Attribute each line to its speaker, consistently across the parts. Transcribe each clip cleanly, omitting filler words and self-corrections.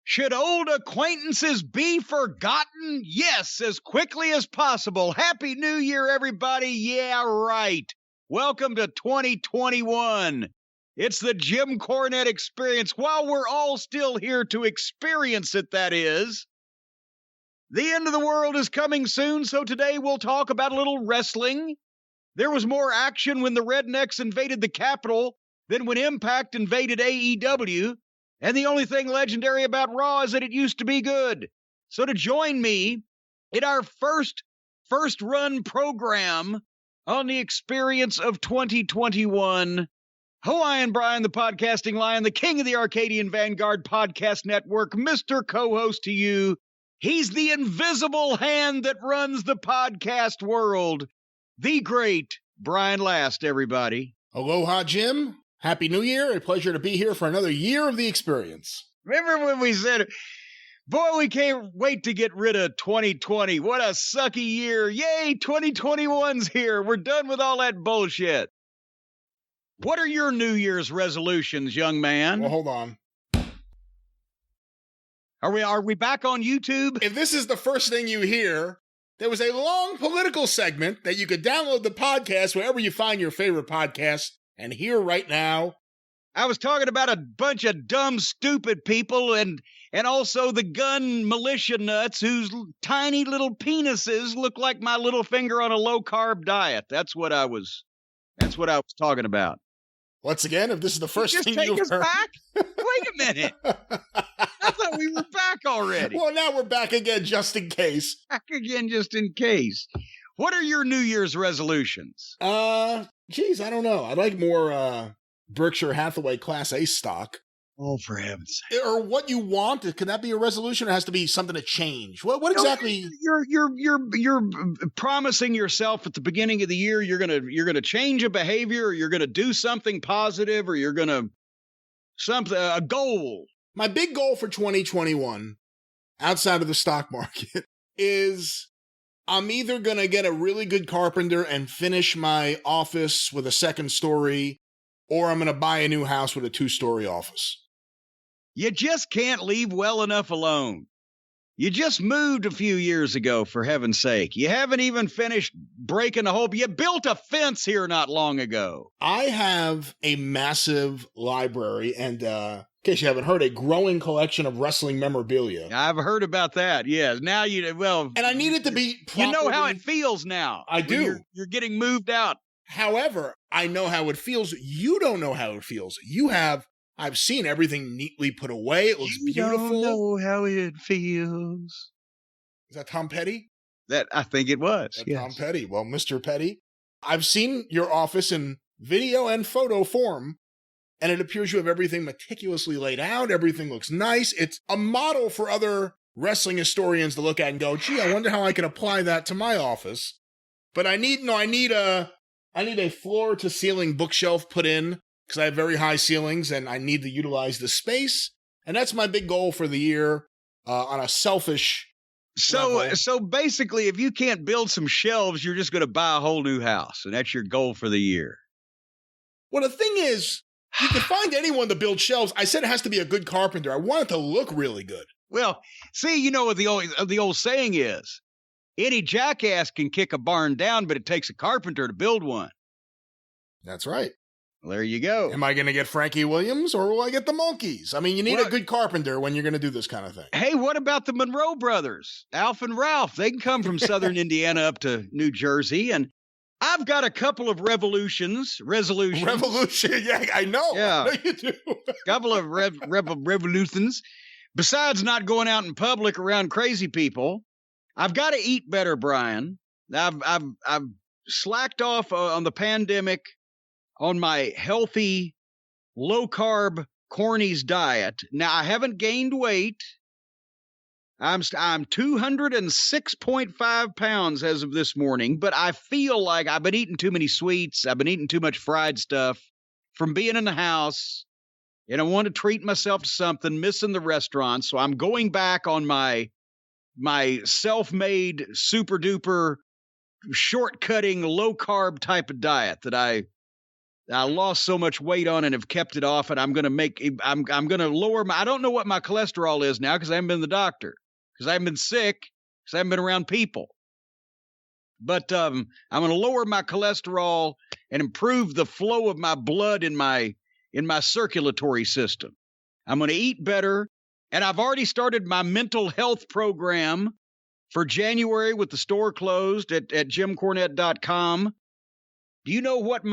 Speaker 1: Should old acquaintances be forgotten? Yes, as quickly as possible. Happy New Year, everybody. Yeah, right. Welcome to 2021. It's the Jim Cornette experience. While we're all still here to experience it, that is. The end of the world is coming soon, so today we'll talk about a little wrestling. There was more action when the Rednecks invaded the Capitol than when Impact invaded AEW. And the only thing legendary about Raw is that it used to be good. So to join me in our first run program on the experience of 2021, Hawaiian Brian, the podcasting lion, the king of the Arcadian Vanguard podcast network, Mr. Co-host to you. He's the invisible hand that runs the podcast world. The great Brian Last, everybody.
Speaker 2: Aloha, Jim. Happy New Year. A pleasure to be here for another year of the experience.
Speaker 1: Remember when we said, boy, we can't wait to get rid of 2020. What a sucky year. Yay, 2021's here. We're done with all that bullshit. What are your New Year's resolutions, young man?
Speaker 2: Well, hold on.
Speaker 1: Are we back on YouTube?
Speaker 2: If this is the first thing you hear, there was a long political segment that you could download the podcast wherever you find your favorite podcast and hear right now.
Speaker 1: I was talking about a bunch of dumb, stupid people and also the gun militia nuts whose tiny little penises look like my little finger on a low-carb diet. That's what I was talking about.
Speaker 2: Once again, if this is the first thing you've heard.
Speaker 1: Back? Wait a minute. I thought we were back already.
Speaker 2: Well, now we're back again just in case.
Speaker 1: Back again just in case. What are your New Year's resolutions?
Speaker 2: Geez, I don't know. I'd like more Berkshire Hathaway Class A stock.
Speaker 1: Oh, for heaven's sake.
Speaker 2: Or what you want. Can that be a resolution or has to be something to change? What exactly?
Speaker 1: You're promising yourself at the beginning of the year you're gonna change a behavior, or you're gonna do something positive, or you're gonna a goal.
Speaker 2: My big goal for 2021, outside of the stock market, is I'm either going to get a really good carpenter and finish my office with a second story, or I'm going to buy a new house with a 2-story office.
Speaker 1: You just can't leave well enough alone. You just moved a few years ago, for heaven's sake. You haven't even finished breaking the hole. You built a fence here not long ago.
Speaker 2: I have a massive library and, in case you haven't heard, a growing collection of wrestling memorabilia.
Speaker 1: I've heard about that, yes. Now
Speaker 2: and I need it to be properly.
Speaker 1: You know how it feels now.
Speaker 2: I do.
Speaker 1: You're getting moved out.
Speaker 2: However, I know how it feels. You don't know how it feels. I've seen everything neatly put away. It looks beautiful.
Speaker 1: You don't know how it feels.
Speaker 2: Is that Tom Petty?
Speaker 1: That I think it was.
Speaker 2: Yes. Tom Petty. Well, Mr. Petty, I've seen your office in video and photo form, and it appears you have everything meticulously laid out. Everything looks nice. It's a model for other wrestling historians to look at and go, gee, I wonder how I can apply that to my office. But I need a floor-to-ceiling bookshelf put in, because I have very high ceilings and I need to utilize the space. And that's my big goal for the year on a selfish level.
Speaker 1: So basically, if you can't build some shelves, you're just going to buy a whole new house. And that's your goal for the year.
Speaker 2: Well, the thing is, you can find anyone to build shelves. I said it has to be a good carpenter. I want it to look really good.
Speaker 1: Well, see, you know what the old saying is. Any jackass can kick a barn down, but it takes a carpenter to build one.
Speaker 2: That's right.
Speaker 1: Well, there you go.
Speaker 2: Am I going to get Frankie Williams or will I get the Monkees? I mean, you need a good carpenter when you're going to do this kind of thing.
Speaker 1: Hey, what about the Monroe brothers? Alf and Ralph. They can come from southern Indiana up to New Jersey. And I've got a couple of resolutions.
Speaker 2: Yeah, I know.
Speaker 1: Yeah.
Speaker 2: I know you do.
Speaker 1: Couple of revolutions. Besides not going out in public around crazy people, I've got to eat better, Brian. I've slacked off on the pandemic on my healthy, low-carb Corny's diet. Now, I haven't gained weight. I'm 206.5 pounds as of this morning, but I feel like I've been eating too many sweets. I've been eating too much fried stuff from being in the house, and I want to treat myself to something, missing the restaurant. So I'm going back on my self-made, super-duper, shortcutting, low-carb type of diet that I I lost so much weight on and have kept it off, and I'm going to lower I don't know what my cholesterol is now because I haven't been to the doctor, because I haven't been sick, because I haven't been around people. But I'm going to lower my cholesterol and improve the flow of my blood in my circulatory system. I'm going to eat better, and I've already started my mental health program for January with the store closed at jimcornette.com. Do you know what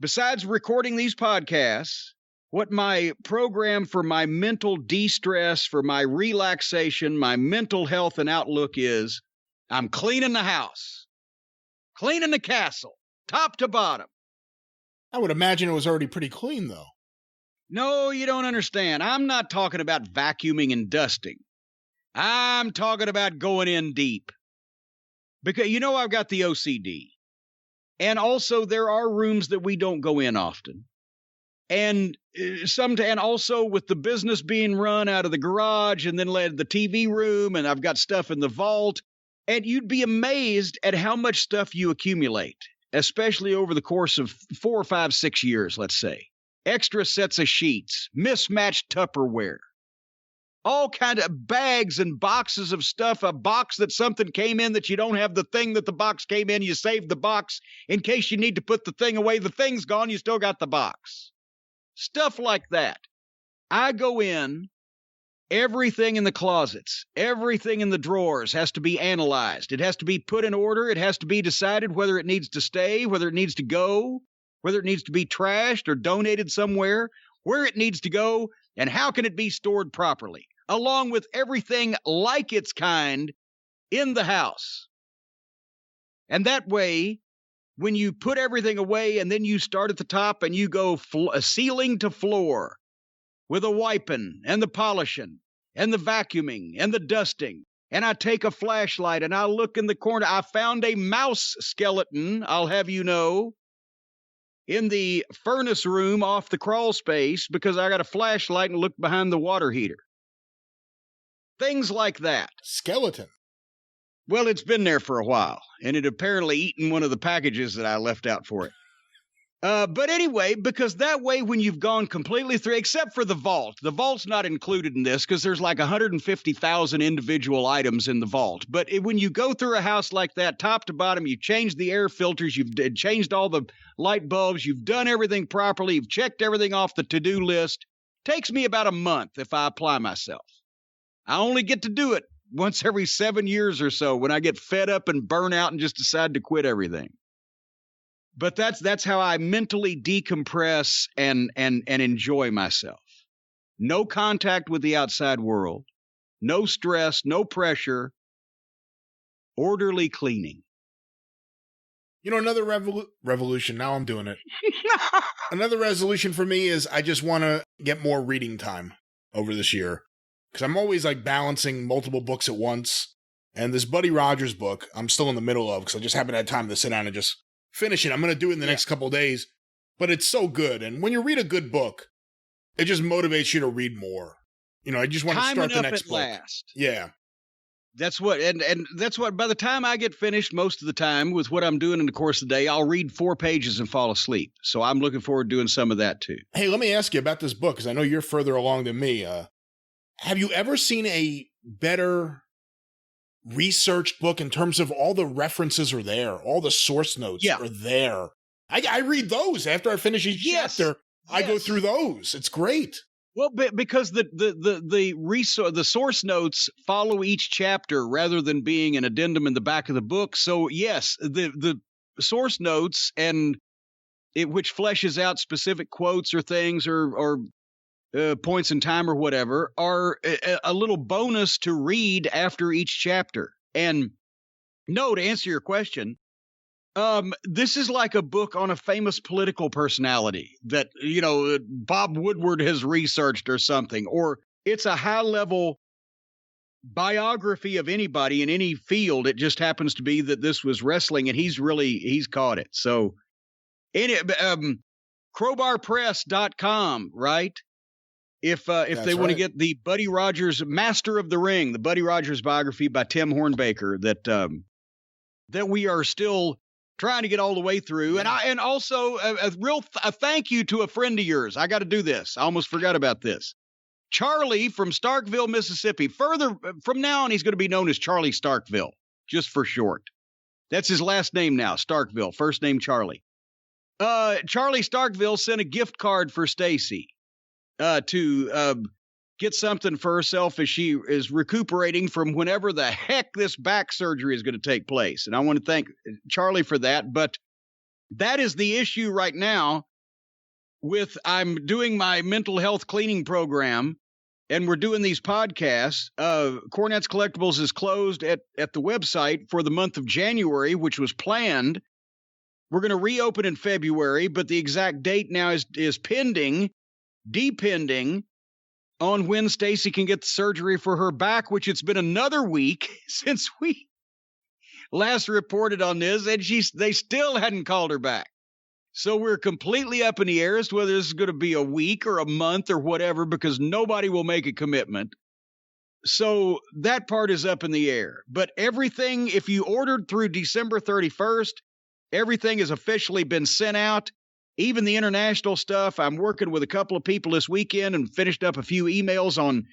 Speaker 1: besides recording these podcasts, what my program for my mental de-stress, for my relaxation, my mental health and outlook is? I'm cleaning the house, cleaning the castle, top to bottom.
Speaker 2: I would imagine it was already pretty clean, though.
Speaker 1: No, you don't understand. I'm not talking about vacuuming and dusting. I'm talking about going in deep. Because, I've got the OCD. And also, there are rooms that we don't go in often. And also with the business being run out of the garage and then led the TV room, and I've got stuff in the vault. And you'd be amazed at how much stuff you accumulate, especially over the course of 4, 5, 6 years, let's say. Extra sets of sheets, mismatched Tupperware, all kind of bags and boxes of stuff, a box that something came in that you don't have the thing that the box came in, you saved the box in case you need to put the thing away, the thing's gone, you still got the box. Stuff like that. I go in, everything in the closets, everything in the drawers has to be analyzed. It has to be put in order. It has to be decided whether it needs to stay, whether it needs to go, whether it needs to be trashed or donated somewhere, where it needs to go, and how can it be stored properly, along with everything like its kind in the house. And that way, when you put everything away and then you start at the top and you go ceiling to floor with the wiping and the polishing and the vacuuming and the dusting, and I take a flashlight and I look in the corner, I found a mouse skeleton, I'll have you know, in the furnace room off the crawl space because I got a flashlight and looked behind the water heater. Things like that.
Speaker 2: Skeleton.
Speaker 1: Well, it's been there for a while, and it apparently eaten one of the packages that I left out for it. But anyway, because that way when you've gone completely through, except for the vault's not included in this because there's like 150,000 individual items in the vault. But when you go through a house like that, top to bottom, you've changed the air filters, you've changed all the light bulbs, you've done everything properly, you've checked everything off the to-do list. Takes me about a month if I apply myself. I only get to do it once every 7 years or so when I get fed up and burn out and just decide to quit everything. But that's how I mentally decompress and enjoy myself. No contact with the outside world, no stress, no pressure, orderly cleaning.
Speaker 2: Another revolution. Now I'm doing it. Another resolution for me is I just want to get more reading time over this year. Because I'm always like balancing multiple books at once. And this Buddy Rogers book, I'm still in the middle of because I just haven't had time to sit down and just finish it. I'm going to do it in the next couple of days. But it's so good. And when you read a good book, it just motivates you to read more. I just want to start the next book.
Speaker 1: Last.
Speaker 2: Yeah.
Speaker 1: That's what, and that's what, by the time I get finished most of the time with what I'm doing in the course of the day, I'll read 4 pages and fall asleep. So I'm looking forward to doing some of that too.
Speaker 2: Hey, let me ask you about this book because I know you're further along than me. Have you ever seen a better researched book in terms of all the references are there, all the source notes are there? I read those after I finish each chapter. I go through those. It's great.
Speaker 1: Well, because the source notes follow each chapter rather than being an addendum in the back of the book. So yes, the source notes and which fleshes out specific quotes or things or points in time or whatever are a little bonus to read after each chapter. And no, to answer your question, this is like a book on a famous political personality that, Bob Woodward has researched or something, or it's a high level biography of anybody in any field. It just happens to be that this was wrestling and he's caught it. So crowbarpress.com, right? If they want to get the Buddy Rogers Master of the Ring, the Buddy Rogers biography by Tim Hornbaker that we are still trying to get all the way through.
Speaker 2: Yeah.
Speaker 1: And also a thank you to a friend of yours. I got to do this. I almost forgot about this. Charlie from Starkville, Mississippi. Further from now on, he's going to be known as Charlie Starkville, just for short. That's his last name now, Starkville. First name Charlie. Charlie Starkville sent a gift card for Stacy to get something for herself as she is recuperating from whenever the heck this back surgery is going to take place. And I want to thank Charlie for that. But that is the issue right now with I'm doing my mental health cleaning program. And we're doing these podcasts. Cornette's Collectibles is closed at the website for the month of January, which was planned. We're going to reopen in February, but the exact date now is depending on when Stacy can get the surgery for her back, which it's been another week since we last reported on this, and they still hadn't called her back. So we're completely up in the air as to whether this is going to be a week or a month or whatever, because nobody will make a commitment. So that part is up in the air. But everything, if you ordered through December 31st, everything has officially been sent out. Even the international stuff. I'm working with a couple of people this weekend and finished up a few emails on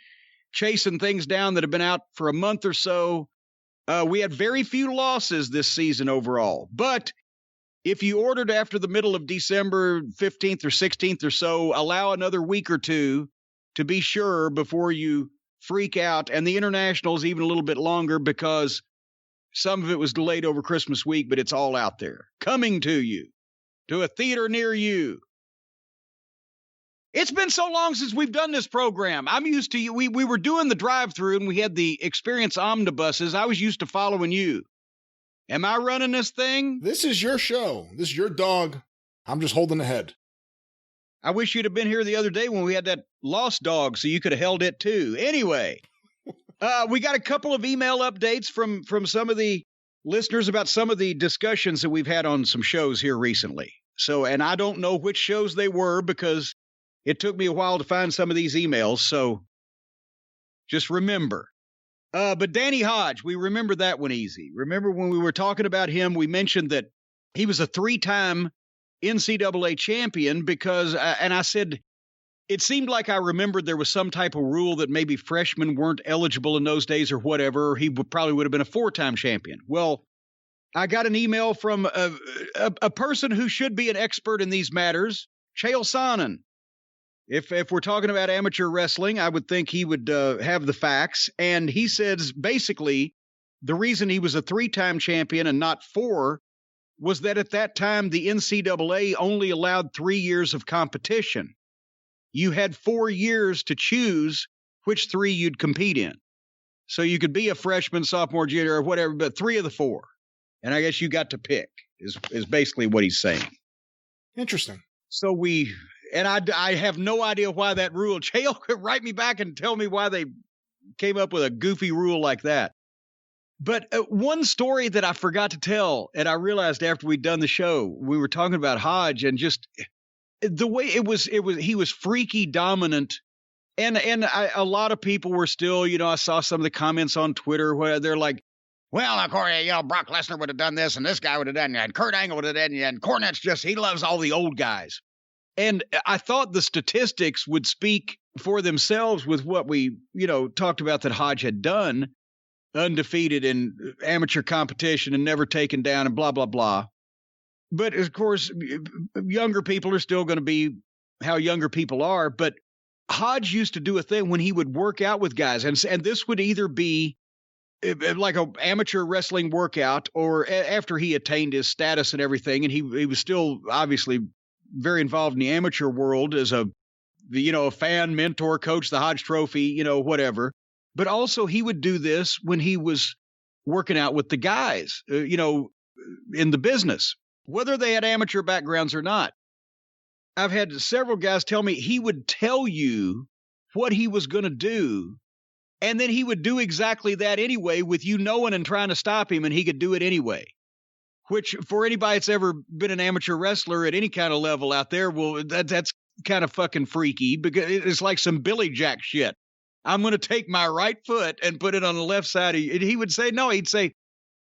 Speaker 1: chasing things down that have been out for a month or so. We had very few losses this season overall. But if you ordered after the middle of December 15th or 16th or so, allow another week or two to be sure before you freak out. And the international is even a little bit longer because some of it was delayed over Christmas week, but it's all out there. Coming to you, to a theater near you. It's been so long since we've done this program. I'm used to you. We were doing the drive-through and we had the Experience omnibuses. I was used to following you. Am I running this thing?
Speaker 2: This is your show. This is your dog. I'm just holding the head.
Speaker 1: I wish you'd have been here the other day when we had that lost dog so you could have held it too. Anyway, we got a couple of email updates from some of the listeners about some of the discussions that we've had on some shows here recently. So, and I don't know which shows they were because it took me a while to find some of these emails. So just remember. But Danny Hodge, we remember that one easy. Remember when we were talking about him, we mentioned that he was a 3-time NCAA champion because, and I said, it seemed like I remembered there was some type of rule that maybe freshmen weren't eligible in those days or whatever. Or he probably would have been a 4-time champion. Well, I got an email from a person who should be an expert in these matters, Chael Sonnen. If we're talking about amateur wrestling, I would think he would have the facts. And he says basically the reason he was a 3-time champion and not 4 was that at that time the NCAA only allowed 3 years of competition. You had 4 years to choose which 3 you'd compete in. So you could be a freshman, sophomore, junior, or whatever, but 3 of the 4. And I guess you got to pick is basically what he's saying.
Speaker 2: Interesting.
Speaker 1: So and I have no idea why that rule. Chael could write me back and tell me why they came up with a goofy rule like that. But one story that I forgot to tell, and I realized after we'd done the show, we were talking about Hodge and just the way he was freaky dominant. And a lot of people were still, I saw some of the comments on Twitter where they're like, well, of course, Brock Lesnar would have done this and this guy would have done that and Kurt Angle would have done that and Cornette's he loves all the old guys. And I thought the statistics would speak for themselves with what we, talked about that Hodge had done, undefeated in amateur competition and never taken down and blah, blah, blah. But, of course, younger people are still going to be how younger people are. But Hodge used to do a thing when he would work out with guys. And this would either be like an amateur wrestling workout or after he attained his status and everything. And he was still obviously very involved in the amateur world as a fan, mentor, coach, the Hodge Trophy, whatever. But also he would do this when he was working out with the guys, in the business, whether they had amateur backgrounds or not. I've had several guys tell me he would tell you what he was going to do, and then he would do exactly that anyway with you knowing and trying to stop him, and he could do it anyway. Which, for anybody that's ever been an amateur wrestler at any kind of level out there, well, that's kind of fucking freaky because it's like some Billy Jack shit. I'm going to take my right foot and put it on the left side. And he would say, no, he'd say,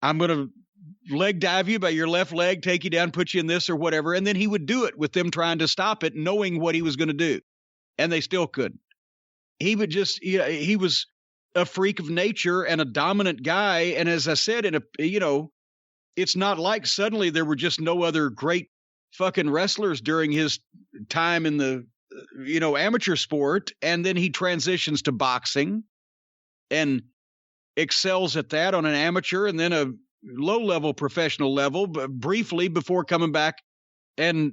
Speaker 1: I'm going to leg dive you by your left leg, take you down, put you in this or whatever. And then he would do it with them trying to stop it, knowing what he was going to do. And they still couldn't. He would just, he was a freak of nature and a dominant guy. And as I said, it's not like suddenly there were just no other great fucking wrestlers during his time in the, amateur sport. And then he transitions to boxing and excels at that on an amateur and then a low-level professional level, but briefly before coming back and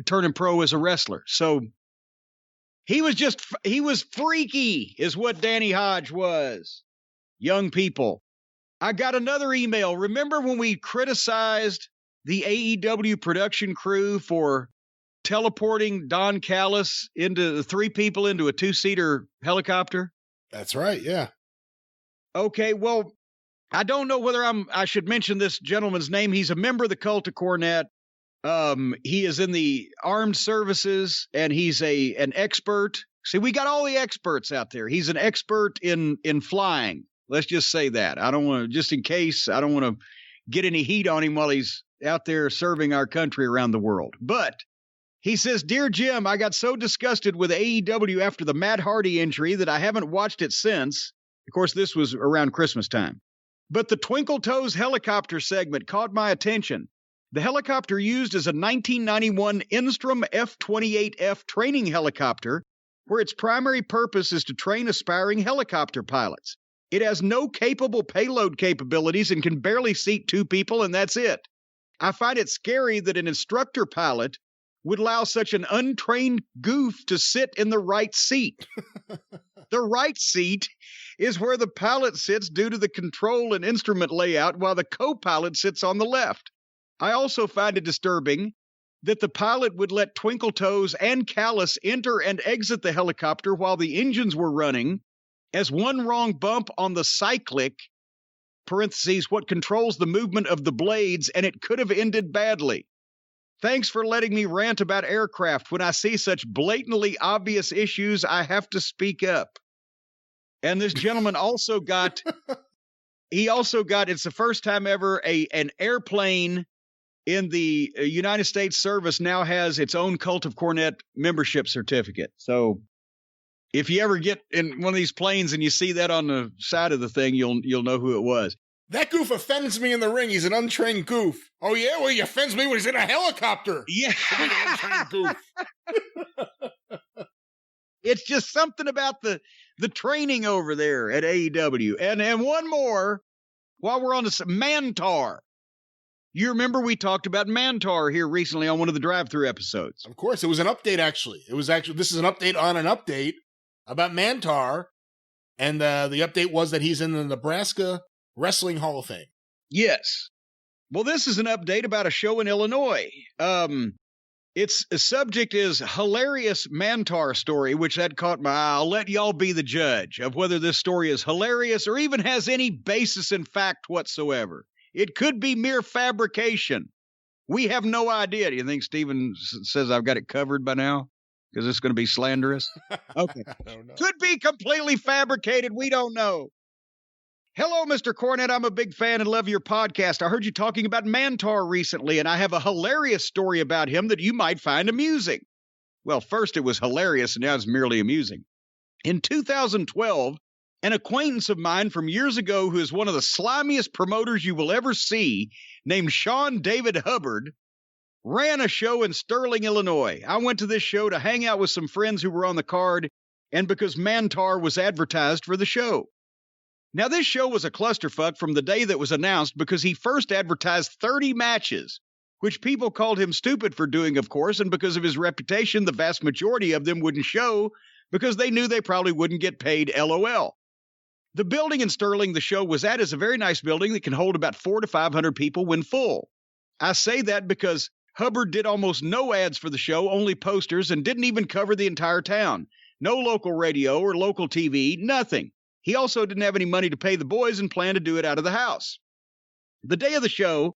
Speaker 1: turning pro as a wrestler. So he was freaky is what Danny Hodge was. Young people. I got another email. Remember when we criticized the AEW production crew for teleporting Don Callis into 3 people into a 2-seater helicopter?
Speaker 2: That's right. Yeah.
Speaker 1: Okay. Well, I don't know whether I should mention this gentleman's name. He's a member of the cult of Cornette. He is in the armed services and he's an expert. See, we got all the experts out there. He's an expert in flying. Let's just say that. I don't want to, just in case, I don't want to get any heat on him while he's out there serving our country around the world. But he says, "Dear Jim, I got so disgusted with AEW after the Matt Hardy injury that I haven't watched it since." Of course, this was around Christmas time. "But the Twinkle Toes helicopter segment caught my attention. The helicopter used as a 1991 Instrom F-28F training helicopter, where its primary purpose is to train aspiring helicopter pilots. It has no capable payload capabilities and can barely seat 2 people, and that's it. I find it scary that an instructor pilot would allow such an untrained goof to sit in the right seat. The right seat is where the pilot sits due to the control and instrument layout, while the co-pilot sits on the left. I also find it disturbing that the pilot would let Twinkle Toes and Callis enter and exit the helicopter while the engines were running, as one wrong bump on the cyclic, parentheses, what controls the movement of the blades, and it could have ended badly. Thanks for letting me rant about aircraft. When I see such blatantly obvious issues, I have to speak up." And this gentleman also got, it's the first time ever an airplane in the United States service now has its own Cult of Cornette membership certificate. So if you ever get in one of these planes and you see that on the side of the thing, you'll know who it was.
Speaker 2: That goof offends me in the ring. He's an untrained goof. Oh, yeah? Well, he offends me when he's in a helicopter.
Speaker 1: Yeah.
Speaker 2: He's an untrained goof.
Speaker 1: It's just something about the training over there at AEW. And one more, while we're on this, Mantar. You remember we talked about Mantar here recently on one of the drive-thru episodes.
Speaker 2: Of course, it was an update, actually. This is an update on an update about Mantar. And the update was that he's in the Nebraska Wrestling Hall of Fame.
Speaker 1: Yes. Well, this is an update about a show in Illinois. Its subject is hilarious Mantar story, which that caught my eye. I'll let y'all be the judge of whether this story is hilarious or even has any basis in fact whatsoever. It could be mere fabrication. We have no idea. Do you think Steven says I've got it covered by now? Because it's going to be slanderous? Okay.
Speaker 2: I don't know.
Speaker 1: Could be completely fabricated. We don't know. Hello, Mr. Cornette. I'm a big fan and love your podcast. I heard you talking about Mantar recently, and I have a hilarious story about him that you might find amusing. Well, first it was hilarious, and now it's merely amusing. In 2012, an acquaintance of mine from years ago who is one of the slimiest promoters you will ever see, named Sean David Hubbard, ran a show in Sterling, Illinois. I went to this show to hang out with some friends who were on the card, and because Mantar was advertised for the show. Now, this show was a clusterfuck from the day that was announced because he first advertised 30 matches, which people called him stupid for doing, of course, and because of his reputation, the vast majority of them wouldn't show because they knew they probably wouldn't get paid, LOL. The building in Sterling the show was at is a very nice building that can hold about 400 to 500 people when full. I say that because Hubbard did almost no ads for the show, only posters, and didn't even cover the entire town. No local radio or local TV, nothing. He also didn't have any money to pay the boys and planned to do it out of the house. The day of the show,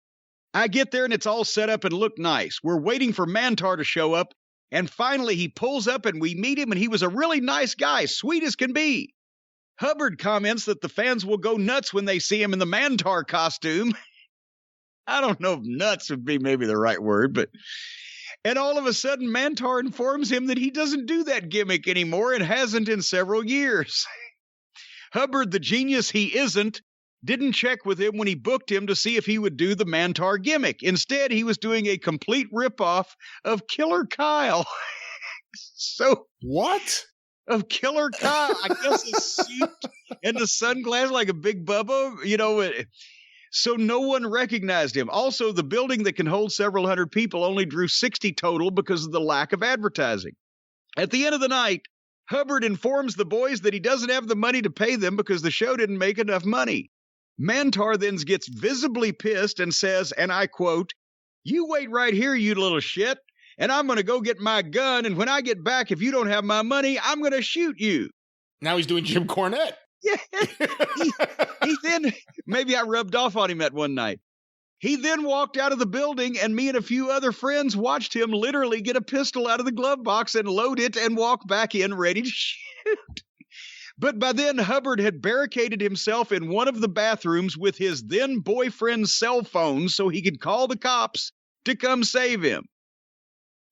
Speaker 1: I get there and it's all set up and looked nice. We're waiting for Mantar to show up, and finally he pulls up and we meet him, and he was a really nice guy, sweet as can be. Hubbard comments that the fans will go nuts when they see him in the Mantar costume. I don't know if nuts would be maybe the right word, but... And all of a sudden, Mantar informs him that he doesn't do that gimmick anymore and hasn't in several years. Hubbard, the genius he isn't, didn't check with him when he booked him to see if he would do the Mantar gimmick. Instead, he was doing a complete ripoff of Killer Kyle.
Speaker 2: What?
Speaker 1: Of Killer Kyle. I guess a suit and the sunglasses like a Big Bubba, So no one recognized him. Also, the building that can hold several hundred people only drew 60 total because of the lack of advertising. At the end of the night, Hubbard informs the boys that he doesn't have the money to pay them because the show didn't make enough money. Mantar then gets visibly pissed and says, and I quote, "You wait right here, you little shit, and I'm going to go get my gun, and when I get back, if you don't have my money, I'm going to shoot you."
Speaker 2: Now he's doing Jim Cornette.
Speaker 1: Yeah. He then, maybe I rubbed off on him that one night. He then walked out of the building, and me and a few other friends watched him literally get a pistol out of the glove box and load it and walk back in ready to shoot. But by then, Hubbard had barricaded himself in one of the bathrooms with his then boyfriend's cell phone so he could call the cops to come save him.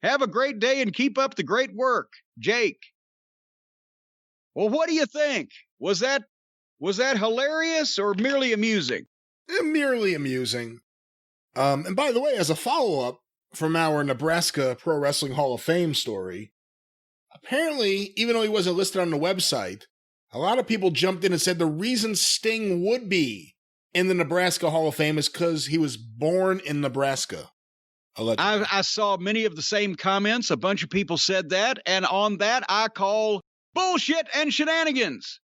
Speaker 1: Have a great day and keep up the great work, Jake. Well, what do you think? Was that hilarious or merely amusing?
Speaker 2: Merely amusing. And by the way, as a follow-up from our Nebraska Pro Wrestling Hall of Fame story, apparently, even though he wasn't listed on the website, a lot of people jumped in and said the reason Sting would be in the Nebraska Hall of Fame is because he was born in Nebraska. Allegedly.
Speaker 1: I saw many of the same comments. A bunch of people said that, and on that, I call bullshit and shenanigans.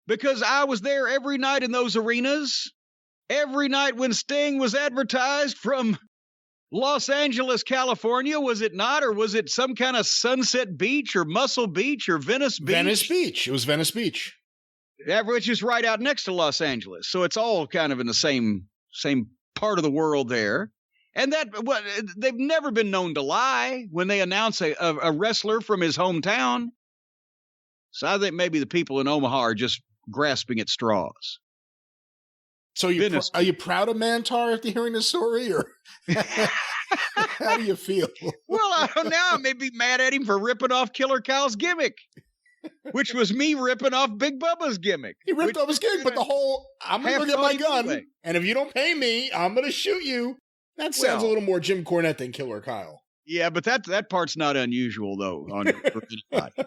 Speaker 1: Because I was there every night in those arenas, every night when Sting was advertised from Los Angeles, California, was it not? Or was it some kind of Sunset Beach or Muscle Beach or Venice Beach?
Speaker 2: Venice Beach. It was Venice Beach.
Speaker 1: Which is right out next to Los Angeles. So it's all kind of in the same part of the world there. And they've never been known to lie when they announce a wrestler from his hometown. So I think maybe the people in Omaha are just grasping at straws.
Speaker 2: So are you proud of Mantar after hearing this story, or how do you feel?
Speaker 1: Well, I don't know. I may be mad at him for ripping off Killer Kyle's gimmick, which was me ripping off Big Bubba's gimmick.
Speaker 2: He ripped off his gimmick, but the whole, I'm going to go get my gun, and if you don't pay me, I'm going to shoot you. That sounds a little more Jim Cornette than Killer Kyle.
Speaker 1: Yeah, but that part's not unusual, though, for anybody.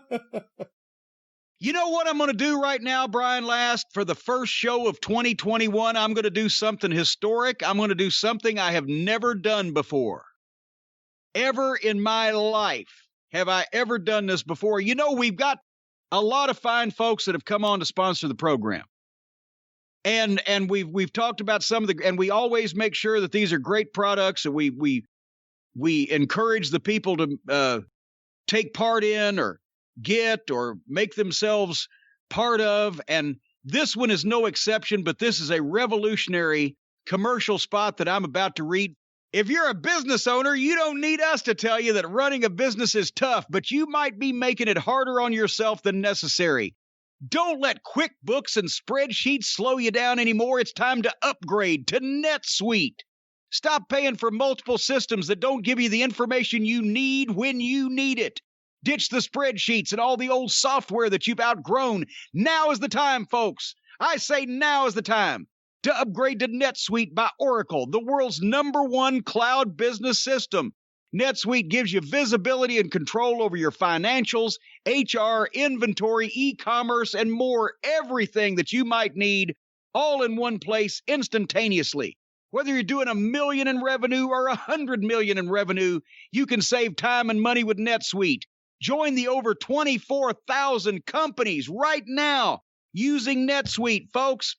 Speaker 1: You know what I'm going to do right now, Brian Last? For the first show of 2021, I'm going to do something historic. I'm going to do something I have never done before. Ever in my life have I ever done this before. You know, we've got a lot of fine folks that have come on to sponsor the program. And we've talked about some of and we always make sure that these are great products, and we encourage the people to take part in or get or make themselves part of, and this one is no exception, but this is a revolutionary commercial spot that I'm about to read. If you're a business owner, you don't need us to tell you that running a business is tough, but you might be making it harder on yourself than necessary. Don't let QuickBooks and spreadsheets slow you down anymore. It's time to upgrade to NetSuite. Stop paying for multiple systems that don't give you the information you need when you need it. Ditch the spreadsheets and all the old software that you've outgrown. Now is the time, folks. I say now is the time to upgrade to NetSuite by Oracle, the world's #1 cloud business system. NetSuite gives you visibility and control over your financials, HR, inventory, e-commerce, and more. Everything that you might need, all in one place instantaneously. Whether you're doing $1 million in revenue or $100 million in revenue, you can save time and money with NetSuite. Join the over 24,000 companies right now using NetSuite, folks.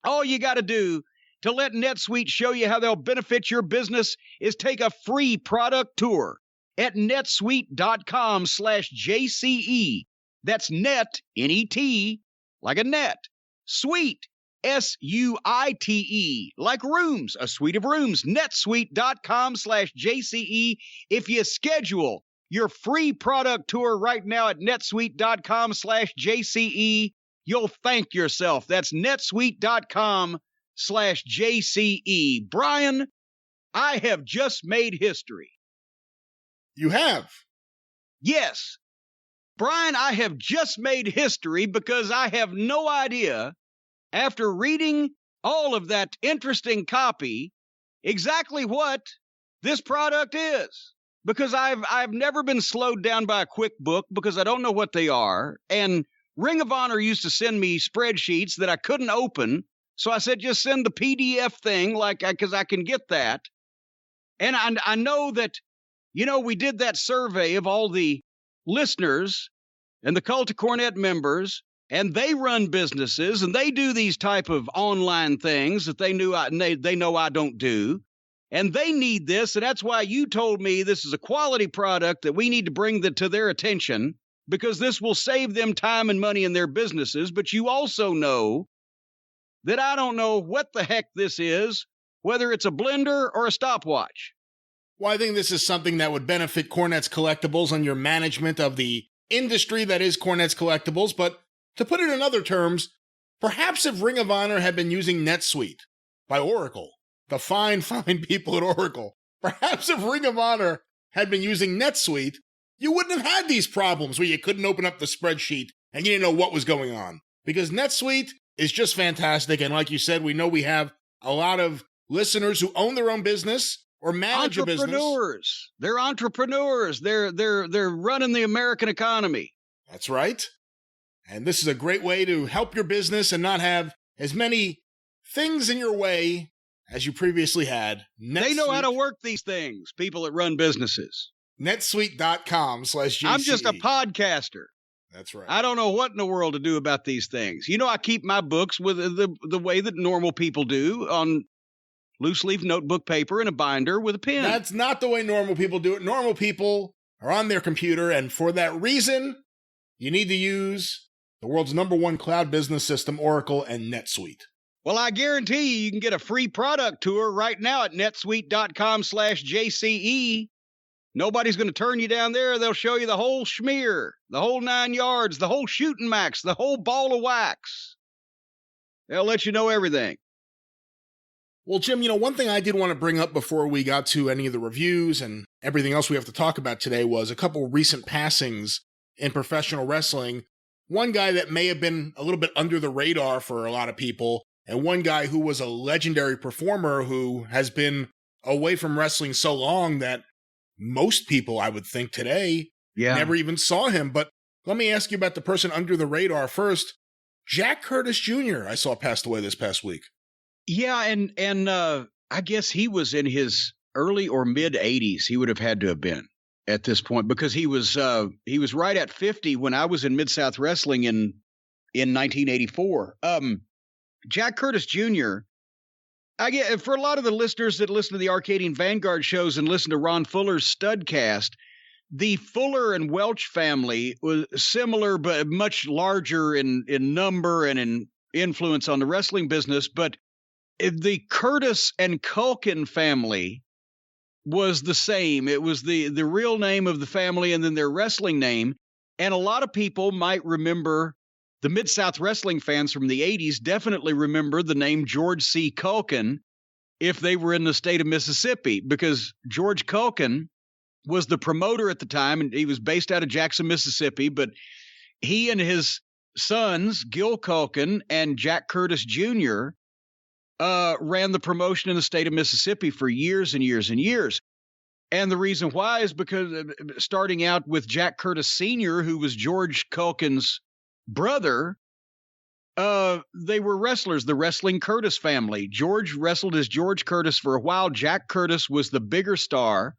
Speaker 1: All you got to do to let NetSuite show you how they'll benefit your business is take a free product tour at netsuite.com/JCE. That's net, N-E-T, like a net. Suite, S-U-I-T-E, like rooms, a suite of rooms. netsuite.com/JCE. If you schedule your free product tour right now at netsuite.com/JCE, you'll thank yourself. That's netsuite.com/JCE. Brian, I have just made history.
Speaker 2: You have?
Speaker 1: Yes. Brian, I have just made history because I have no idea, after reading all of that interesting copy, exactly what this product is. Because I've never been slowed down by a quick book because I don't know what they are. And Ring of Honor used to send me spreadsheets that I couldn't open. So I said, just send the PDF thing, because I can get that. And I know that, we did that survey of all the listeners and the Cult of Cornette members, and they run businesses and they do these type of online things that they know I don't do. And they need this, and that's why you told me this is a quality product that we need to bring to their attention, because this will save them time and money in their businesses. But you also know that I don't know what the heck this is, whether it's a blender or a stopwatch.
Speaker 2: Well, I think this is something that would benefit Cornette's Collectibles and your management of the industry that is Cornette's Collectibles. But to put it in other terms, perhaps if Ring of Honor had been using NetSuite by Oracle, the fine people at Oracle, perhaps if Ring of Honor had been using NetSuite, you wouldn't have had these problems where you couldn't open up the spreadsheet and you didn't know what was going on. Because NetSuite is just fantastic. And like you said, we know we have a lot of listeners who own their own business or manage a business.
Speaker 1: They're entrepreneurs. They're running the American economy.
Speaker 2: That's right. And this is a great way to help your business and not have as many things in your way as you previously had. NetSuite.
Speaker 1: They know how to work these things, people that run businesses.
Speaker 2: netsuite.com/JCE.
Speaker 1: I'm just a podcaster.
Speaker 2: That's right.
Speaker 1: I don't know what in the world to do about these things. I keep my books with the way that normal people do, on loose leaf notebook paper and a binder with a pen.
Speaker 2: That's not the way normal people do it. Normal people are on their computer, and for that reason, you need to use the world's #1 cloud business system, Oracle and NetSuite.
Speaker 1: Well, I guarantee you can get a free product tour right now at netsuite.com/JCE. Nobody's going to turn you down there. They'll show you the whole schmear, the whole 9 yards, the whole shooting max, the whole ball of wax. They'll let you know everything.
Speaker 2: Well, Jim, one thing I did want to bring up before we got to any of the reviews and everything else we have to talk about today was a couple recent passings in professional wrestling. One guy that may have been a little bit under the radar for a lot of people, and one guy who was a legendary performer who has been away from wrestling so long that most people, I would think today, never even saw him. But let me ask you about the person under the radar first. Jack Curtis Jr. I saw passed away this past week.
Speaker 1: Yeah, and I guess he was in his early or mid 80s. He would have had to have been at this point, because he was right at 50 when I was in Mid-South Wrestling in 1984. Jack Curtis Jr., I get, for a lot of the listeners that listen to the Arcadian Vanguard shows and listen to Ron Fuller's Studcast, the Fuller and Welch family was similar but much larger in number and in influence on the wrestling business. But the Curtis and Culkin family was the same. It was the real name of the family and then their wrestling name. And a lot of people might remember, the Mid-South Wrestling fans from the 80s definitely remember the name George C. Culkin if they were in the state of Mississippi, because George Culkin was the promoter at the time, and he was based out of Jackson, Mississippi. But he and his sons, Gil Culkin and Jack Curtis Jr., ran the promotion in the state of Mississippi for years and years and years. And the reason why is because starting out with Jack Curtis Sr., who was George Culkin's brother, they were wrestlers, the Wrestling Curtis family. George wrestled as George Curtis for a while. Jack Curtis was the bigger star,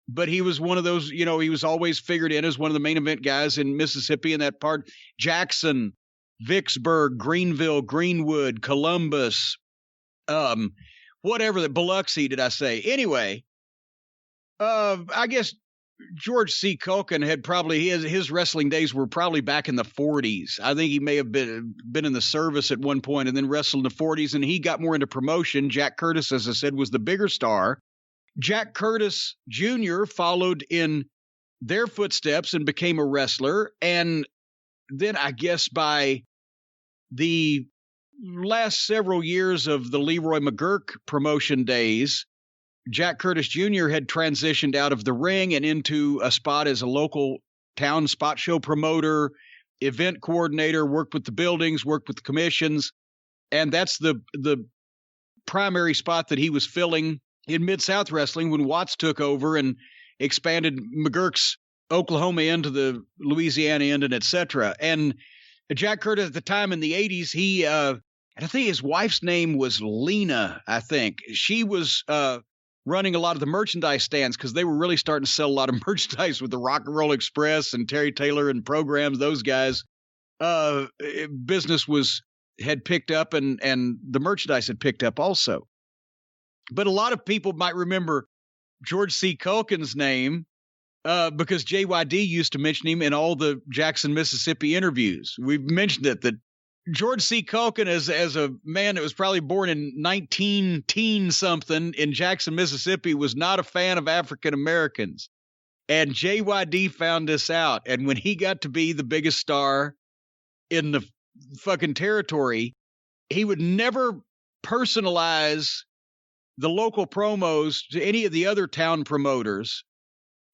Speaker 1: but he was one of those, he was always figured in as one of the main event guys in Mississippi in that part. Jackson, Vicksburg, Greenville, Greenwood, Columbus, whatever, the Biloxi, did I say? Anyway, I guess George C. Culkin had probably, his wrestling days were probably back in the 40s. I think he may have been in the service at one point and then wrestled in the 40s, and he got more into promotion. Jack Curtis, as I said, was the bigger star. Jack Curtis Jr. followed in their footsteps and became a wrestler. And then I guess by the last several years of the Leroy McGurk promotion days, Jack Curtis Jr. had transitioned out of the ring and into a spot as a local town spot show promoter, event coordinator, worked with the buildings, worked with the commissions. And that's the primary spot that he was filling in Mid-South Wrestling when Watts took over and expanded McGurk's Oklahoma end to the Louisiana end, and et cetera. And Jack Curtis at the time in the 80s, he, and I think his wife's name was Lena, I think. She was running a lot of the merchandise stands because they were really starting to sell a lot of merchandise with the Rock and Roll Express and Terry Taylor and Programs, those guys. Business had picked up and the merchandise had picked up also. But a lot of people might remember George C. Culkin's name because JYD used to mention him in all the Jackson, Mississippi interviews. We've mentioned it, that George C. Culkin, as a man that was probably born in 19-teen-something in Jackson, Mississippi, was not a fan of African Americans. And JYD found this out. And when he got to be the biggest star in the fucking territory, he would never personalize the local promos to any of the other town promoters.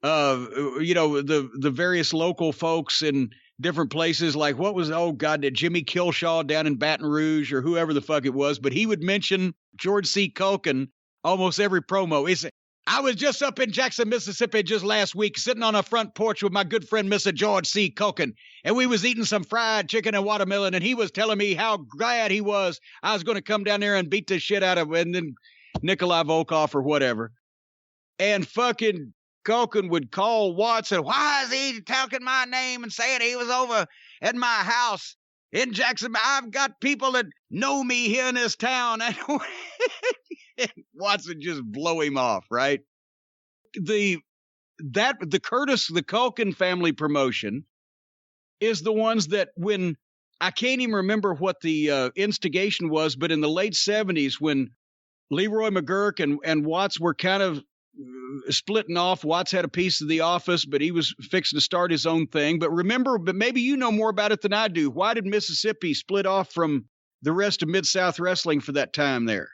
Speaker 1: The various local folks in different places, like Jimmy Killshaw down in Baton Rouge or whoever the fuck it was, but he would mention George C. Culkin almost every promo. He said, I was just up in Jackson, Mississippi just last week, sitting on a front porch with my good friend, Mr. George C. Culkin, and we was eating some fried chicken and watermelon, and he was telling me how glad he was I was going to come down there and beat the shit out of him, and then Nikolai Volkov or whatever. And fucking Culkin would call Watts and, why is he talking my name and saying he was over at my house in Jackson? I've got people that know me here in this town. And Watts would just blow him off, right? The Culkin family promotion is the ones that when, I can't even remember what the instigation was, but in the late 70s when Leroy McGurk and Watts were kind of splitting off. Watts had a piece of the office, but he was fixing to start his own thing. But maybe you know more about it than I do. Why did Mississippi split off from the rest of Mid-South Wrestling for that time there?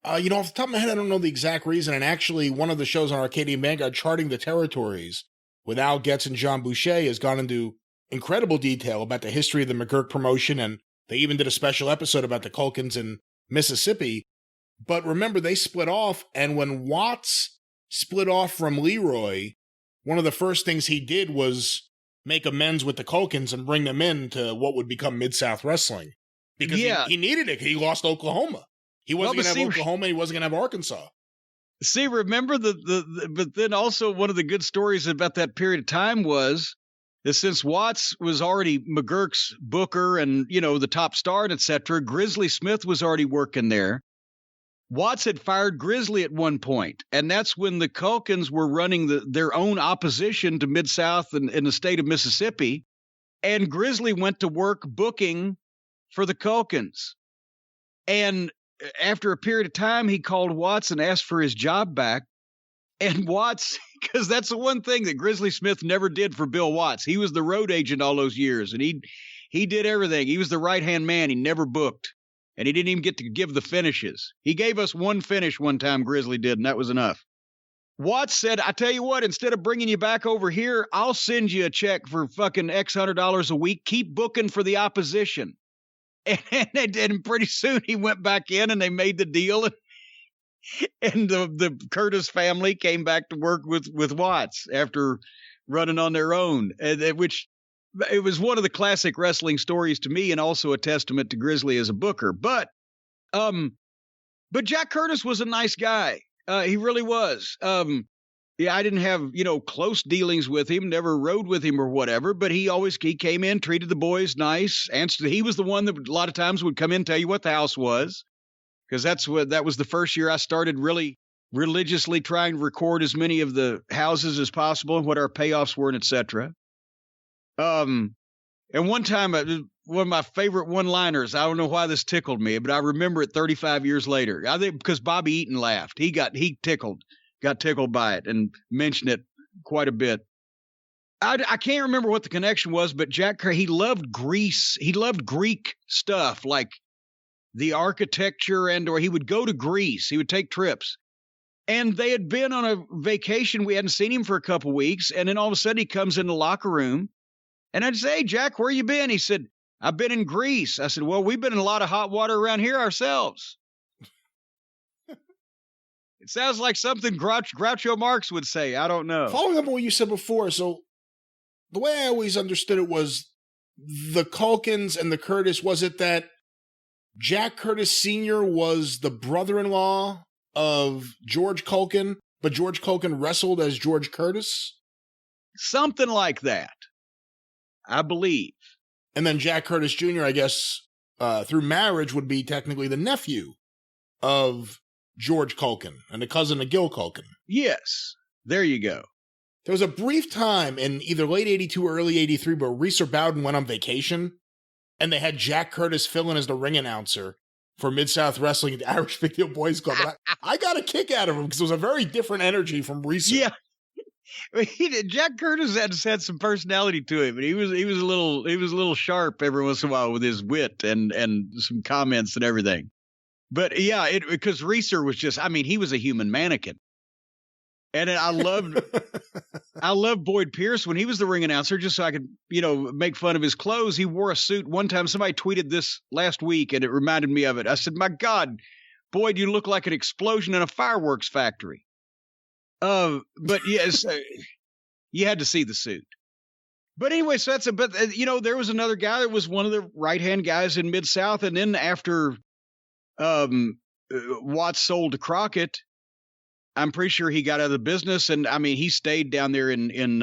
Speaker 2: Off the top of my head, I don't know the exact reason. And actually, one of the shows on Arcadian Vanguard, Charting the Territories, with Al Getz and John Boucher, has gone into incredible detail about the history of the McGurk promotion. And they even did a special episode about the Culkins in Mississippi. But remember, they split off. And when Watts split off from Leroy, one of the first things he did was make amends with the Culkins and bring them into what would become Mid-South Wrestling. Because he needed it. He lost Oklahoma. He wasn't going to have Oklahoma. He wasn't going to have Arkansas.
Speaker 1: See, remember but then also one of the good stories about that period of time was that since Watts was already McGurk's booker and, the top star and et cetera, Grizzly Smith was already working there. Watts had fired Grizzly at one point, and that's when the Culkins were running their own opposition to Mid-South in the state of Mississippi, and Grizzly went to work booking for the Culkins. And after a period of time, he called Watts and asked for his job back, and Watts, because that's the one thing that Grizzly Smith never did for Bill Watts. He was the road agent all those years, and he did everything. He was the right-hand man. He never booked. And he didn't even get to give the finishes. He gave us one finish one time, Grizzly did, and that was enough. Watts said, I tell you what, instead of bringing you back over here, I'll send you a check for fucking X $100 a week. Keep booking for the opposition. And they did, and pretty soon he went back in and they made the deal. And the Curtis family came back to work with Watts after running on their own, which it was one of the classic wrestling stories to me and also a testament to Grizzly as a booker. But Jack Curtis was a nice guy. He really was. I didn't have, close dealings with him, never rode with him or whatever, but he came in, treated the boys nice. He was the one that a lot of times would come in and tell you what the house was, because that was the first year I started really religiously trying to record as many of the houses as possible and what our payoffs were and et cetera. And one time, one of my favorite one-liners, I don't know why this tickled me, but I remember it 35 years later. I think because Bobby Eaton laughed. He got tickled by it and mentioned it quite a bit. I can't remember what the connection was, but Jack, he loved Greece. He loved Greek stuff like the architecture or he would go to Greece. He would take trips. And they had been on a vacation. We hadn't seen him for a couple weeks. And then all of a sudden he comes in the locker room. And I'd say, hey, Jack, where you been? He said, I've been in Greece. I said, well, we've been in a lot of hot water around here ourselves. It sounds like something Groucho Marx would say. I don't know.
Speaker 2: Following up on what you said before, so the way I always understood it was the Culkins and the Curtis, was it that Jack Curtis Sr. was the brother-in-law of George Culkin, but George Culkin wrestled as George Curtis?
Speaker 1: Something like that, I believe.
Speaker 2: And then Jack Curtis Jr., I guess, through marriage would be technically the nephew of George Culkin and a cousin of Gil Culkin.
Speaker 1: Yes, there you go.
Speaker 2: There was a brief time in either late 82 or early 83 where Reeser Bowden went on vacation, and they had Jack Curtis fill in as the ring announcer for Mid-South Wrestling at the Irish Big Deal Boys Club. And I got a kick out of him because it was a very different energy from Reeser.
Speaker 1: Yeah. Jack Curtis had some personality to him, and he was a little sharp every once in a while with his wit and some comments and everything. But yeah, because Reeser was just, I mean, he was a human mannequin. And I loved Boyd Pierce when he was the ring announcer, just so I could, make fun of his clothes. He wore a suit one time. Somebody tweeted this last week, and it reminded me of it. I said, my God, Boyd, you look like an explosion in a fireworks factory. But yes, you had to see the suit. But anyway, so there was another guy that was one of the right-hand guys in Mid-South. And then after Watts sold to Crockett, I'm pretty sure he got out of the business. And I mean, he stayed down there in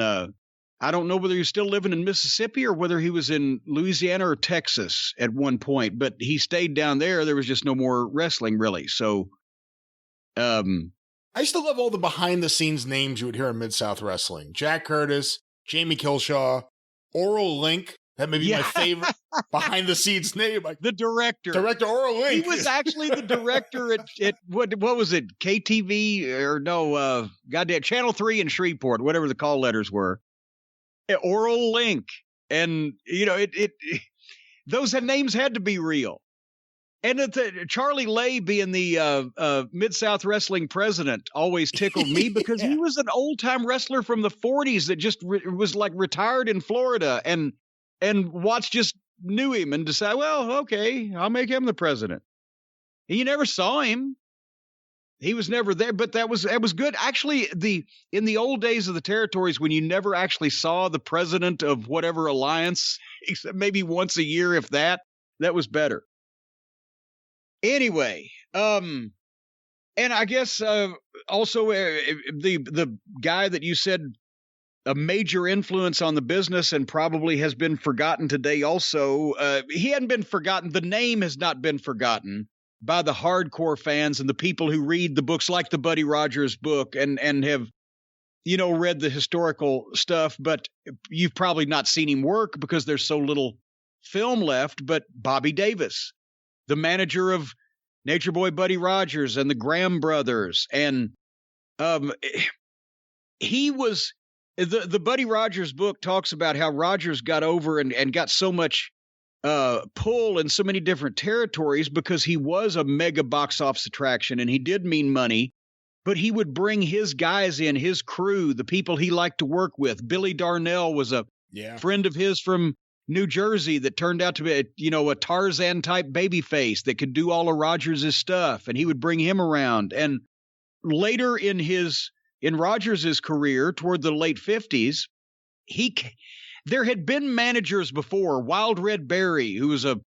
Speaker 1: I don't know whether he was still living in Mississippi or whether he was in Louisiana or Texas at one point, but he stayed down there. There was just no more wrestling really. So,
Speaker 2: I used to love all the behind-the-scenes names you would hear in Mid-South Wrestling. Jack Curtis, Jamie Kilshaw, Oral Link. That may be my favorite behind-the-scenes name.
Speaker 1: The director.
Speaker 2: Director Oral Link.
Speaker 1: He was actually the director at what was it? KTV or no, goddamn Channel 3 in Shreveport, whatever the call letters were. Oral Link. And, those names had to be real. And Charlie Lay being the Mid-South Wrestling president always tickled me because he was an old-time wrestler from the 40s that just was like retired in Florida. And Watts just knew him and decided, well, okay, I'll make him the president. You never saw him. He was never there, but that was good. Actually, in the old days of the territories, when you never actually saw the president of whatever alliance, except maybe once a year, if that was better. Anyway, and I guess also the guy that you said a major influence on the business and probably has been forgotten today also, he hadn't been forgotten. The name has not been forgotten by the hardcore fans and the people who read the books like the Buddy Rogers book and have, read the historical stuff, but you've probably not seen him work because there's so little film left. But Bobby Davis, the manager of Nature Boy Buddy Rogers and the Graham brothers. And he was the Buddy Rogers book talks about how Rogers got over and got so much pull in so many different territories because he was a mega box office attraction and he did mean money, but he would bring his guys in, his crew, the people he liked to work with. Billy Darnell was a friend of his from New Jersey that turned out to be, a Tarzan type babyface that could do all of Rogers' stuff. And he would bring him around. And later in Rogers' career toward the late 50s, there had been managers before, Wild Red Berry, who was a,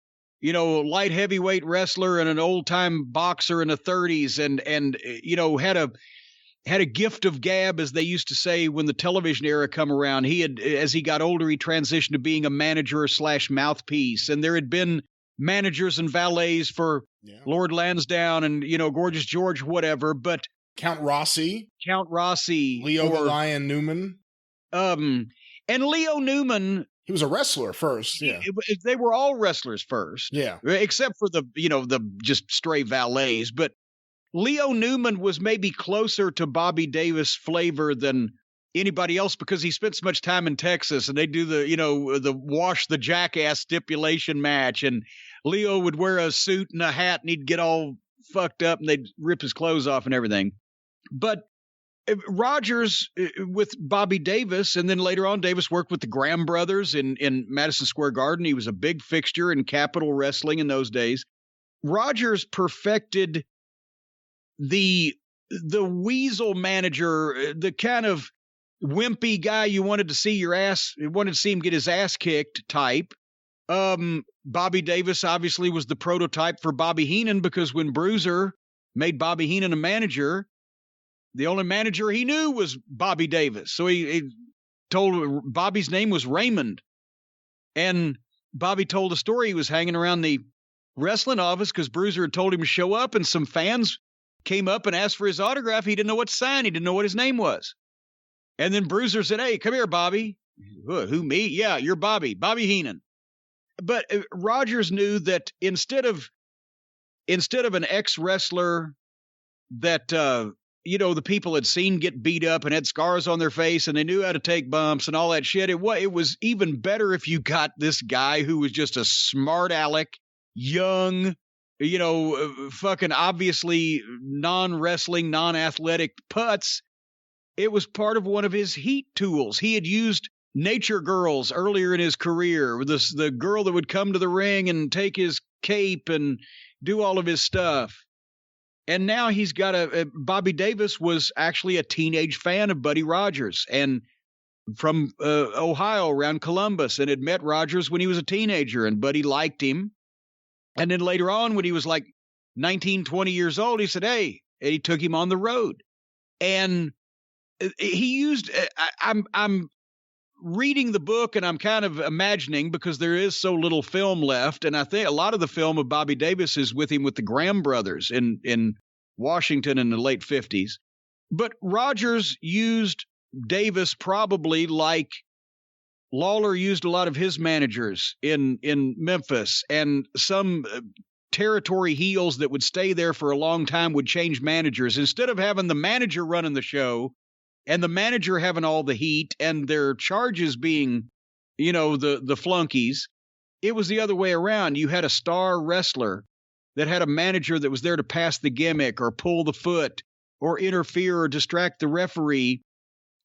Speaker 1: light heavyweight wrestler and an old time boxer in the 30s and had a gift of gab, as they used to say when the television era come around. He had, as he got older, he transitioned to being a manager / mouthpiece. And there had been managers and valets for Lord Lansdowne and, Gorgeous George, whatever. But
Speaker 2: Count Rossi, Leo the Lion Newman.
Speaker 1: And Leo Newman,
Speaker 2: he was a wrestler first. Yeah.
Speaker 1: They were all wrestlers first.
Speaker 2: Yeah.
Speaker 1: Except for the just stray valets. But Leo Newman was maybe closer to Bobby Davis flavor than anybody else because he spent so much time in Texas and they do the wash the jackass stipulation match. And Leo would wear a suit and a hat and he'd get all fucked up and they'd rip his clothes off and everything. But Rogers with Bobby Davis, and then later on, Davis worked with the Graham brothers in Madison Square Garden. He was a big fixture in Capitol Wrestling in those days. Rogers perfected the weasel manager, the kind of wimpy guy you wanted to see him get his ass kicked type. Bobby Davis obviously was the prototype for Bobby Heenan, because when Bruiser made Bobby Heenan a manager, the only manager he knew was Bobby Davis. So he told Bobby's name was Raymond. And Bobby told a story. He was hanging around the wrestling office because Bruiser had told him to show up, and some fans came up and asked for his autograph. He didn't know what to sign. He didn't know what his name was. And then Bruiser said, "Hey, come here, Bobby." Who, me? Yeah, you're Bobby Heenan. But Rogers knew that instead of an ex-wrestler that, the people had seen get beat up and had scars on their face and they knew how to take bumps and all that shit, it was even better if you got this guy who was just a smart aleck, young, fucking obviously non-wrestling, non-athletic putz. It was part of one of his heat tools. He had used nature girls earlier in his career, with the girl that would come to the ring and take his cape and do all of his stuff. And now he's got Bobby Davis was actually a teenage fan of Buddy Rogers, and from Ohio, around Columbus, and had met Rogers when he was a teenager, and Buddy liked him. And then later on, when he was like 19, 20 years old, he said, "Hey," and he took him on the road. And he used, I'm reading the book and I'm kind of imagining, because there is so little film left. And I think a lot of the film of Bobby Davis is with him with the Graham brothers in Washington in the late 50s. But Rogers used Davis probably like Lawler used a lot of his managers in Memphis, and some territory heels that would stay there for a long time would change managers. Instead of having the manager running the show and the manager having all the heat and their charges being, the flunkies, it was the other way around. You had a star wrestler that had a manager that was there to pass the gimmick or pull the foot or interfere or distract the referee.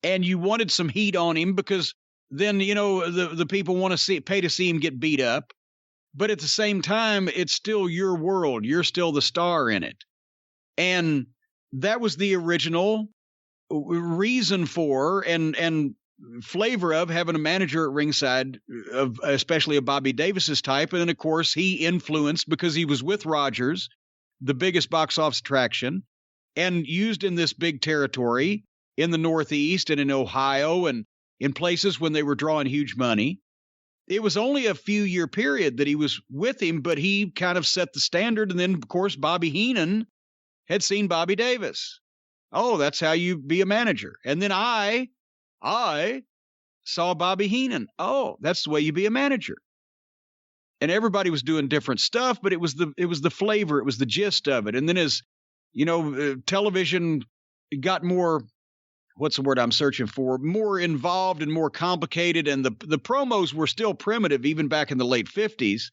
Speaker 1: And you wanted some heat on him, because then, the people want to pay to see him get beat up. But at the same time, it's still your world. You're still the star in it. And that was the original reason for and flavor of having a manager at ringside, of especially a Bobby Davis's type. And then, of course, he influenced, because he was with Rogers, the biggest box office attraction, and used in this big territory in the Northeast and in Ohio and in places when they were drawing huge money. It was only a few year period that he was with him, but he kind of set the standard. And then, of course, Bobby Heenan had seen Bobby Davis. Oh, that's how you be a manager. And then I saw Bobby Heenan. Oh, that's the way you be a manager. And everybody was doing different stuff, but it was the flavor, it was the gist of it. And then as, television got more, what's the word I'm searching for, more involved and more complicated, and the promos were still primitive even back in the late 50s.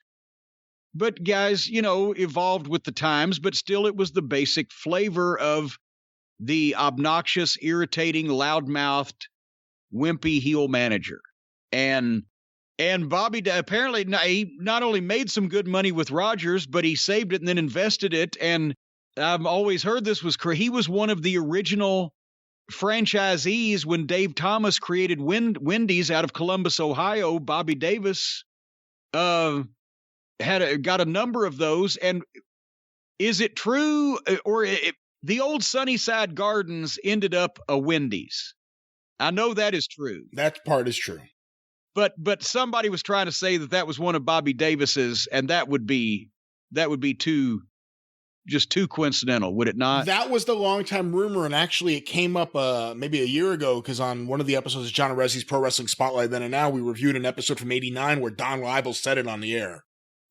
Speaker 1: But guys, evolved with the times, but still it was the basic flavor of the obnoxious, irritating, loudmouthed, wimpy heel manager. And Bobby apparently he not only made some good money with Rogers, but he saved it and then invested it. And I've always heard this was he was one of the original franchisees when Dave Thomas created Wendy's out of Columbus, Ohio. Bobby Davis got a number of those. And is it true, or the old Sunnyside Gardens ended up a Wendy's? I know that is true.
Speaker 2: That part is true.
Speaker 1: But somebody was trying to say that was one of Bobby Davis's, and that would be too coincidental, would it not?
Speaker 2: That was the longtime rumor, and actually it came up maybe a year ago, because on one of the episodes of John Arezzi's Pro Wrestling Spotlight Then and Now, we reviewed an episode from '89 where Don Leibel said it on the air,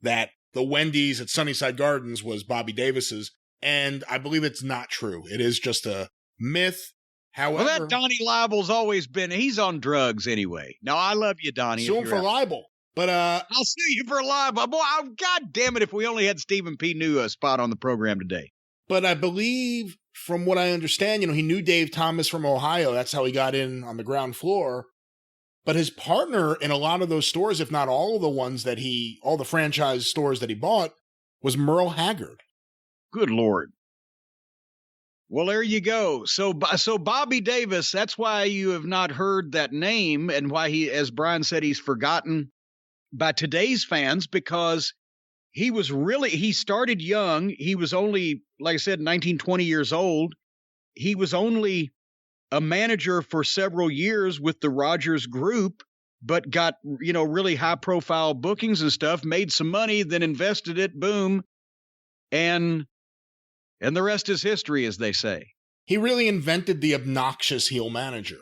Speaker 2: that the Wendy's at Sunnyside Gardens was Bobby Davis's, and I believe it's not true. It is just a myth. However,
Speaker 1: well, that Donnie Leibel's always been, he's on drugs anyway. No, I love you, Donnie.
Speaker 2: Sue him for libel. But
Speaker 1: I'll sue you for libel. Boy, God damn it, if we only had Stephen P. New a spot on the program today.
Speaker 2: But I believe from what I understand, he knew Dave Thomas from Ohio. That's how he got in on the ground floor. But his partner in a lot of those stores, if not all of the ones all the franchise stores that he bought, was Merle Haggard.
Speaker 1: Good Lord. Well, there you go. So Bobby Davis, that's why you have not heard that name and why he, as Brian said, he's forgotten by today's fans, because he started young. He was only, like I said, 19, 20 years old. He was only a manager for several years with the Rogers Group, but got, really high profile bookings and stuff, made some money, then invested it, boom. And the rest is history, as they say.
Speaker 2: He really invented the obnoxious heel manager.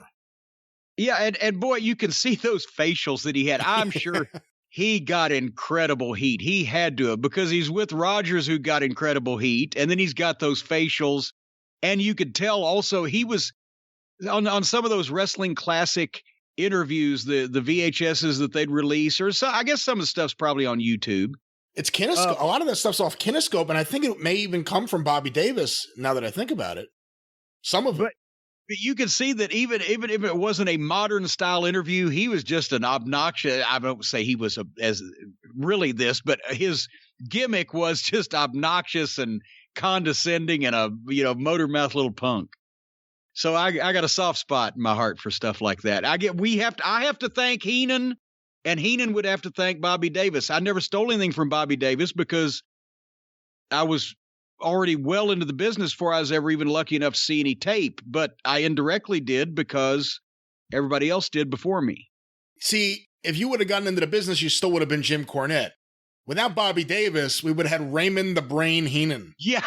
Speaker 1: Yeah, and boy, you can see those facials that he had. I'm sure he got incredible heat. He had to have, because he's with Rogers, who got incredible heat, and then he's got those facials. And you could tell also he was on some of those Wrestling Classic interviews, the VHSs that they'd release, or so, I guess some of the stuff's probably on YouTube.
Speaker 2: It's Kinescope. A lot of that stuff's off Kinescope, and I think it may even come from Bobby Davis, now that I think about it. Some of it.
Speaker 1: But you can see that even if it wasn't a modern style interview, he was just an obnoxious. I don't say he was as really this, but his gimmick was just obnoxious and condescending and a motor mouth little punk. So I got a soft spot in my heart for stuff like that. I have to thank Heenan, and Heenan would have to thank Bobby Davis. I never stole anything from Bobby Davis because I was already well into the business before I was ever even lucky enough to see any tape, but I indirectly did because everybody else did before me.
Speaker 2: See, if you would have gotten into the business, you still would have been Jim Cornette. Without Bobby Davis, we would have had Raymond the Brain Heenan.
Speaker 1: Yeah.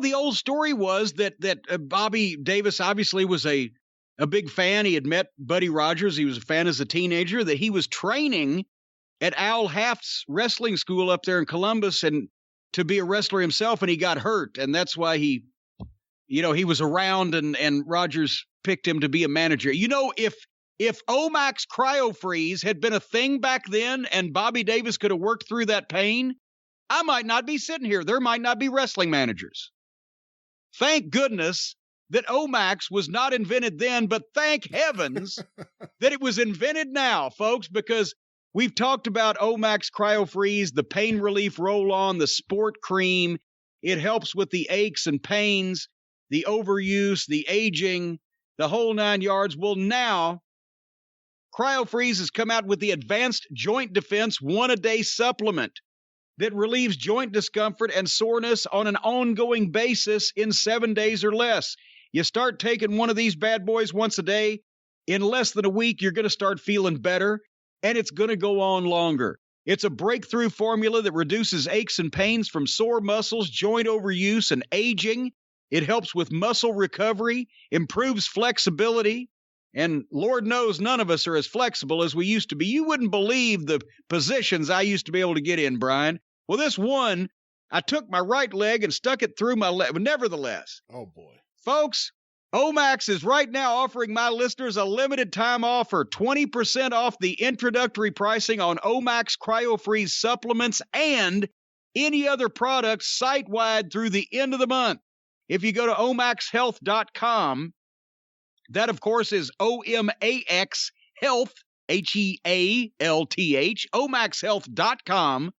Speaker 1: The old story was that Bobby Davis obviously was a big fan. He had met Buddy Rogers. He was a fan as a teenager, that he was training at Al Haft's wrestling school up there in Columbus and to be a wrestler himself, and he got hurt. And that's why he was around and Rogers picked him to be a manager. If Omax Cryo Freeze had been a thing back then and Bobby Davis could have worked through that pain, I might not be sitting here. There might not be wrestling managers. Thank goodness that Omax was not invented then, but thank heavens that it was invented now, folks, because we've talked about Omax Cryo Freeze, the pain relief roll-on, the sport cream. It helps with the aches and pains, the overuse, the aging, the whole 9 yards. Well, now CryoFreeze has come out with the Advanced Joint Defense 1-a-day supplement that relieves joint discomfort and soreness on an ongoing basis in 7 days or less. You start taking one of these bad boys once a day, in less than a week, you're going to start feeling better, and it's going to go on longer. It's a breakthrough formula that reduces aches and pains from sore muscles, joint overuse, and aging. It helps with muscle recovery, improves flexibility, and Lord knows none of us are as flexible as we used to be. You wouldn't believe the positions I used to be able to get in, Brian. Well, this one, I took my right leg and stuck it through my leg. But nevertheless,
Speaker 2: oh boy,
Speaker 1: folks, Omax is right now offering my listeners a limited time offer, 20% off the introductory pricing on Omax CryoFreeze supplements and any other products site-wide through the end of the month. If you go to omaxhealth.com, that, of course, is OMAX Health, HEALTH, omaxhealth.com,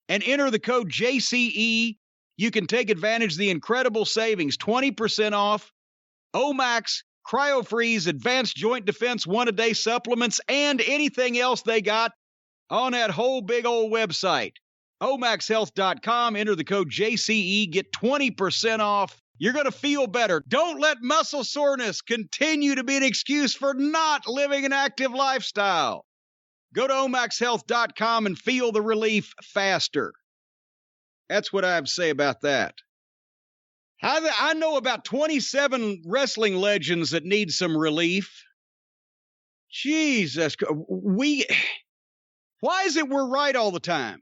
Speaker 1: and enter the code JCE. You can take advantage of the incredible savings, 20% off Omax CryoFreeze Advanced Joint Defense 1-a-day supplements and anything else they got on that whole big old website. omaxhealth.com, enter the code JCE, get 20% off. You're going to feel better. Don't let muscle soreness continue to be an excuse for not living an active lifestyle. Go to omaxhealth.com and feel the relief faster. That's what I have to say about that. I know about 27 wrestling legends that need some relief. Jesus. Why is it we're right all the time?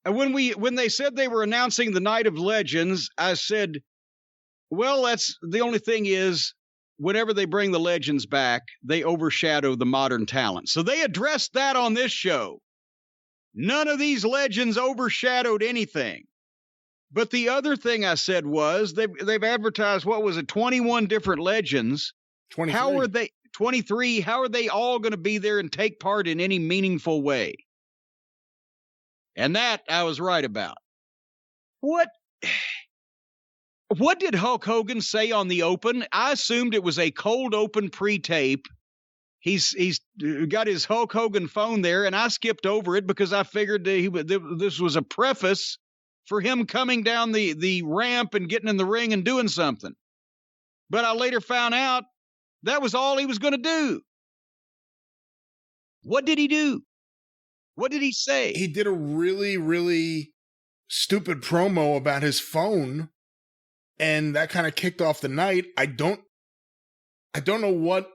Speaker 1: And when they said they were announcing the Night of Legends, I said, well, that's the only thing is, whenever they bring the legends back, they overshadow the modern talent. So they addressed that on this show. None of these legends overshadowed anything. But the other thing I said was they've advertised, what was it, 21 different legends.
Speaker 2: 23.
Speaker 1: How are they 23? How are they all going to be there and take part in any meaningful way? And that I was right about. What did Hulk Hogan say on the Open? I assumed it was a cold open pre-tape. He's got his Hulk Hogan phone there, and I skipped over it because I figured this was a preface for him coming down the ramp and getting in the ring and doing something. But I later found out that was all he was going to do. What did he do? What did he say?
Speaker 2: He did a really, really stupid promo about his phone, and that kind of kicked off the night. I don't know what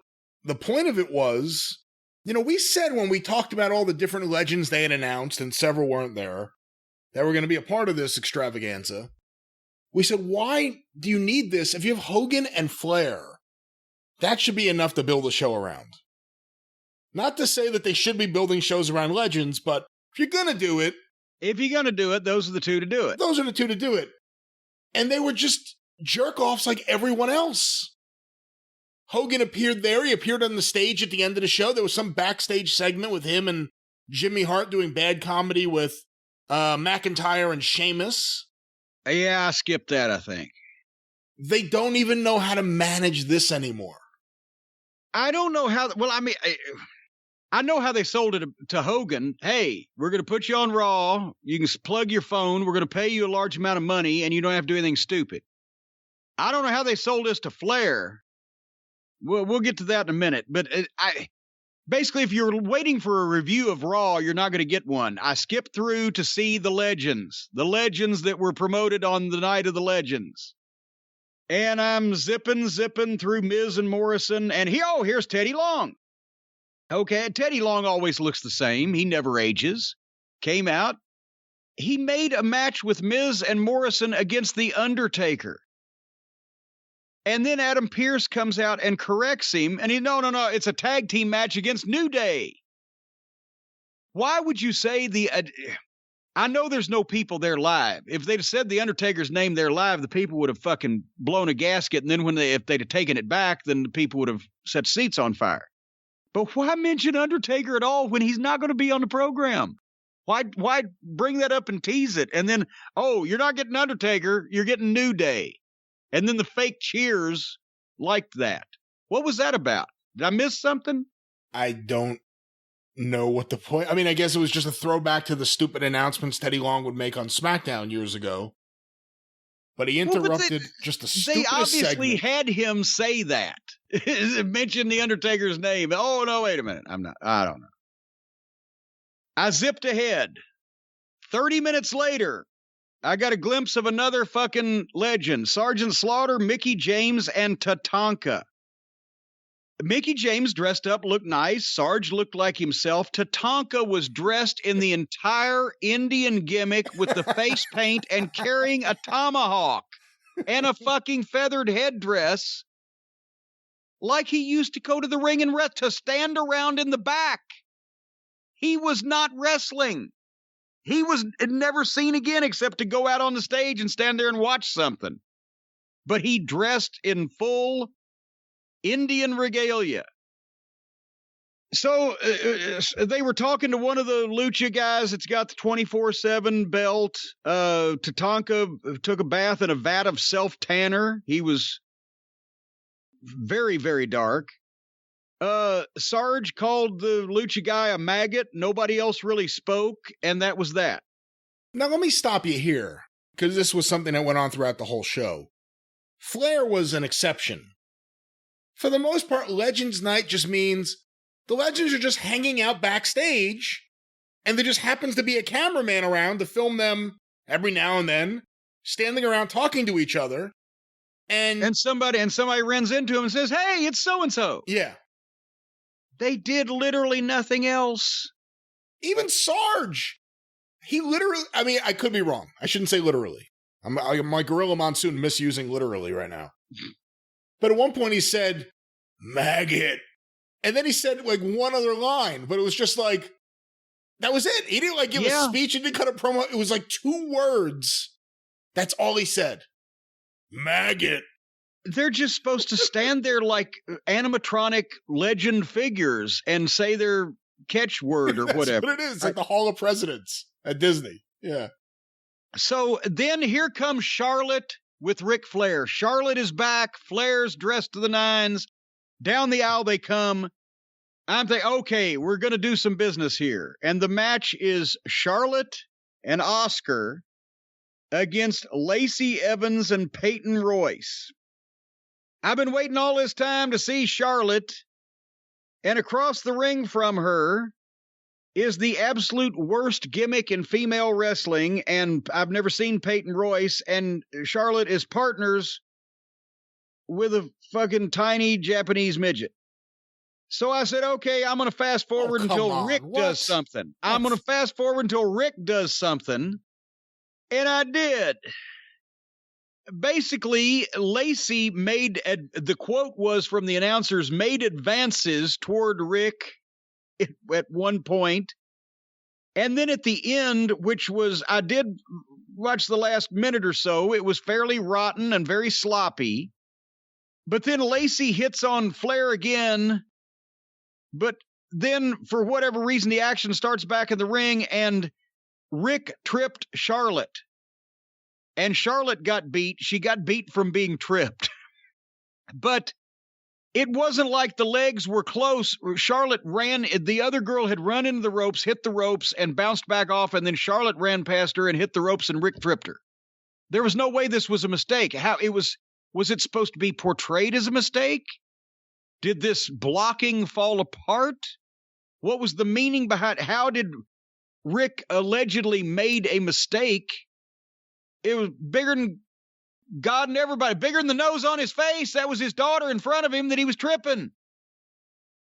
Speaker 2: the point of it was. You know, we said when we talked about all the different legends they had announced, and several weren't there, that were going to be a part of this extravaganza. We said, why do you need this? If you have Hogan and Flair, that should be enough to build a show around. Not to say that they should be building shows around legends, but if you're going to do it...
Speaker 1: If you're going to do it, those are the two to do it.
Speaker 2: Those are the two to do it. And they were just jerk-offs like everyone else. Hogan appeared there. He appeared on the stage at the end of the show. There was some backstage segment with him and Jimmy Hart doing bad comedy with McIntyre and Sheamus.
Speaker 1: Yeah, I skipped that, I think.
Speaker 2: They don't even know how to manage this anymore.
Speaker 1: I don't know how... Well, I mean, I know how they sold it to Hogan. Hey, we're going to put you on Raw. You can plug your phone. We're going to pay you a large amount of money, and you don't have to do anything stupid. I don't know how they sold this to Flair. We'll get to that in a minute. But basically, if you're waiting for a review of Raw, you're not going to get one. I skipped through to see the legends that were promoted on the night of the legends. And I'm zipping through Miz and Morrison. And here's Teddy Long. Okay, Teddy Long always looks the same. He never ages. Came out. He made a match with Miz and Morrison against The Undertaker. And then Adam Pearce comes out and corrects him. And no, it's a tag team match against New Day. Why would you say I know there's no people there live. If they'd said The Undertaker's name there live, the people would have fucking blown a gasket. And then if they'd have taken it back, then the people would have set seats on fire. But why mention Undertaker at all when he's not going to be on the program? Why bring that up and tease it? And then, you're not getting Undertaker, you're getting New Day. And then the fake cheers liked that. What was that about? Did I miss something?
Speaker 2: I don't know what the point... I mean, I guess it was just a throwback to the stupid announcements Teddy Long would make on SmackDown years ago. But he interrupted just the stupidest segment.
Speaker 1: They obviously had him say that. Mention The Undertaker's name. Oh, no, wait a minute. I don't know. I zipped ahead. 30 minutes later, I got a glimpse of another fucking legend. Sergeant Slaughter, Mickie James, and Tatanka. Mickie James dressed up, looked nice. Sarge looked like himself. Tatanka was dressed in the entire Indian gimmick with the face paint and carrying a tomahawk and a fucking feathered headdress like he used to go to the ring and to stand around in the back. He was not wrestling. He was never seen again except to go out on the stage and stand there and watch something. But he dressed in full Indian regalia. So they were talking to one of the Lucha guys that's got the 24/7 belt. Tatanka took a bath in a vat of self-tanner. He was very, very dark. Sarge called the Lucha guy a maggot. Nobody else really spoke, and that was that.
Speaker 2: Now, let me stop you here, because this was something that went on throughout the whole show. Flair was an exception. For the most part, Legends Night just means the Legends are just hanging out backstage, and there just happens to be a cameraman around to film them every now and then, standing around talking to each other. And somebody runs into him and says, "Hey, it's so-and-so." Yeah.
Speaker 1: They did literally nothing else.
Speaker 2: Even Sarge. He literally, I mean, I could be wrong. I shouldn't say literally. I'm like Gorilla Monsoon misusing literally right now. But at one point he said, "maggot." And then he said like one other line, but it was just like, That was it. He didn't give a speech. He didn't cut a promo. It was 2 words. That's all he said. Maggot.
Speaker 1: They're just supposed to stand there like animatronic legend figures and say their catchword or whatever.
Speaker 2: That's what it is. It's like the Hall of Presidents at Disney. Yeah.
Speaker 1: So then here comes Charlotte with Ric Flair. Charlotte is back. Flair's dressed to the nines. Down the aisle they come. I'm thinking, okay, we're going to do some business here. And the match is Charlotte and Oscar against Lacey Evans and Peyton Royce. I've been waiting all this time to see Charlotte, and across the ring from her is the absolute worst gimmick in female wrestling, and I've never seen Peyton Royce, and Charlotte is partners with a fucking tiny Japanese midget. So I said, okay, I'm going to fast forward until Rick does something. I'm going to fast forward until Rick does something, and I did. Basically, Lacey the quote was from the announcers, made advances toward Rick at one point. And then at the end, which was, I did watch the last minute or so, it was fairly rotten and very sloppy. But then Lacey hits on Flair again. But then, for whatever reason, the action starts back in the ring, and Rick tripped Charlotte. And Charlotte got beat. She got beat from being tripped. But it wasn't like the legs were close. Charlotte ran. The other girl had run into the ropes, hit the ropes, and bounced back off. And then Charlotte ran past her and hit the ropes, and Rick tripped her. There was no way this was a mistake. Was it supposed to be portrayed as a mistake? Did this blocking fall apart? What was the meaning behind? How did Rick allegedly made a mistake? It was bigger than God and everybody, bigger than the nose on his face. That was his daughter in front of him that he was tripping.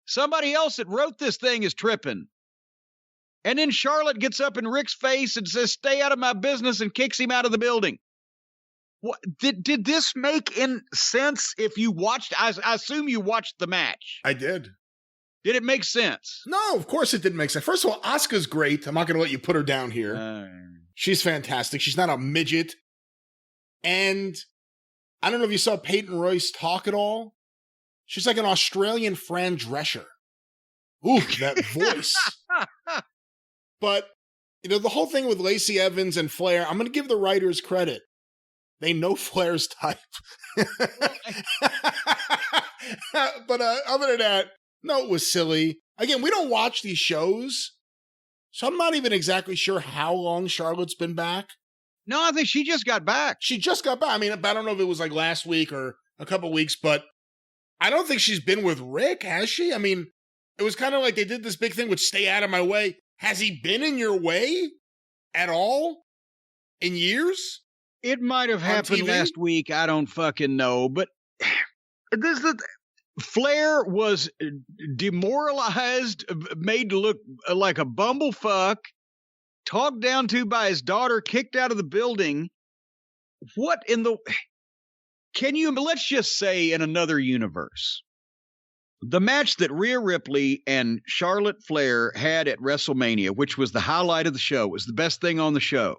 Speaker 1: Somebody else that wrote this thing is tripping. And then Charlotte gets up in Rick's face and says, stay out of my business, and kicks him out of the building. What, did this make sense if you watched? I assume you watched the match.
Speaker 2: I did.
Speaker 1: Did it make sense?
Speaker 2: No, of course it didn't make sense. First of all, Asuka's great. I'm not going to let you put her down here. She's fantastic. She's not a midget. And I don't know if you saw Peyton Royce talk at all. She's like an Australian Fran Drescher. Ooh, that voice. But, the whole thing with Lacey Evans and Flair, I'm going to give the writers credit. They know Flair's type. But other than that, no, it was silly. Again, we don't watch these shows, so I'm not even exactly sure how long Charlotte's been back.
Speaker 1: No, I think she just got back.
Speaker 2: She just got back. I mean, I don't know if it was like last week or a couple weeks, but I don't think she's been with Rick, has she? I mean, it was kind of like they did this big thing with stay out of my way. Has he been in your way at all in years?
Speaker 1: It might have happened last week. I don't fucking know. But Flair was demoralized, made to look like a bumblefuck, talked down to by his daughter, kicked out of the building. What in the... let's just say in another universe, the match that Rhea Ripley and Charlotte Flair had at WrestleMania, which was the highlight of the show, was the best thing on the show.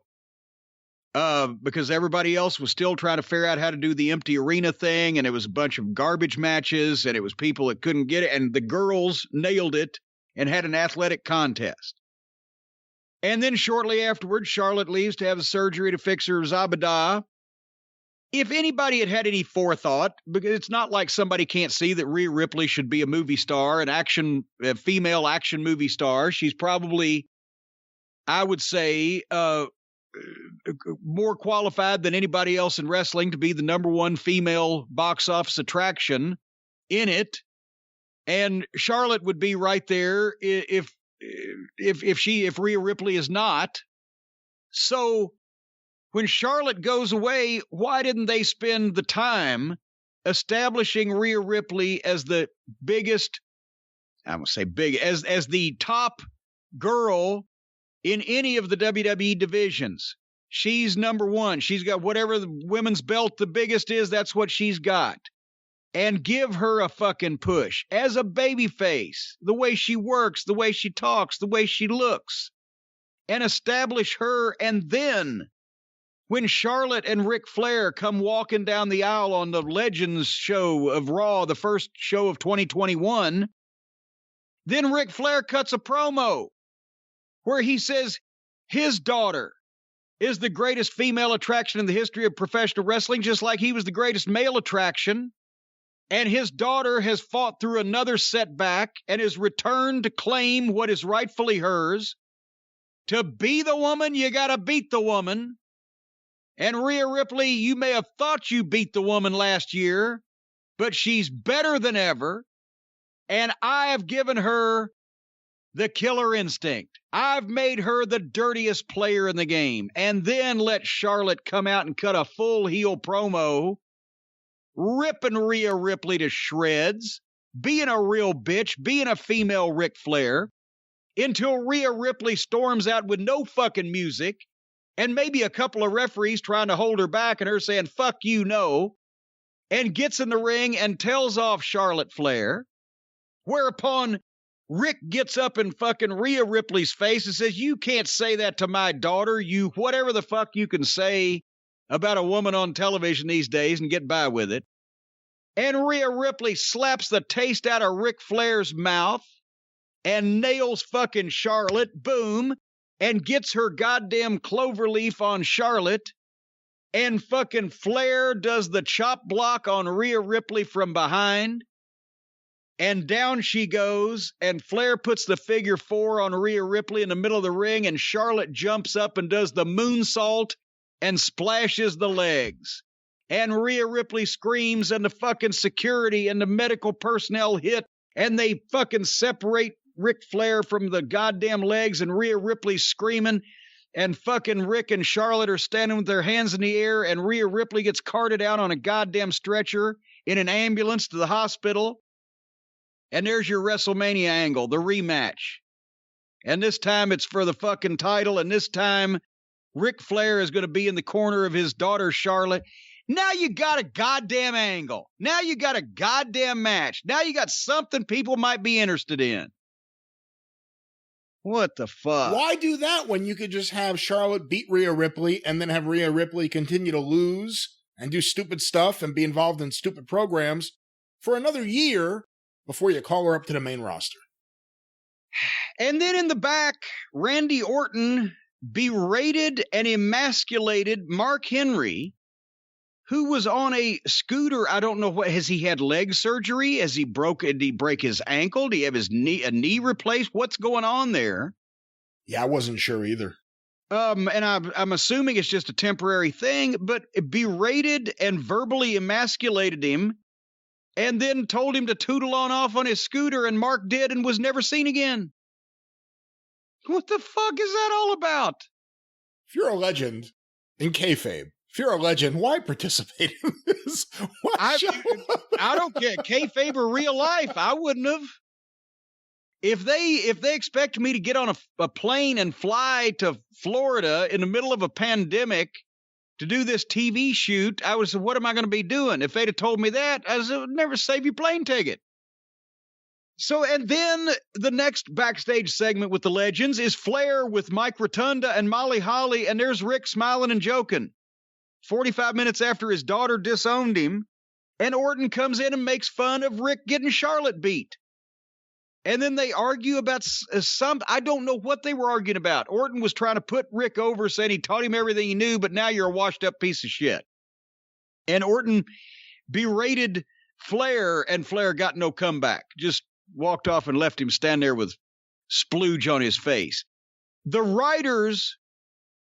Speaker 1: Because everybody else was still trying to figure out how to do the empty arena thing, and it was a bunch of garbage matches, and it was people that couldn't get it, and the girls nailed it and had an athletic contest. And then shortly afterwards, Charlotte leaves to have a surgery to fix her Zabada. If anybody had any forethought, because it's not like somebody can't see that Rhea Ripley should be a movie star, a female action movie star. She's probably, I would say, more qualified than anybody else in wrestling to be the number one female box office attraction in it. And Charlotte would be right there if Rhea Ripley is not. So when Charlotte goes away, why didn't they spend the time establishing Rhea Ripley as the biggest, I won't say big, as the top girl in any of the WWE divisions? She's number one. She's got whatever the women's belt the biggest is, that's what she's got. And give her a fucking push as a baby face. The way she works, the way she talks, the way she looks. and establish her. And then when Charlotte and Ric Flair come walking down the aisle on the Legends show of Raw, the first show of 2021, then Ric Flair cuts a promo where he says his daughter is the greatest female attraction in the history of professional wrestling, just like he was the greatest male attraction. And his daughter has fought through another setback and is returned to claim what is rightfully hers. To be the woman, you got to beat the woman. And Rhea Ripley, you may have thought you beat the woman last year, but she's better than ever. And I have given her the killer instinct. I've made her the dirtiest player in the game. And then let Charlotte come out and cut a full heel promo, ripping Rhea Ripley to shreds, being a real bitch, being a female Ric Flair, until Rhea Ripley storms out with no fucking music, and maybe a couple of referees trying to hold her back and her saying, fuck you, no, and gets in the ring and tells off Charlotte Flair, whereupon Rick gets up in fucking Rhea Ripley's face and says, you can't say that to my daughter, you whatever the fuck you can say about a woman on television these days and get by with it. And Rhea Ripley slaps the taste out of Ric Flair's mouth and nails fucking Charlotte, boom, and gets her goddamn cloverleaf on Charlotte. And fucking Flair does the chop block on Rhea Ripley from behind. And down she goes, and Flair puts the figure 4 on Rhea Ripley in the middle of the ring, and Charlotte jumps up and does the moonsault and splashes the legs. And Rhea Ripley screams, and the fucking security and the medical personnel hit, and they fucking separate Ric Flair from the goddamn legs, and Rhea Ripley's screaming, and fucking Rick and Charlotte are standing with their hands in the air, and Rhea Ripley gets carted out on a goddamn stretcher in an ambulance to the hospital. And there's your WrestleMania angle, the rematch. And this time it's for the fucking title, and this time Ric Flair is going to be in the corner of his daughter Charlotte. Now you got a goddamn angle. Now you got a goddamn match. Now you got something people might be interested in. What the fuck?
Speaker 2: Why do that when you could just have Charlotte beat Rhea Ripley and then have Rhea Ripley continue to lose and do stupid stuff and be involved in stupid programs for another year before you call her up to the main roster?
Speaker 1: And then in the back, Randy Orton berated and emasculated Mark Henry, who was on a scooter. I don't know what, has he had leg surgery? Did he break his ankle? Did he have his knee replaced? What's going on there?
Speaker 2: Yeah, I wasn't sure either.
Speaker 1: And I'm assuming it's just a temporary thing, but berated and verbally emasculated him, and then told him to tootle on off on his scooter, and Mark did and was never seen again. What the fuck is that all about?
Speaker 2: If you're a legend in kayfabe, if you're a legend, why participate in this?
Speaker 1: I don't care, kayfabe or real life. I wouldn't have. If they expect me to get on a plane and fly to Florida in the middle of a pandemic to do this TV shoot, I would say, what am I going to be doing? If they'd have told me that, I would never save your plane ticket. So, and then the next backstage segment with the Legends is Flair with Mike Rotunda and Molly Holly, and there's Rick smiling and joking. 45 minutes after his daughter disowned him, and Orton comes in and makes fun of Rick getting Charlotte beat. And then they argue about I don't know what they were arguing about. Orton was trying to put Rick over, saying he taught him everything he knew, but now you're a washed up piece of shit. And Orton berated Flair, and Flair got no comeback. Just walked off and left him stand there with splooge on his face. The writers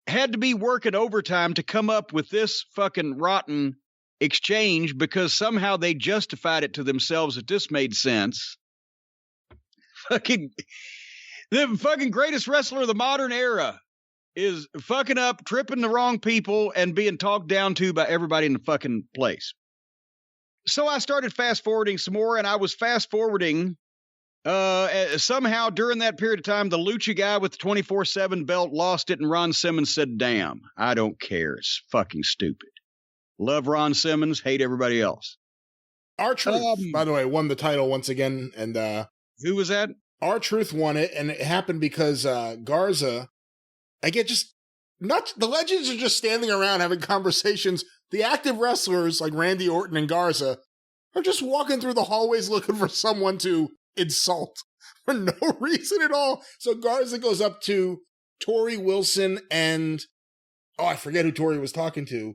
Speaker 1: had to be working overtime to come up with this fucking rotten exchange, because somehow they justified it to themselves that this made sense. The fucking greatest wrestler of the modern era is fucking up, tripping the wrong people, and being talked down to by everybody in the fucking place. So I started fast forwarding some more, and I was fast forwarding. Somehow during that period of time, the Lucha guy with the 24/7 belt lost it, and Ron Simmons said, damn, I don't care. It's fucking stupid. Love Ron Simmons, hate everybody else.
Speaker 2: R-Truth, by the way, won the title once again, and
Speaker 1: who was that?
Speaker 2: R-Truth won it, and it happened because Garza I get just nuts. The legends are just standing around having conversations. The active wrestlers like Randy Orton and Garza are just walking through the hallways looking for someone to insult for no reason at all. So Garza goes up to Tori Wilson and, I forget who Tori was talking to.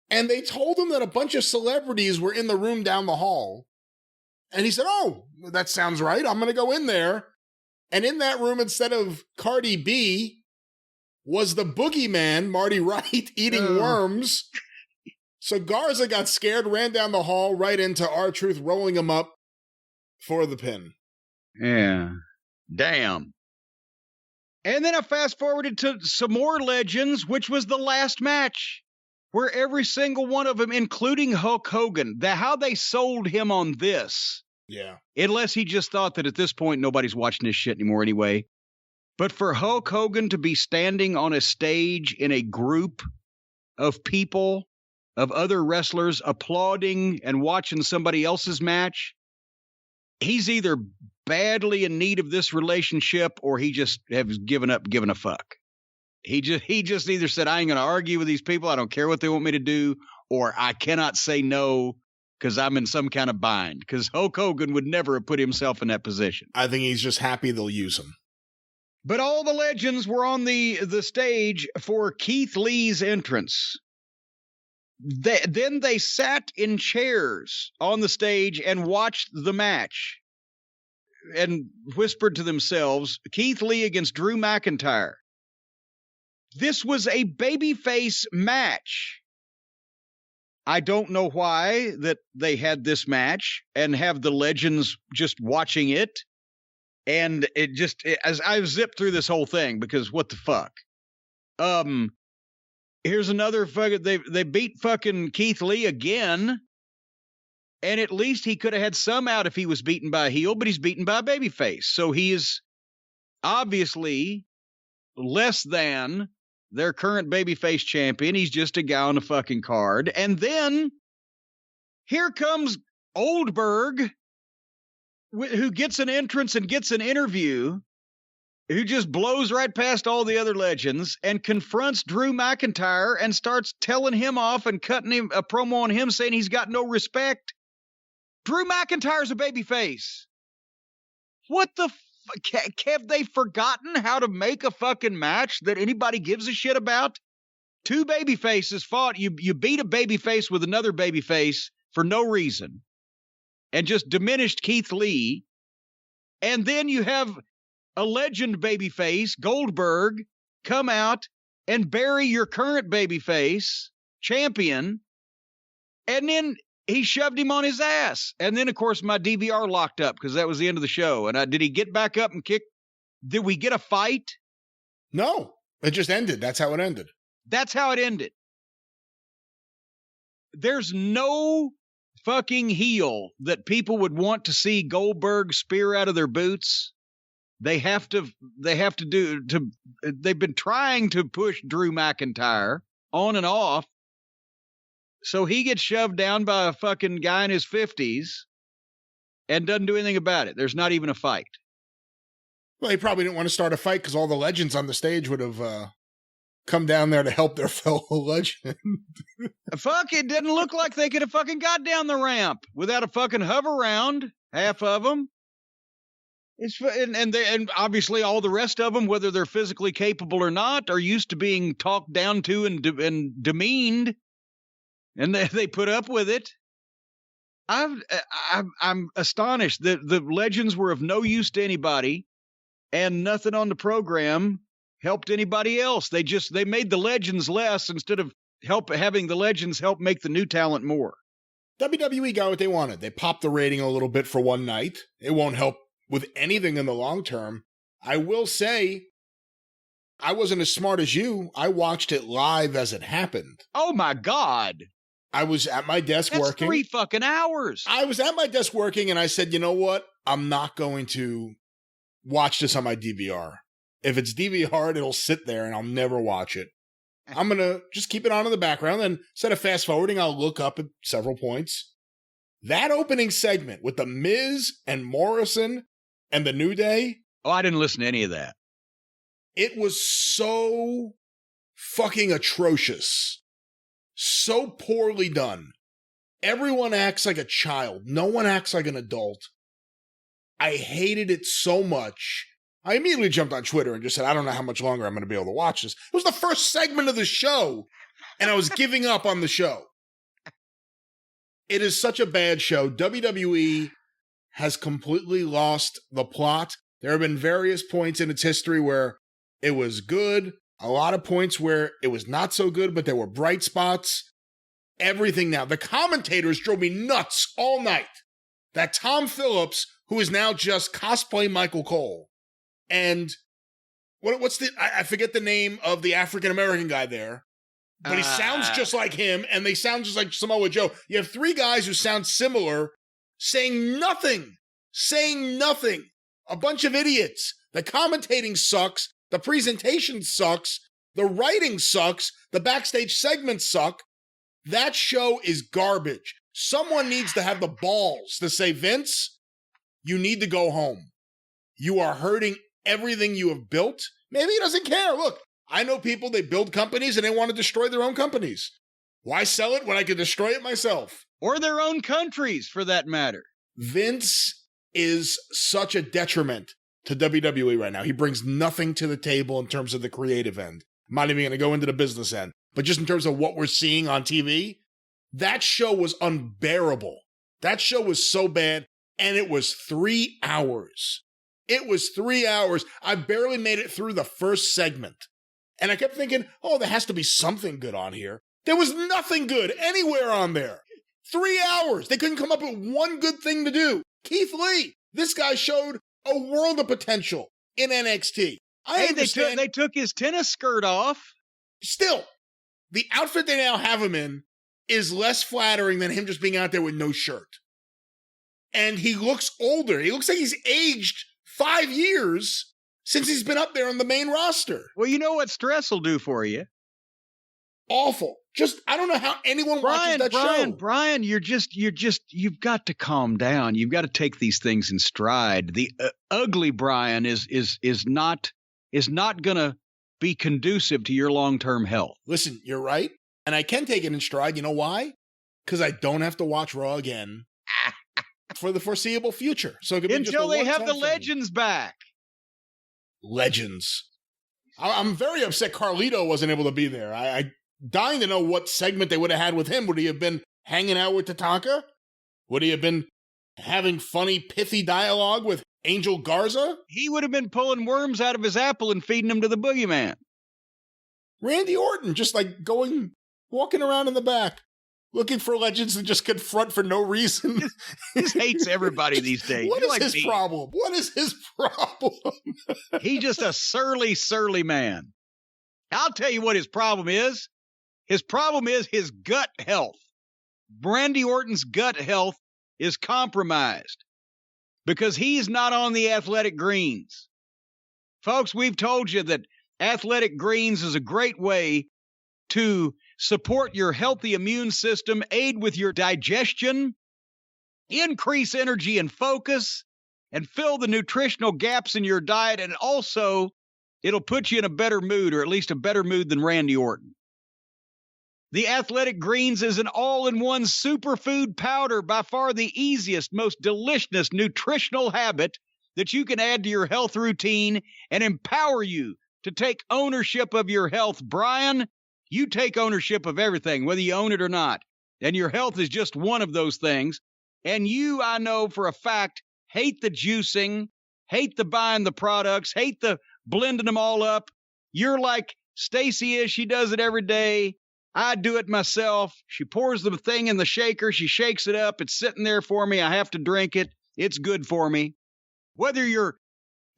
Speaker 2: And they told him that a bunch of celebrities were in the room down the hall. And he said, oh, that sounds right. I'm going to go in there. And in that room, instead of Cardi B, was the boogeyman, Marty Wright, eating worms. So Garza got scared, ran down the hall, right into R-Truth, rolling him up for the pin.
Speaker 1: Yeah. Damn. And then I fast forwarded to some more legends, which was the last match, where every single one of them, including Hulk Hogan, how they sold him on this.
Speaker 2: Yeah.
Speaker 1: Unless he just thought that at this point, nobody's watching this shit anymore anyway. But for Hulk Hogan to be standing on a stage in a group of people, of other wrestlers applauding and watching somebody else's match, he's either badly in need of this relationship or he just has given a fuck. He just either said, I ain't going to argue with these people. I don't care what they want me to do. Or I cannot say no because I'm in some kind of bind. Because Hulk Hogan would never have put himself in that position.
Speaker 2: I think he's just happy they'll use him.
Speaker 1: But all the legends were on the stage for Keith Lee's entrance. Then they sat in chairs on the stage and watched the match and whispered to themselves, Keith Lee against Drew McIntyre. This was a babyface match. I don't know why that they had this match and have the legends just watching it. And as I've zipped through this whole thing, because what the fuck? Here's another fucking, they beat fucking Keith Lee again. And at least he could have had some out if he was beaten by a heel, but he's beaten by a babyface. So he is obviously less than their current babyface champion. He's just a guy on a fucking card. And then here comes Oldberg, who gets an entrance and gets an interview, who just blows right past all the other legends and confronts Drew McIntyre and starts telling him off and cutting him a promo on him saying he's got no respect. Drew McIntyre's a babyface. What the have they forgotten how to make a fucking match that anybody gives a shit about? Two babyfaces fought. You beat a babyface with another babyface for no reason and just diminished Keith Lee. And then you have a legend babyface, Goldberg, come out and bury your current babyface champion. And then he shoved him on his ass. And then, of course, my DVR locked up because that was the end of the show. And did he get back up and kick? Did we get a fight?
Speaker 2: No, it just ended. That's how it ended.
Speaker 1: That's how it ended. There's no fucking heel that people would want to see Goldberg spear out of their boots. They've been trying to push Drew McIntyre on and off. So he gets shoved down by a fucking guy in his 50s and doesn't do anything about it. There's not even a fight.
Speaker 2: Well, he probably didn't want to start a fight because all the legends on the stage would have come down there to help their fellow legend.
Speaker 1: Fuck, it didn't look like they could have fucking got down the ramp without a fucking hover round, half of them. And obviously all the rest of them, whether they're physically capable or not, are used to being talked down to and demeaned. And they put up with it. I'm astonished that the legends were of no use to anybody, and nothing on the program helped anybody else. They made the legends less instead of having the legends help make the new talent more.
Speaker 2: WWE got what they wanted. They popped the rating a little bit for one night. It won't help with anything in the long term. I will say, I wasn't as smart as you. I watched it live as it happened.
Speaker 1: Oh my God.
Speaker 2: I was at my desk working.
Speaker 1: 3 fucking hours.
Speaker 2: I was at my desk working and I said, you know what? I'm not going to watch this on my DVR. If it's DVR'd, it'll sit there and I'll never watch it. I'm going to just keep it on in the background, and instead of fast forwarding, I'll look up at several points. That opening segment with The Miz and Morrison and The New Day.
Speaker 1: Oh, I didn't listen to any of that.
Speaker 2: It was so fucking atrocious. So poorly done. Everyone acts like a child. No one acts like an adult. I hated it so much. I immediately jumped on Twitter and just said, I don't know how much longer I'm going to be able to watch this. It was the first segment of the show, and I was giving up on the show. It is such a bad show. WWE has completely lost the plot. There have been various points in its history where it was good, a lot of points where it was not so good, but there were bright spots. Everything now. The commentators drove me nuts all night. That Tom Phillips, who is now just cosplay Michael Cole, and I forget the name of the African-American guy there, but he sounds just like him, and they sound just like Samoa Joe. You have three guys who sound similar, saying nothing. A bunch of idiots. The commentating sucks. The presentation sucks. The writing sucks. The backstage segments suck. That show is garbage. Someone needs to have the balls to say, Vince, you need to go home. You are hurting everything you have built. Maybe he doesn't care. Look, I know people, they build companies and they want to destroy their own companies. Why sell it when I can destroy it myself?
Speaker 1: Or their own countries, for that matter.
Speaker 2: Vince is such a detriment to WWE right now. He brings nothing to the table in terms of the creative end. I'm not even going to go into the business end. But just in terms of what we're seeing on TV, that show was unbearable. That show was so bad, and it was 3 hours. It was 3 hours. I barely made it through the first segment. And I kept thinking, oh, there has to be something good on here. There was nothing good anywhere on there. 3 hours. They couldn't come up with one good thing to do. Keith Lee, this guy showed a world of potential in NXT.
Speaker 1: They took his tennis skirt off.
Speaker 2: Still, the outfit they now have him in is less flattering than him just being out there with no shirt. And he looks older. He looks like he's aged 5 years since he's been up there on the main roster.
Speaker 1: Well, you know what stress will do for you?
Speaker 2: Awful. Just, I don't know how anyone watches that show.
Speaker 1: Brian, you've got to calm down. You've got to take these things in stride. The ugly Brian is not going to be conducive to your long-term health.
Speaker 2: Listen, you're right. And I can take it in stride. You know why? Because I don't have to watch Raw again for the foreseeable future. So it could be
Speaker 1: until
Speaker 2: just
Speaker 1: they have the legends back.
Speaker 2: Legends. I'm very upset Carlito wasn't able to be there. I dying to know what segment they would have had with him. Would he have been hanging out with Tatanka? Would he have been having funny, pithy dialogue with Angel Garza?
Speaker 1: He would have been pulling worms out of his apple and feeding them to the boogeyman.
Speaker 2: Randy Orton just like walking around in the back, looking for legends to just confront for no reason.
Speaker 1: He just hates everybody these days.
Speaker 2: What is his problem? What is his problem?
Speaker 1: He's just a surly man. I'll tell you what his problem is. His problem is his gut health. Randy Orton's gut health is compromised because he's not on the athletic greens. Folks, we've told you that athletic greens is a great way to support your healthy immune system, aid with your digestion, increase energy and focus, and fill the nutritional gaps in your diet. And also, it'll put you in a better mood, or at least a better mood than Randy Orton. The Athletic Greens is an all-in-one superfood powder, by far the easiest, most delicious nutritional habit that you can add to your health routine and empower you to take ownership of your health. Brian, you take ownership of everything, whether you own it or not. And your health is just one of those things. And you, I know for a fact, hate the juicing, hate the buying the products, hate the blending them all up. You're like Stacy is. She does it every day. I do it myself. She pours the thing in the shaker. She shakes it up. It's sitting there for me. I have to drink it. It's good for me. Whether you're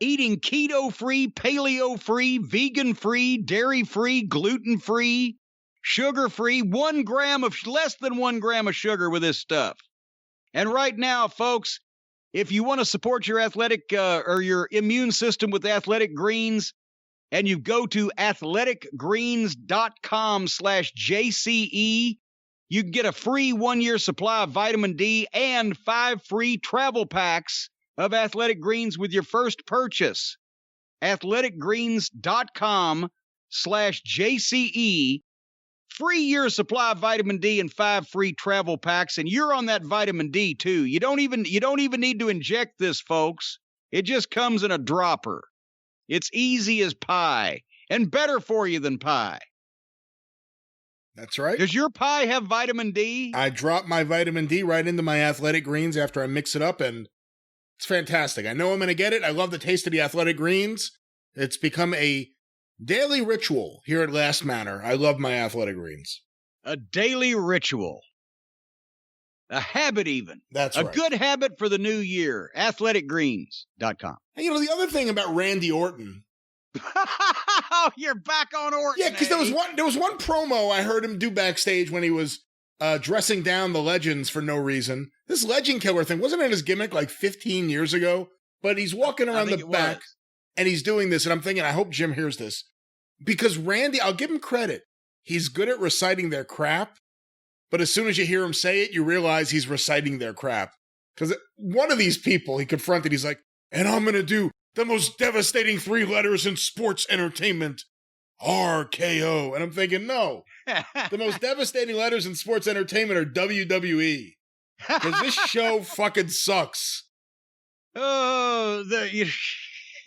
Speaker 1: eating keto-free, paleo-free, vegan-free, dairy-free, gluten-free, sugar-free, less than 1 gram of sugar with this stuff. And right now, folks, if you want to support your athletic or your immune system with Athletic Greens, and you go to athleticgreens.com/JCE, you can get a free 1-year supply of vitamin D and 5 free travel packs of Athletic Greens with your first purchase. athleticgreens.com/JCE. Free year supply of vitamin D and 5 free travel packs. And you're on that vitamin D too. You don't even need to inject this, folks. It just comes in a dropper. It's easy as pie and better for you than pie.
Speaker 2: That's right.
Speaker 1: Does your pie have vitamin D?
Speaker 2: I drop my vitamin D right into my Athletic Greens after I mix it up, and it's fantastic. I know I'm going to get it. I love the taste of the Athletic Greens. It's become a daily ritual here at Last Manor. I love my Athletic Greens.
Speaker 1: A daily ritual. A habit even.
Speaker 2: That's right.
Speaker 1: A good habit for the new year. athleticgreens.com.
Speaker 2: And you know, the other thing about Randy Orton.
Speaker 1: Oh, you're back on Orton.
Speaker 2: Yeah, because there was one promo I heard him do backstage when he was dressing down the legends for no reason. This legend killer thing wasn't in his gimmick like 15 years ago, but he's walking around the back and he's doing this, and I'm thinking, I hope Jim hears this. Because Randy, I'll give him credit. He's good at reciting their crap, but as soon as you hear him say it, you realize he's reciting their crap. Because one of these people he confronted, he's like, and I'm going to do the most devastating 3 letters in sports entertainment, RKO. And I'm thinking, no, the most devastating letters in sports entertainment are WWE. Because this show fucking sucks.
Speaker 1: Oh,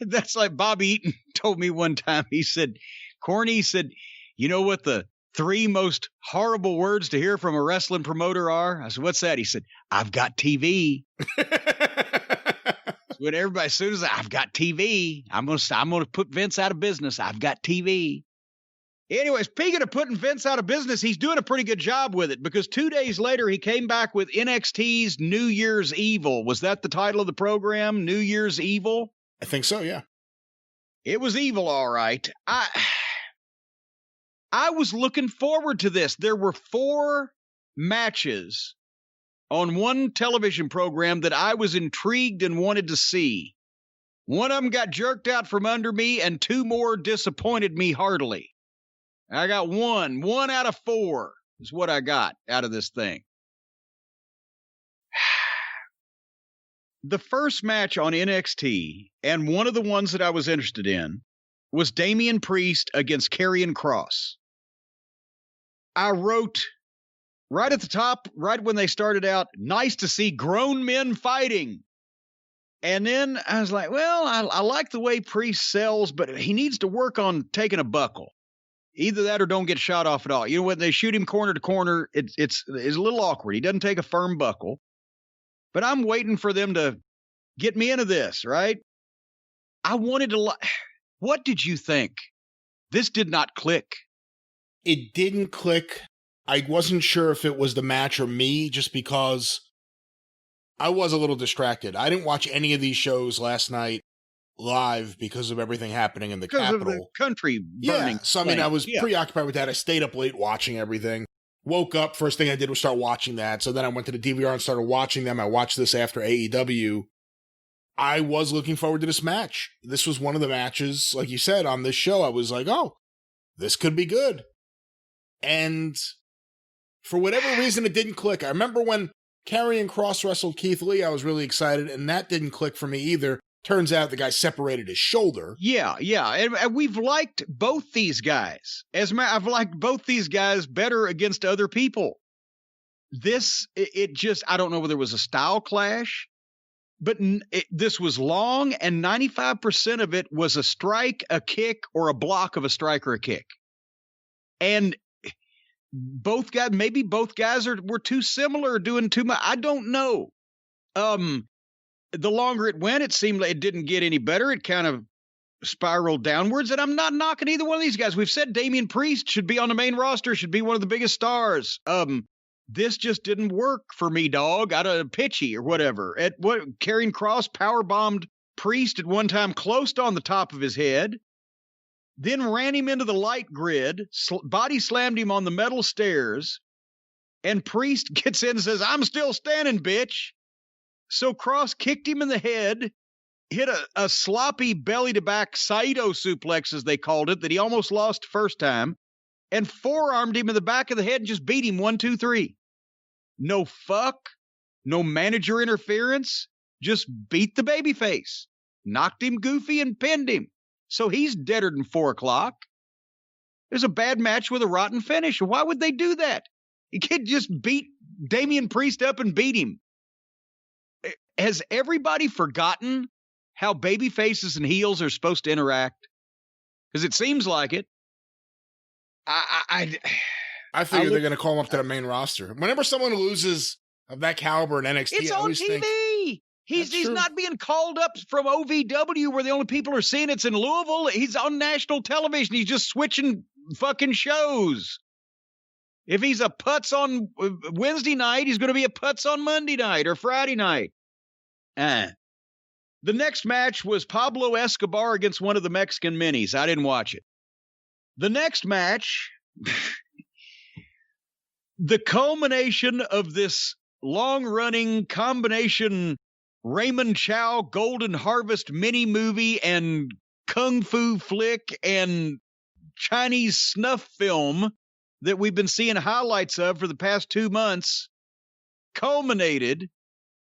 Speaker 1: that's like Bobby Eaton told me one time. He said, Corny said, you know what the 3 most horrible words to hear from a wrestling promoter are? I said, what's that? He said, I've got TV. When everybody, as soon as I've got TV, I'm gonna put Vince out of business. I've got TV. Anyway, speaking of putting Vince out of business, he's doing a pretty good job with it, because 2 days later he came back with NXT's New Year's Evil. Was that the title of the program? New Year's Evil?
Speaker 2: I think so, yeah.
Speaker 1: It was evil, all right. I was looking forward to this. There were 4 matches on one television program that I was intrigued and wanted to see. One of them got jerked out from under me, and 2 more disappointed me heartily. I got 1 out of 4 is what I got out of this thing. The first match on NXT, and one of the ones that I was interested in, was Damian Priest against Karrion Kross. I wrote right at the top, right when they started out, nice to see grown men fighting. And then I was like, well, I like the way Priest sells, but he needs to work on taking a buckle. Either that or don't get shot off at all. You know, when they shoot him corner to corner, it's a little awkward. He doesn't take a firm buckle. But I'm waiting for them to get me into this, right? I wanted to... What did you think? This did not click.
Speaker 2: It didn't click. I wasn't sure if it was the match or me, just because I was a little distracted. I didn't watch any of these shows last night live because of everything happening in the Capitol.
Speaker 1: Because of the country burning.
Speaker 2: Yeah, so I mean, I was preoccupied with that. I stayed up late watching everything. Woke up, first thing I did was start watching that. So then I went to the DVR and started watching them. I watched this after AEW. I was looking forward to this match. This was one of the matches, like you said, on this show. I was like, oh, this could be good. And for whatever reason, it didn't click. I remember when Karrion Kross wrestled Keith Lee, I was really excited, and that didn't click for me either. Turns out the guy separated his shoulder. Yeah.
Speaker 1: And we've liked both these guys. I've liked both these guys better against other people. It just, I don't know whether it was a style clash, but this was long, and 95% of it was a strike, a kick, or a block of a strike or a kick. And both guys were too similar, doing too much. I don't know. The longer it went, it seemed like it didn't get any better. It kind of spiraled downwards, and I'm not knocking either one of these guys. We've said Damian Priest should be on the main roster, should be one of the biggest stars. This just didn't work for me, dog. Out of pitchy or whatever. Karrion Kross powerbombed Priest at one time, close on the top of his head, then ran him into the light grid, body slammed him on the metal stairs, and Priest gets in and says, "I'm still standing, bitch." So Kross kicked him in the head, hit a sloppy belly-to-back Saito suplex, as they called it, that he almost lost first time, and forearmed him in the back of the head and just beat him 1, 2, 3. No fuck, no manager interference, just beat the babyface, knocked him goofy and pinned him. So he's deader than 4 o'clock. There's a bad match with a rotten finish. Why would they do that? You can't just beat Damian Priest up and beat him. Has everybody forgotten how baby faces and heels are supposed to interact? Because it seems like it.
Speaker 2: I figure they're going to call him up to the main roster. Whenever someone loses of that caliber in NXT,
Speaker 1: it's on TV. He's not being called up from OVW where the only people are seeing it's in Louisville. He's on national television. He's just switching fucking shows. If he's a putz on Wednesday night, he's going to be a putz on Monday night or Friday night. The next match was Pablo Escobar against one of the Mexican minis. I didn't watch it. The next match, the culmination of this long-running combination Raymond Chow Golden Harvest mini movie and kung fu flick and Chinese snuff film that we've been seeing highlights of for the past 2 months culminated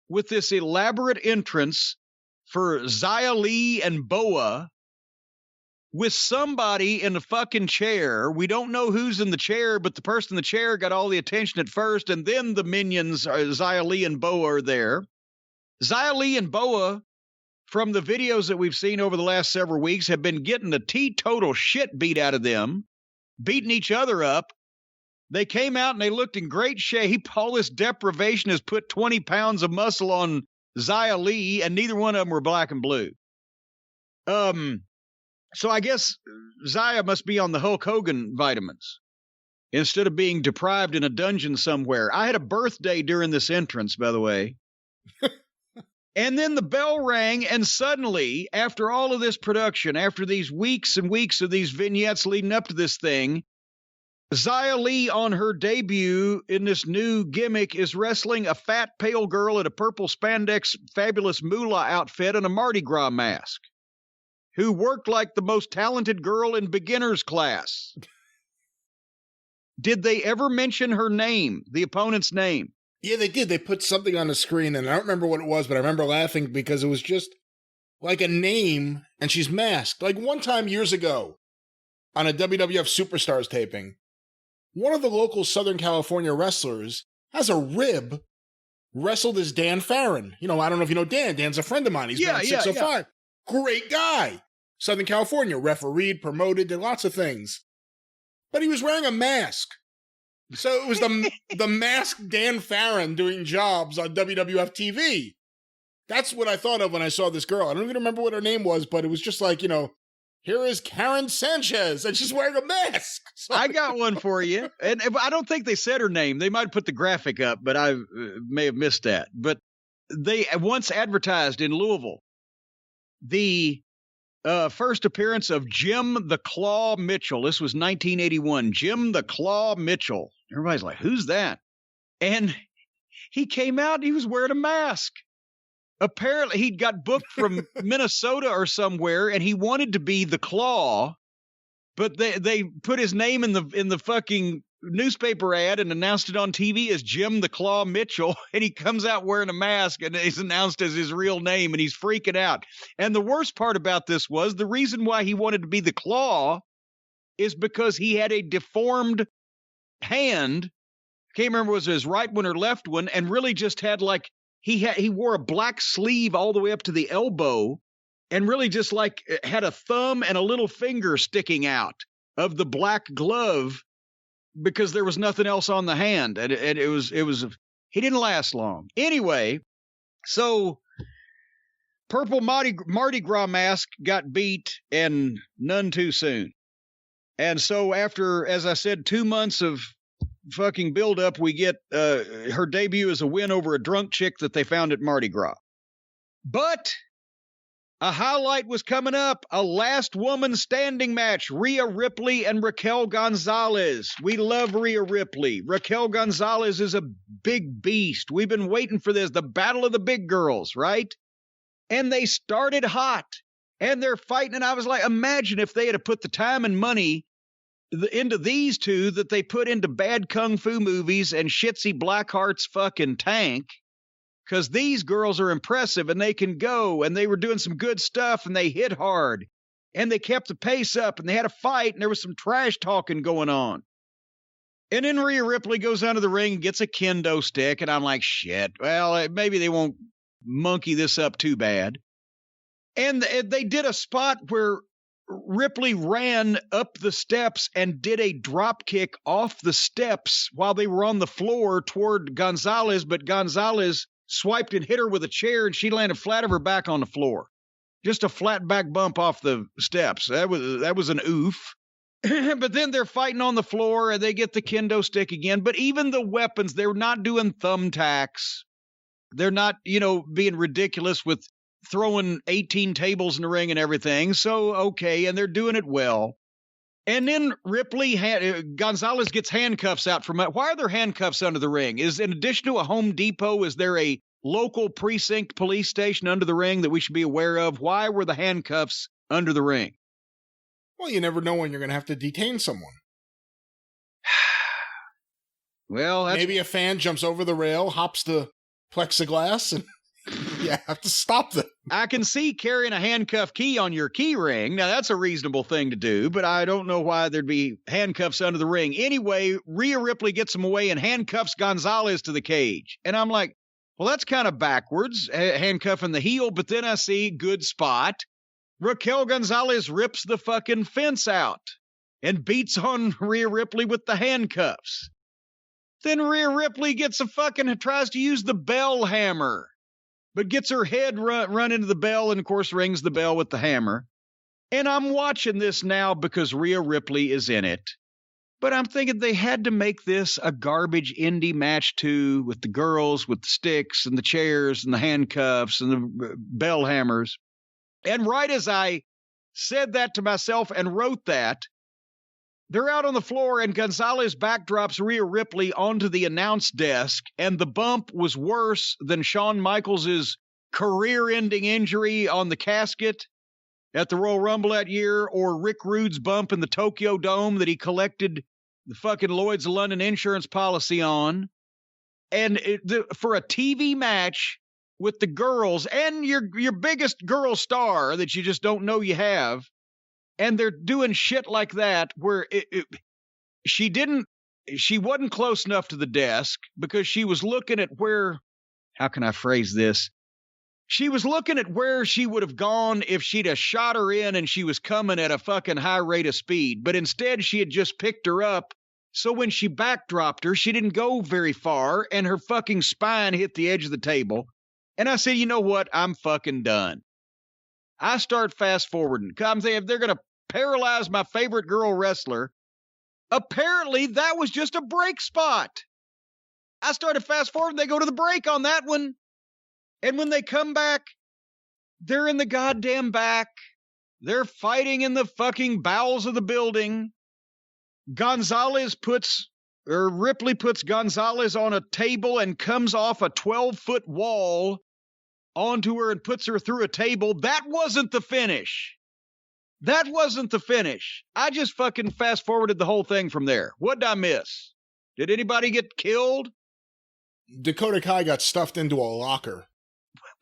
Speaker 1: with this elaborate entrance for Xia Li and Boa with somebody in a fucking chair. We don't know who's in the chair, but the person in the chair got all the attention at first, and then the minions, Xia Li and Boa, are there. Xia Li and Boa, from the videos that we've seen over the last several weeks, have been getting the teetotal shit beat out of them, beating each other up. They came out and they looked in great shape. All this deprivation has put 20 pounds of muscle on Xia Li, and neither one of them were black and blue. So I guess Xia must be on the Hulk Hogan vitamins instead of being deprived in a dungeon somewhere. I had a birthday during this entrance, by the way. And then the bell rang, and suddenly, after all of this production, after these weeks and weeks of these vignettes leading up to this thing, Xia Li, on her debut in this new gimmick, is wrestling a fat, pale girl in a purple spandex fabulous moolah outfit and a Mardi Gras mask, who worked like the most talented girl in beginner's class. Did they ever mention her name, the opponent's name?
Speaker 2: Yeah, they did. They put something on the screen, and I don't remember what it was, but I remember laughing because it was just like a name, and she's masked. Like one time years ago on a WWF Superstars taping, one of the local Southern California wrestlers has a rib wrestled as Dan Farron. You know, I don't know if you know Dan. Dan's a friend of mine. He's been on 605. Yeah. Great guy. Southern California, refereed, promoted, did lots of things. But he was wearing a mask. So it was the masked Dan Farron doing jobs on WWF TV. That's what I thought of when I saw this girl. I don't even remember what her name was, but it was just like, you know, here is Karen Sanchez, and she's wearing a mask. So
Speaker 1: I got one for you. And I don't think they said her name. They might put the graphic up, but I may have missed that. But they once advertised in Louisville the first appearance of Jim the Claw Mitchell. This was 1981. Jim the Claw Mitchell. Everybody's like, who's that? And he came out and he was wearing a mask. Apparently, he'd got booked from Minnesota or somewhere, and he wanted to be the Claw, but they put his name in the fucking newspaper ad and announced it on TV as Jim the Claw Mitchell, and he comes out wearing a mask, and he's announced as his real name, and he's freaking out. And the worst part about this was the reason why he wanted to be the Claw is because he had a deformed hand. Can't remember was it his right one or left one, and really just had like he wore a black sleeve all the way up to the elbow, and really just like had a thumb and a little finger sticking out of the black glove because there was nothing else on the hand, and it was he didn't last long. Anyway, so purple Mardi Gras mask got beat, and none too soon. And so after, as I said, 2 months of fucking build up, we get her debut as a win over a drunk chick that they found at Mardi Gras. But a highlight was coming up, a last woman standing match, Rhea Ripley and Raquel Gonzalez. We love Rhea Ripley. Raquel Gonzalez is a big beast. We've been waiting for this, the battle of the big girls, right? And they started hot, and they're fighting, and I was like, imagine if they had put the time and money into these two that they put into bad kung fu movies and Shitzy Blackheart's fucking Tank, because these girls are impressive and they can go, and they were doing some good stuff and they hit hard. And they kept the pace up, and they had a fight, and there was some trash talking going on. And then Rhea Ripley goes under the ring and gets a kendo stick, and I'm like, shit, well, maybe they won't monkey this up too bad. And they did a spot where Ripley ran up the steps and did a drop kick off the steps while they were on the floor toward Gonzalez, but Gonzalez swiped and hit her with a chair, and she landed flat of her back on the floor. Just a flat back bump off the steps. That was an oof. But then they're fighting on the floor, and they get the kendo stick again. But even the weapons, they're not doing thumbtacks. They're not, being ridiculous with throwing 18 tables in the ring and everything. So, okay, and they're doing it well. And then Gonzalez gets handcuffs out from it. Why are there handcuffs under the ring? Is in addition to a Home Depot, is there a local precinct police station under the ring that we should be aware of? Why were the handcuffs under the ring?
Speaker 2: Well, you never know when you're going to have to detain someone.
Speaker 1: Well,
Speaker 2: maybe a fan jumps over the rail, hops the plexiglass, and you have to stop them.
Speaker 1: I can see carrying a handcuff key on your key ring. Now, that's a reasonable thing to do, but I don't know why there'd be handcuffs under the ring. Anyway, Rhea Ripley gets them away and handcuffs Gonzalez to the cage. And I'm like, well, that's kind of backwards, handcuffing the heel, but then I see good spot. Raquel Gonzalez rips the fucking fence out and beats on Rhea Ripley with the handcuffs. Then Rhea Ripley tries to use the bell hammer, but gets her head run into the bell and, of course, rings the bell with the hammer. And I'm watching this now because Rhea Ripley is in it. But I'm thinking they had to make this a garbage indie match, too, with the girls, with the sticks and the chairs and the handcuffs and the bell hammers. And right as I said that to myself and wrote that, they're out on the floor and Gonzalez backdrops Rhea Ripley onto the announce desk, and the bump was worse than Shawn Michaels' career-ending injury on the casket at the Royal Rumble that year, or Rick Rude's bump in the Tokyo Dome that he collected the fucking Lloyd's of London insurance policy on. And for a TV match with the girls and your biggest girl star that you just don't know you have, and they're doing shit like that where she wasn't close enough to the desk because she was looking at where, how can I phrase this? She was looking at where she would have gone if she'd have shot her in and she was coming at a fucking high rate of speed. But instead, she had just picked her up. So when she backdropped her, she didn't go very far, and her fucking spine hit the edge of the table. And I said, you know what? I'm fucking done. I start fast forwarding. I'm saying if they're going to paralyze my favorite girl wrestler, apparently that was just a break spot. I started fast forwarding. They go to the break on that one. And when they come back, they're in the goddamn back. They're fighting in the fucking bowels of the building. Ripley puts Gonzalez on a table and comes off a 12-foot wall onto her and puts her through a table. That wasn't the finish. That wasn't the finish. I just fucking fast forwarded the whole thing from there. What did I miss? Did anybody get killed?
Speaker 2: Dakota Kai got stuffed into a locker.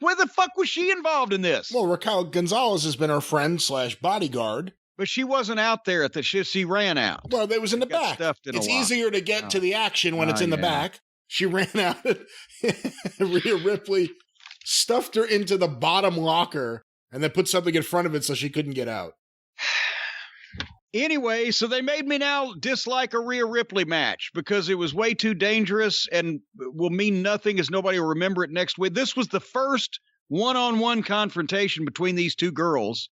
Speaker 1: Where the fuck was she involved in this?
Speaker 2: Well, Raquel Gonzalez has been her friend / bodyguard.
Speaker 1: But she wasn't out there at the shift. She ran out.
Speaker 2: Well, they was in the back. It's easier to get to the action when it's in the back. She ran out. Rhea Ripley stuffed her into the bottom locker and then put something in front of it so she couldn't get out.
Speaker 1: Anyway, so they made me now dislike a Rhea Ripley match because it was way too dangerous and will mean nothing as nobody will remember it next week. This was the first one-on-one confrontation between these two girls,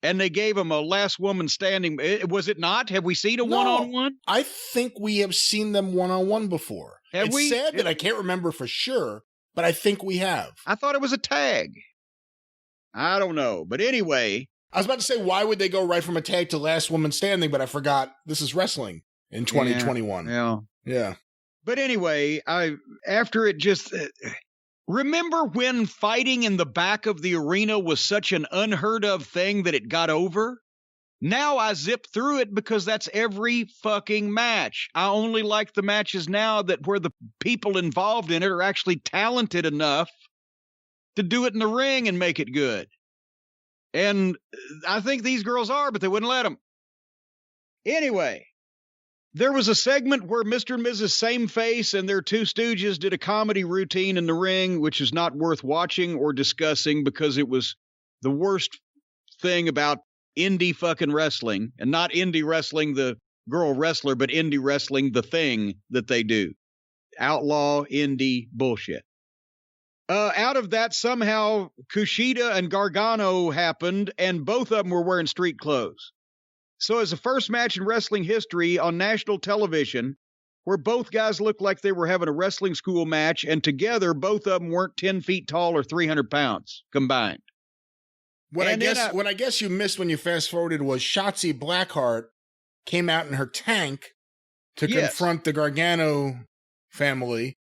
Speaker 1: and they gave them a last woman standing. Was it not? Have we seen a one-on-one?
Speaker 2: I think we have seen them one-on-one before. It's sad that I can't remember for sure, but I think we have.
Speaker 1: I thought it was a tag. I don't know. But anyway,
Speaker 2: I was about to say, why would they go right from a tag to last woman standing? But I forgot this is wrestling in 2021.
Speaker 1: Yeah. But anyway, after it just remember when fighting in the back of the arena was such an unheard of thing that it got over? Now I zip through it because that's every fucking match. I only like the matches now where the people involved in it are actually talented enough to do it in the ring and make it good. And I think these girls are, but they wouldn't let them. Anyway, there was a segment where Mr. and Mrs. Sameface and their two stooges did a comedy routine in the ring, which is not worth watching or discussing because it was the worst thing about indie fucking wrestling. And not indie wrestling, the girl wrestler, but indie wrestling, the thing that they do. Outlaw indie bullshit. Out of that, somehow Kushida and Gargano happened, and both of them were wearing street clothes. So as the first match in wrestling history on national television, where both guys looked like they were having a wrestling school match, and together both of them weren't 10 feet tall or 300 pounds combined.
Speaker 2: What I guess you missed when you fast forwarded was Shotzi Blackheart came out in her tank to confront the Gargano family,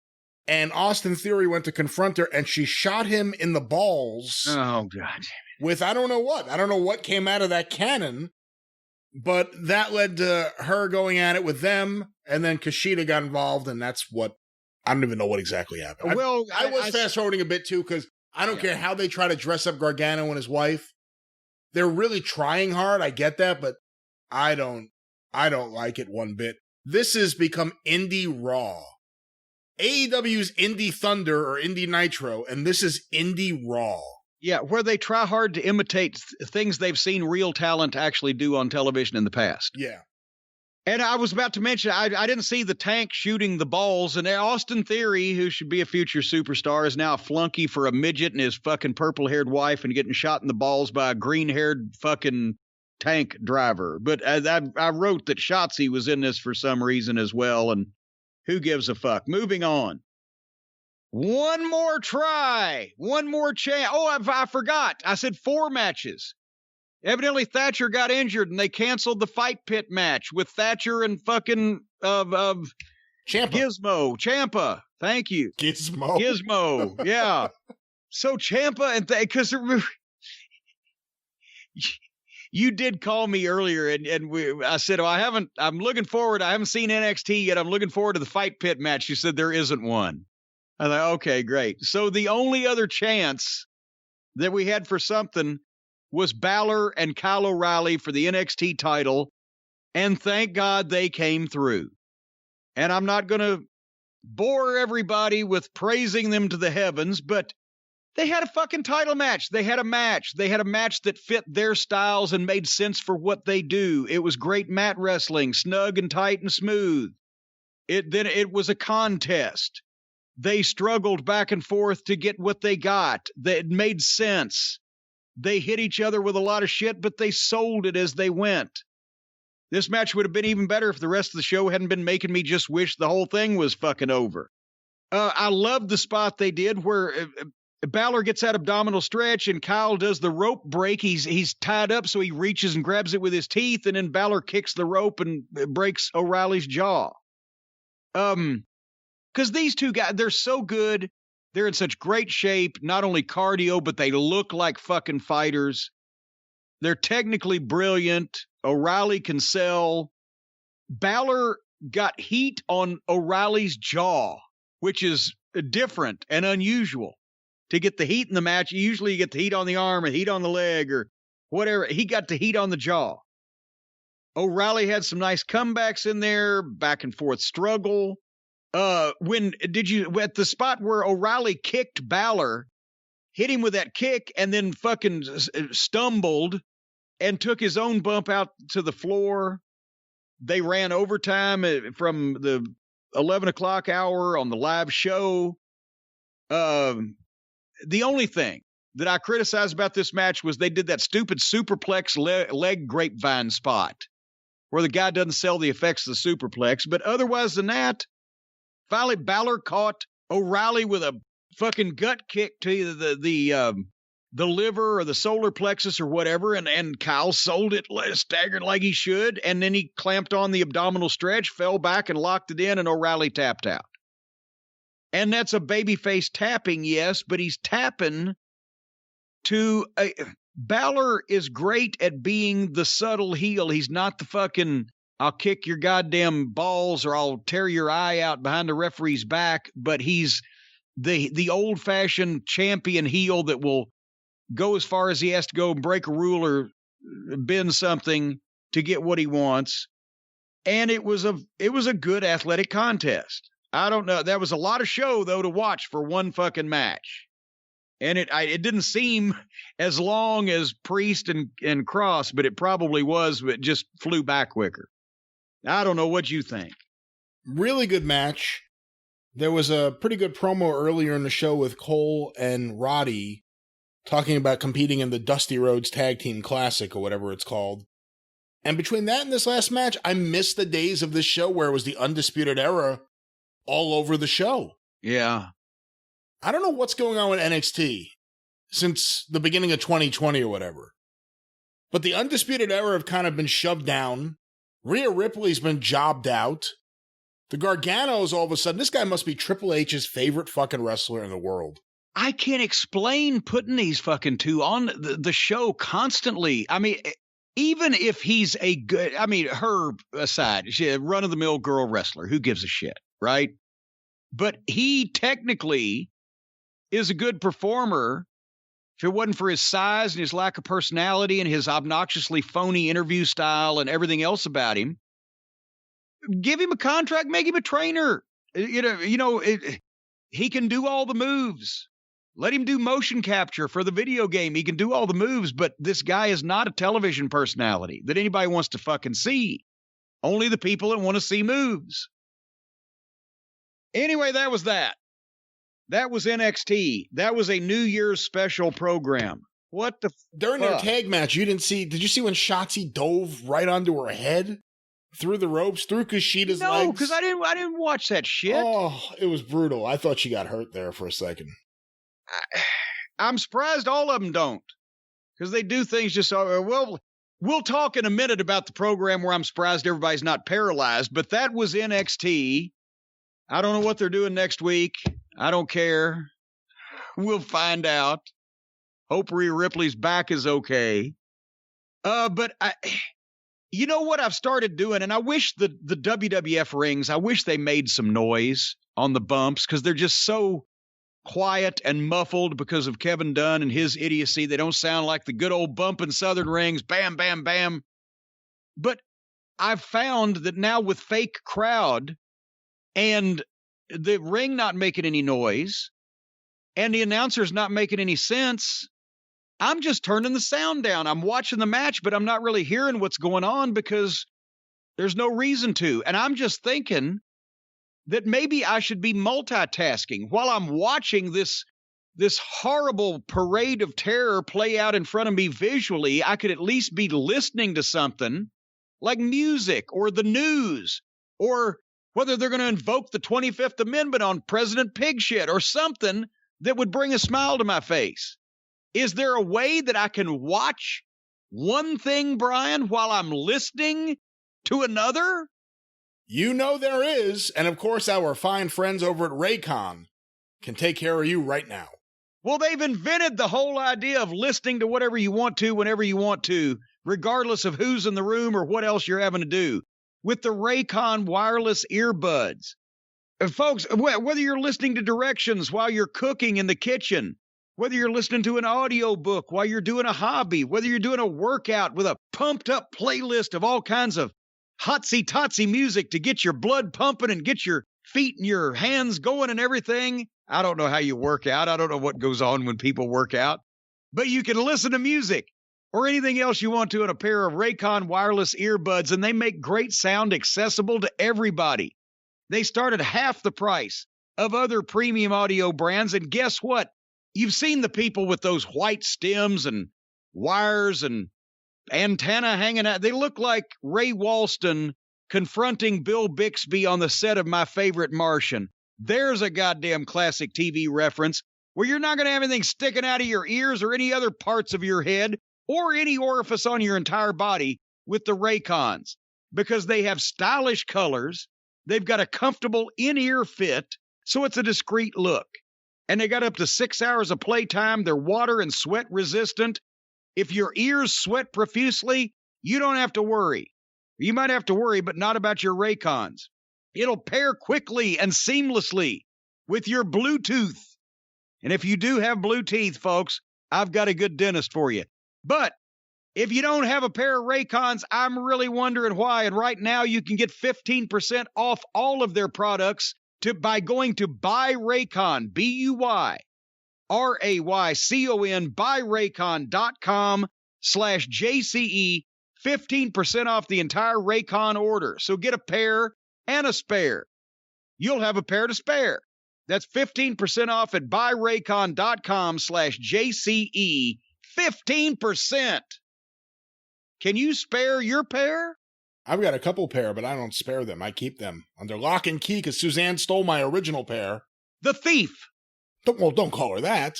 Speaker 2: and Austin Theory went to confront her, and she shot him in the balls.
Speaker 1: Oh, God.
Speaker 2: With I don't know what came out of that cannon. But that led to her going at it with them, and then Kushida got involved, and that's what, I don't even know what exactly happened.
Speaker 1: Well,
Speaker 2: I was fast-forwarding a bit, too, because I don't care how they try to dress up Gargano and his wife. They're really trying hard, I get that, but I don't like it one bit. This has become Indie Raw. AEW's Indie Thunder or Indie Nitro, and this is Indie Raw.
Speaker 1: Yeah, where they try hard to imitate things they've seen real talent actually do on television in the past.
Speaker 2: Yeah.
Speaker 1: And I was about to mention, I didn't see the tank shooting the balls, and Austin Theory, who should be a future superstar, is now a flunky for a midget and his fucking purple-haired wife and getting shot in the balls by a green-haired fucking tank driver. But I wrote that Shotzi was in this for some reason as well, and who gives a fuck? Moving on. One more try. One more chance. Oh, I forgot. I said 4 matches. Evidently, Thatcher got injured, and they canceled the Fight Pit match with Thatcher and fucking
Speaker 2: Ciampa.
Speaker 1: Ciampa. Thank you.
Speaker 2: Gizmo.
Speaker 1: Yeah. So Ciampa and because you did call me earlier, and I said, I'm looking forward. I haven't seen NXT yet. I'm looking forward to the Fight Pit match. You said there isn't one. I thought, okay, great. So the only other chance that we had for something was Balor and Kyle O'Reilly for the NXT title, and thank God they came through. And I'm not going to bore everybody with praising them to the heavens, but they had a fucking title match. They had a match. They had a match that fit their styles and made sense for what they do. It was great mat wrestling, snug and tight and smooth. It was a contest. They struggled back and forth to get what they got. It made sense. They hit each other with a lot of shit, but they sold it as they went. This match would have been even better if the rest of the show hadn't been making me just wish the whole thing was fucking over. I loved the spot they did where Balor gets that abdominal stretch and Kyle does the rope break. He's tied up, so he reaches and grabs it with his teeth, and then Balor kicks the rope and breaks O'Reilly's jaw. Because these two guys, they're so good. They're in such great shape, not only cardio, but they look like fucking fighters. They're technically brilliant. O'Reilly can sell. Balor got heat on O'Reilly's jaw, which is different and unusual. To get the heat in the match, usually you get the heat on the arm and heat on the leg or whatever. He got the heat on the jaw. O'Reilly had some nice comebacks in there, back and forth struggle. At the spot where O'Reilly kicked Balor, hit him with that kick, and then fucking stumbled and took his own bump out to the floor. They ran overtime from the 11 o'clock hour on the live show. The only thing that I criticized about this match was they did that stupid superplex leg grapevine spot where the guy doesn't sell the effects of the superplex. But otherwise than that, finally Balor caught O'Reilly with a fucking gut kick to either the liver or the solar plexus or whatever, and Kyle sold it, staggered like he should, and then he clamped on the abdominal stretch, fell back and locked it in, and O'Reilly tapped out. And that's a babyface tapping, yes, but he's tapping to Balor is great at being the subtle heel. He's not the fucking I'll kick your goddamn balls or I'll tear your eye out behind the referee's back, but he's the old-fashioned champion heel that will go as far as he has to go and break a rule or bend something to get what he wants. And it was a good athletic contest. I don't know. That was a lot of show, though, to watch for one fucking match. And it didn't seem as long as Priest and Cross, but it probably was, but it just flew by quicker. I don't know what you think.
Speaker 2: Really good match. There was a pretty good promo earlier in the show with Cole and Roddy talking about competing in the Dusty Rhodes Tag Team Classic or whatever it's called. And between that and this last match, I missed the days of this show where it was the Undisputed Era all over the show.
Speaker 1: Yeah.
Speaker 2: I don't know what's going on with NXT since the beginning of 2020 or whatever. But the Undisputed Era have kind of been shoved down. Rhea Ripley's been jobbed out. The Garganos, all of a sudden, this guy must be Triple H's favorite fucking wrestler in the world.
Speaker 1: I can't explain putting these fucking two on the show constantly. I mean, even if he's a good, I mean, her aside, she's a run-of-the-mill girl wrestler. Who gives a shit, right? But he technically is a good performer. If it wasn't for his size and his lack of personality and his obnoxiously phony interview style and everything else about him, give him a contract, make him a trainer. He can do all the moves. Let him do motion capture for the video game. He can do all the moves, but this guy is not a television personality that anybody wants to fucking see. Only the people that want to see moves. Anyway, that was that. That was NXT. That was a New Year's special program. What the
Speaker 2: During their tag match, did you see when Shotzi dove right onto her head? Through the ropes, through Kushida's legs?
Speaker 1: No, because I didn't watch that shit.
Speaker 2: Oh, it was brutal. I thought she got hurt there for a second.
Speaker 1: I'm surprised all of them don't. Because they do things just so, well, we'll talk in a minute about the program where I'm surprised everybody's not paralyzed, but that was NXT. I don't know what they're doing next week. I don't care. We'll find out. Hope Rhea Ripley's back is okay. But you know what I've started doing, and I wish the WWF rings, I wish they made some noise on the bumps because they're just so quiet and muffled because of Kevin Dunn and his idiocy. They don't sound like the good old bumping Southern rings, bam, bam, bam. But I've found that now with fake crowd and the ring not making any noise and the announcers not making any sense, I'm just turning the sound down. I'm watching the match, but I'm not really hearing what's going on because there's no reason to. And I'm just thinking that maybe I should be multitasking while I'm watching this horrible parade of terror play out in front of me visually. I could at least be listening to something like music or the news or whether they're going to invoke the 25th Amendment on President Pigshit or something that would bring a smile to my face. Is there a way that I can watch one thing, Brian, while I'm listening to another?
Speaker 2: You know there is, and of course our fine friends over at Raycon can take care of you right now.
Speaker 1: Well, they've invented the whole idea of listening to whatever you want to, whenever you want to, regardless of who's in the room or what else you're having to do, with the Raycon wireless earbuds. Folks, whether you're listening to directions while you're cooking in the kitchen, whether you're listening to an audio book while you're doing a hobby, whether you're doing a workout with a pumped-up playlist of all kinds of hotsy-totsy music to get your blood pumping and get your feet and your hands going and everything. I don't know how you work out. I don't know what goes on when people work out. But you can listen to music or anything else you want to in a pair of Raycon wireless earbuds, and they make great sound accessible to everybody. They start at half the price of other premium audio brands, and guess what? You've seen the people with those white stems and wires and antenna hanging out. They look like Ray Walston confronting Bill Bixby on the set of My Favorite Martian. There's a goddamn classic TV reference where you're not going to have anything sticking out of your ears or any other parts of your head or any orifice on your entire body with the Raycons, because they have stylish colors. They've got a comfortable in-ear fit, so it's a discreet look. And they got up to 6 hours of playtime. They're water and sweat resistant. If your ears sweat profusely, you don't have to worry. You might have to worry, but not about your Raycons. It'll pair quickly and seamlessly with your Bluetooth. And if you do have Bluetooth, folks, I've got a good dentist for you. But if you don't have a pair of Raycons, I'm really wondering why. And right now you can get 15% off all of their products by going to buyraycon, BUYRAYCON, buyraycon.com/JCE, 15% off the entire Raycon order. So get a pair and a spare. You'll have a pair to spare. That's 15% off at buyraycon.com/JCE, 15%. Can you spare your pair?
Speaker 2: I've got a couple pair, but I don't spare them. I keep them under lock and key because Suzanne stole my original pair.
Speaker 1: The thief.
Speaker 2: Don't call her that.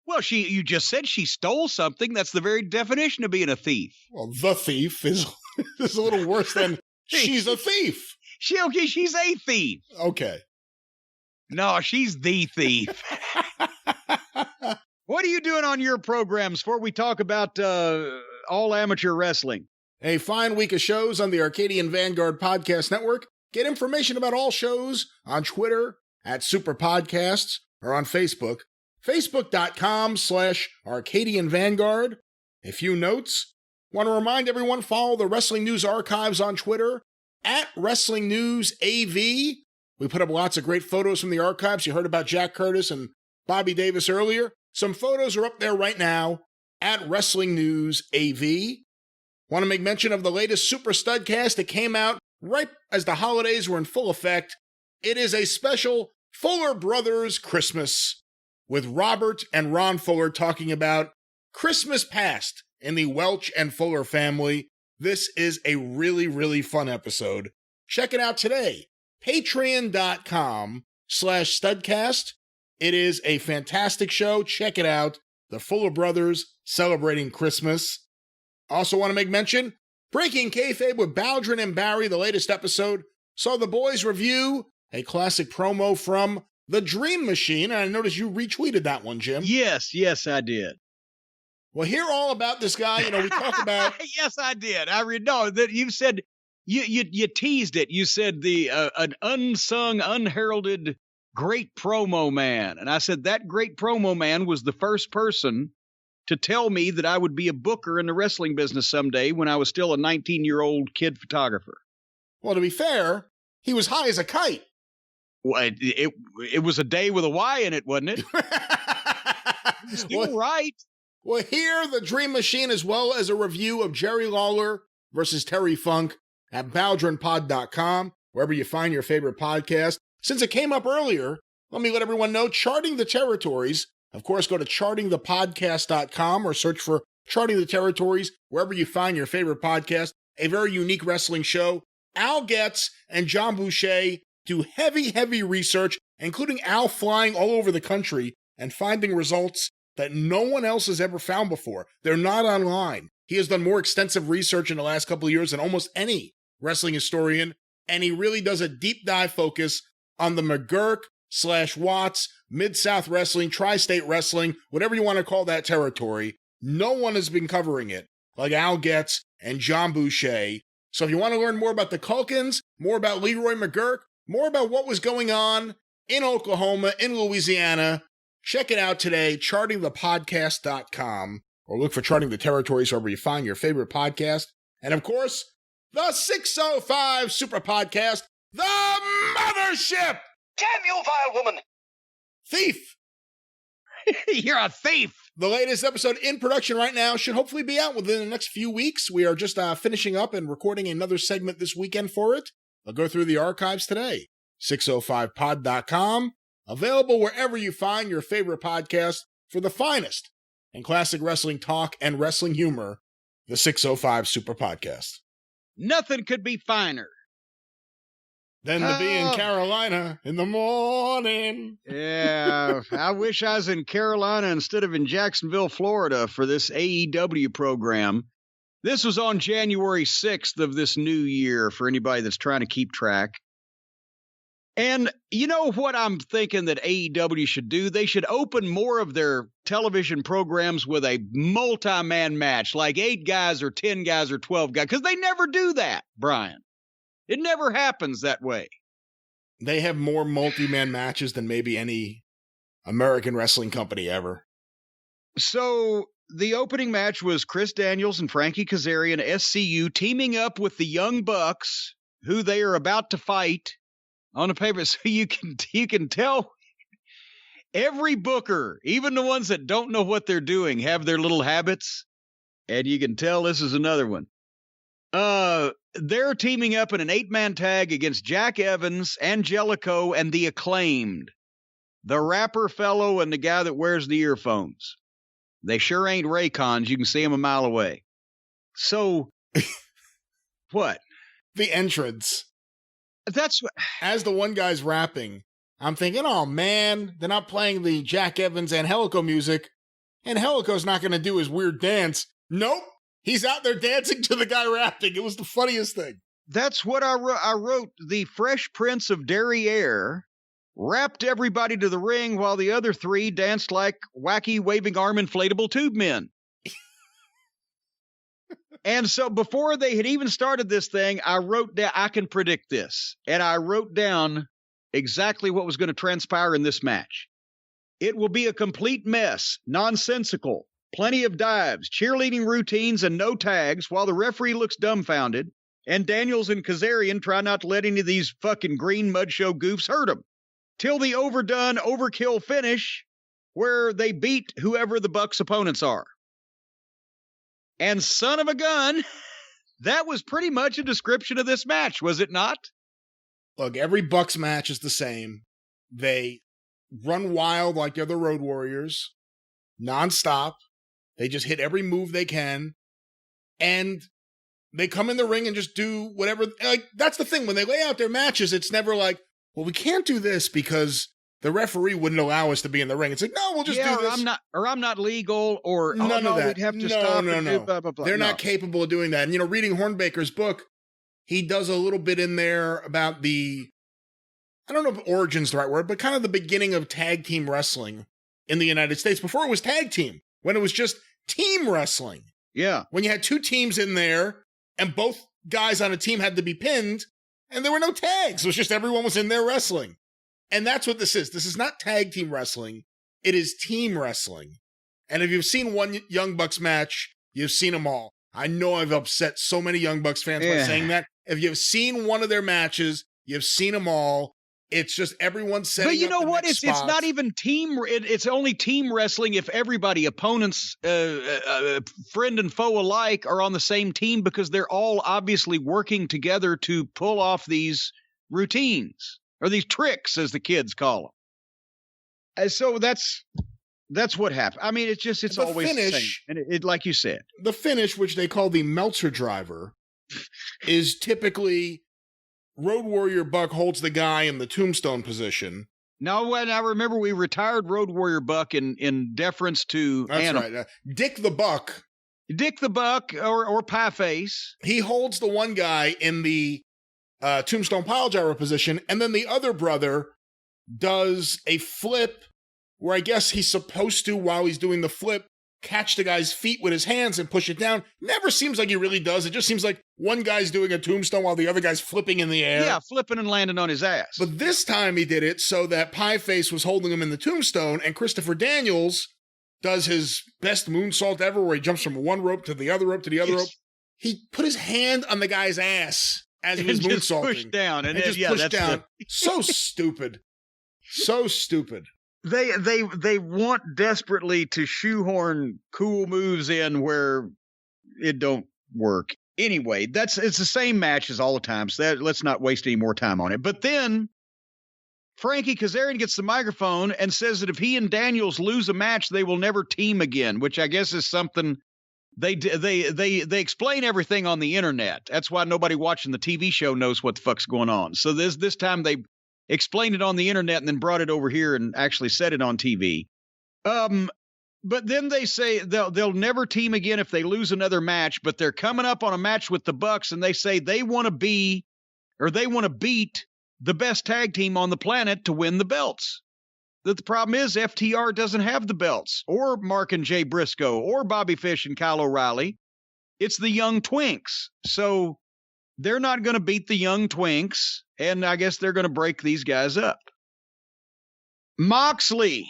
Speaker 1: Well, you just said she stole something. That's the very definition of being a thief.
Speaker 2: Well, the thief is a little worse than she's a thief.
Speaker 1: She's a thief.
Speaker 2: Okay.
Speaker 1: No, she's the thief. What are you doing on your programs before we talk about all amateur wrestling?
Speaker 2: A fine week of shows on the Arcadian Vanguard Podcast Network. Get information about all shows on Twitter at Superpodcasts or on Facebook. Facebook.com/Arcadian Vanguard. A few notes. Want to remind everyone, follow the Wrestling News Archives on Twitter at Wrestling News AV. We put up lots of great photos from the archives. You heard about Jack Curtis and Bobby Davis earlier. Some photos are up there right now at Wrestling News AV. Want to make mention of the latest Super Studcast that came out right as the holidays were in full effect. It is a special Fuller Brothers Christmas with Robert and Ron Fuller talking about Christmas past in the Welch and Fuller family. This is a really, really fun episode. Check it out today. Patreon.com/Studcast. It is a fantastic show. Check it out. The Fuller Brothers celebrating Christmas. Also want to make mention, Breaking Kayfabe with Baldwin and Barry, the latest episode, saw the boys review a classic promo from The Dream Machine, and I noticed you retweeted that one, Jim.
Speaker 1: Yes, I did.
Speaker 2: Well, hear all about this guy. We talk about...
Speaker 1: Yes, I did. That you said, you teased it. You said an unsung, unheralded great promo man. And I said that great promo man was the first person to tell me that I would be a booker in the wrestling business someday when I was still a 19-year-old kid photographer.
Speaker 2: Well, to be fair, he was high as a kite.
Speaker 1: Well, it was a day with a Y in it, wasn't it? Still right.
Speaker 2: Well, here, The Dream Machine, as well as a review of Jerry Lawler versus Terry Funk at BaldwinPod.com, wherever you find your favorite podcast. Since it came up earlier, let me let everyone know, Charting the Territories. Of course, go to chartingthepodcast.com or search for Charting the Territories wherever you find your favorite podcast. A very unique wrestling show. Al Getz and John Boucher do heavy research, including Al flying all over the country and finding results that no one else has ever found before. They're not online. He has done more extensive research in the last couple of years than almost any wrestling historian, and he really does a deep dive focus on the McGurk/Watts, Mid-South Wrestling, Tri-State Wrestling, whatever you want to call that territory. No one has been covering it like Al Getz and John Boucher. So if you want to learn more about the Culkins, more about Leroy McGurk, more about what was going on in Oklahoma, in Louisiana, check it out today, chartingthepodcast.com, or look for Charting the Territories wherever you find your favorite podcast. And of course, the 605 Super Podcast, the Mothership!
Speaker 3: Damn you, vile woman!
Speaker 2: Thief!
Speaker 1: You're a thief!
Speaker 2: The latest episode in production right now should hopefully be out within the next few weeks. We are just finishing up and recording another segment this weekend for it. I'll go through the archives today. 605pod.com. Available wherever you find your favorite podcast for the finest in classic wrestling talk and wrestling humor, the 605 Super Podcast.
Speaker 1: Nothing could be finer
Speaker 2: than to be in Carolina in the morning.
Speaker 1: Yeah, I wish I was in Carolina instead of in Jacksonville, Florida for this AEW program. This was on January 6th of this new year for anybody that's trying to keep track. And you know what I'm thinking that AEW should do? They should open more of their television programs with a multi-man match, like 8 guys or 10 guys or 12 guys, because they never do that, Brian. It never happens that way.
Speaker 2: They have more multi-man matches than maybe any American wrestling company ever.
Speaker 1: So the opening match was Chris Daniels and Frankie Kazarian, SCU, teaming up with the Young Bucks, who they are about to fight on a paper. So you can tell every booker, even the ones that don't know what they're doing, have their little habits, and you can tell this is another one. They're teaming up in an 8-man tag against Jack Evans, Angelico, and the Acclaimed, the rapper fellow and the guy that wears the earphones. They sure ain't Raycons. You can see them a mile away. So, what?
Speaker 2: The entrance.
Speaker 1: That's what.
Speaker 2: As the one guy's rapping, I'm thinking, oh man, they're not playing the Jack Evans Angelico music. Angelico's not going to do his weird dance. Nope. He's out there dancing to the guy rapping. It was the funniest thing.
Speaker 1: That's what I wrote. The Fresh Prince of Derriere wrapped everybody to the ring while the other three danced like wacky waving arm inflatable tube men. And so before they had even started this thing, I wrote down, I can predict this. And I wrote down exactly what was going to transpire in this match. It will be a complete mess, nonsensical, plenty of dives, cheerleading routines, and no tags while the referee looks dumbfounded. And Daniels and Kazarian try not to let any of these fucking green mud show goofs hurt them. Till the overdone overkill finish where they beat whoever the Bucks' opponents are. And son of a gun, that was pretty much a description of this match, was it not?
Speaker 2: Look, every Bucks match is the same. They run wild like they're the Road Warriors, nonstop. They just hit every move they can. And they come in the ring and just do whatever. Like, that's the thing. When they lay out their matches, it's never like, well, we can't do this because the referee wouldn't allow us to be in the ring. It's like, no, we'll just do this.
Speaker 1: I'm not legal, or
Speaker 2: none of that.
Speaker 1: We'd have to stop.
Speaker 2: No.
Speaker 1: Blah, blah, blah.
Speaker 2: They're not capable of doing that. And, reading Hornbaker's book, he does a little bit in there about I don't know if origin's the right word, but kind of the beginning of tag team wrestling in the United States before it was tag team, when it was just team wrestling.
Speaker 1: Yeah.
Speaker 2: When you had two teams in there and both guys on a team had to be pinned and there were no tags. It was just everyone was in there wrestling. And that's what this is. This is not tag team wrestling. It is team wrestling. And if you've seen one Young Bucks match, you've seen them all. I know I've upset so many Young Bucks fans by saying that. If you've seen one of their matches, you've seen them all. It's just everyone setting up. But
Speaker 1: you know what? It's not even team. It's only team wrestling if everybody, opponents, friend and foe alike, are on the same team, because they're all obviously working together to pull off these routines, or these tricks, as the kids call them. And so that's what happened. I mean, it's always the same. And it, like you said,
Speaker 2: the finish, which they call the Meltzer driver, is typically Road Warrior Buck holds the guy in the tombstone position.
Speaker 1: No, and I remember we retired Road Warrior Buck in deference to
Speaker 2: That's
Speaker 1: Animal.
Speaker 2: right. Dick the Buck.
Speaker 1: Dick the Buck, or Pie Face.
Speaker 2: He holds the one guy in the tombstone pile driver position, and then the other brother does a flip where I guess he's supposed to, while he's doing the flip, catch the guy's feet with his hands and push it down. Never seems like he really does. It just seems like one guy's doing a tombstone while the other guy's flipping in the air.
Speaker 1: Yeah, flipping and landing on his ass.
Speaker 2: But this time he did it so that Pie Face was holding him in the tombstone, and Christopher Daniels does his best moonsault ever, where he jumps from one rope to the other rope to the other rope. He put his hand on the guy's ass as he was moonsaulting.
Speaker 1: Pushed down. And
Speaker 2: just pushed down. So stupid. So stupid.
Speaker 1: They want desperately to shoehorn cool moves in where it don't work. Anyway, it's the same matches all the time, so let's not waste any more time on it. But then Frankie Kazarian gets the microphone and says that if he and Daniels lose a match, they will never team again, which I guess is something they explain everything on the internet. That's why nobody watching the TV show knows what the fuck's going on. So this time they explained it on the internet and then brought it over here and actually said it on TV. But then they say they'll never team again if they lose another match, but they're coming up on a match with the Bucks, and they say they want to beat the best tag team on the planet to win the belts. That the problem is FTR doesn't have the belts, or Mark and Jay Briscoe, or Bobby Fish and Kyle O'Reilly. It's the Young Twinks. So they're not going to beat the Young Twinks, and I guess they're going to break these guys up. Moxley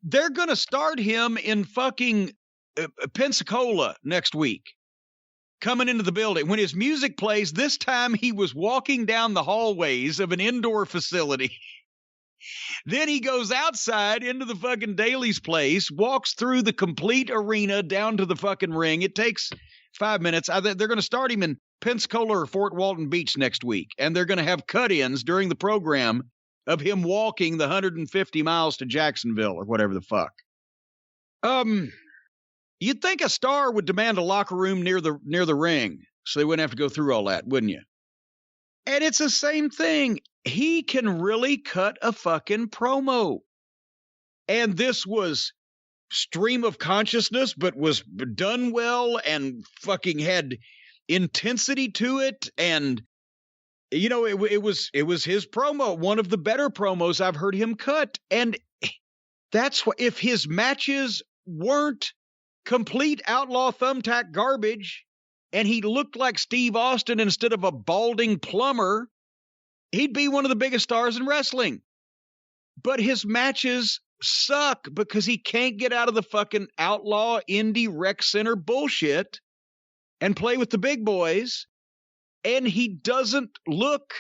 Speaker 1: they're going to start him in fucking Pensacola next week, coming into the building. When his music plays, this time he was walking down the hallways of an indoor facility. Then he goes outside into the fucking Daly's place, walks through the complete arena down to the fucking ring. It takes 5 minutes. They're going to start him in Pensacola or Fort Walton Beach next week, and they're going to have cut-ins during the program of him walking the 150 miles to Jacksonville or whatever the fuck. You'd think a star would demand a locker room near the ring, so they wouldn't have to go through all that, wouldn't you? And it's the same thing. He can really cut a fucking promo. And this was stream of consciousness, but was done well and fucking had intensity to it. And, you know, it was his promo, one of the better promos I've heard him cut. And that's what, if his matches weren't complete outlaw thumbtack garbage, and he looked like Steve Austin instead of a balding plumber, he'd be one of the biggest stars in wrestling. But his matches suck because he can't get out of the fucking outlaw indie rec center bullshit and play with the big boys. And he doesn't look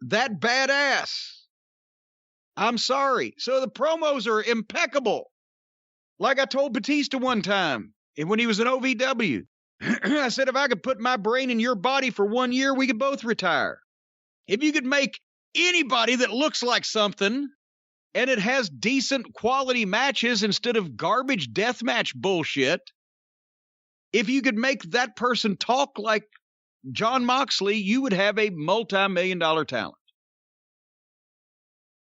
Speaker 1: that badass. I'm sorry. So the promos are impeccable. Like I told Batista one time when he was in OVW, I said, if I could put my brain in your body for 1 year, we could both retire. If you could make anybody that looks like something and it has decent quality matches instead of garbage deathmatch bullshit, if you could make that person talk like John Moxley, you would have a multi-million-dollar talent.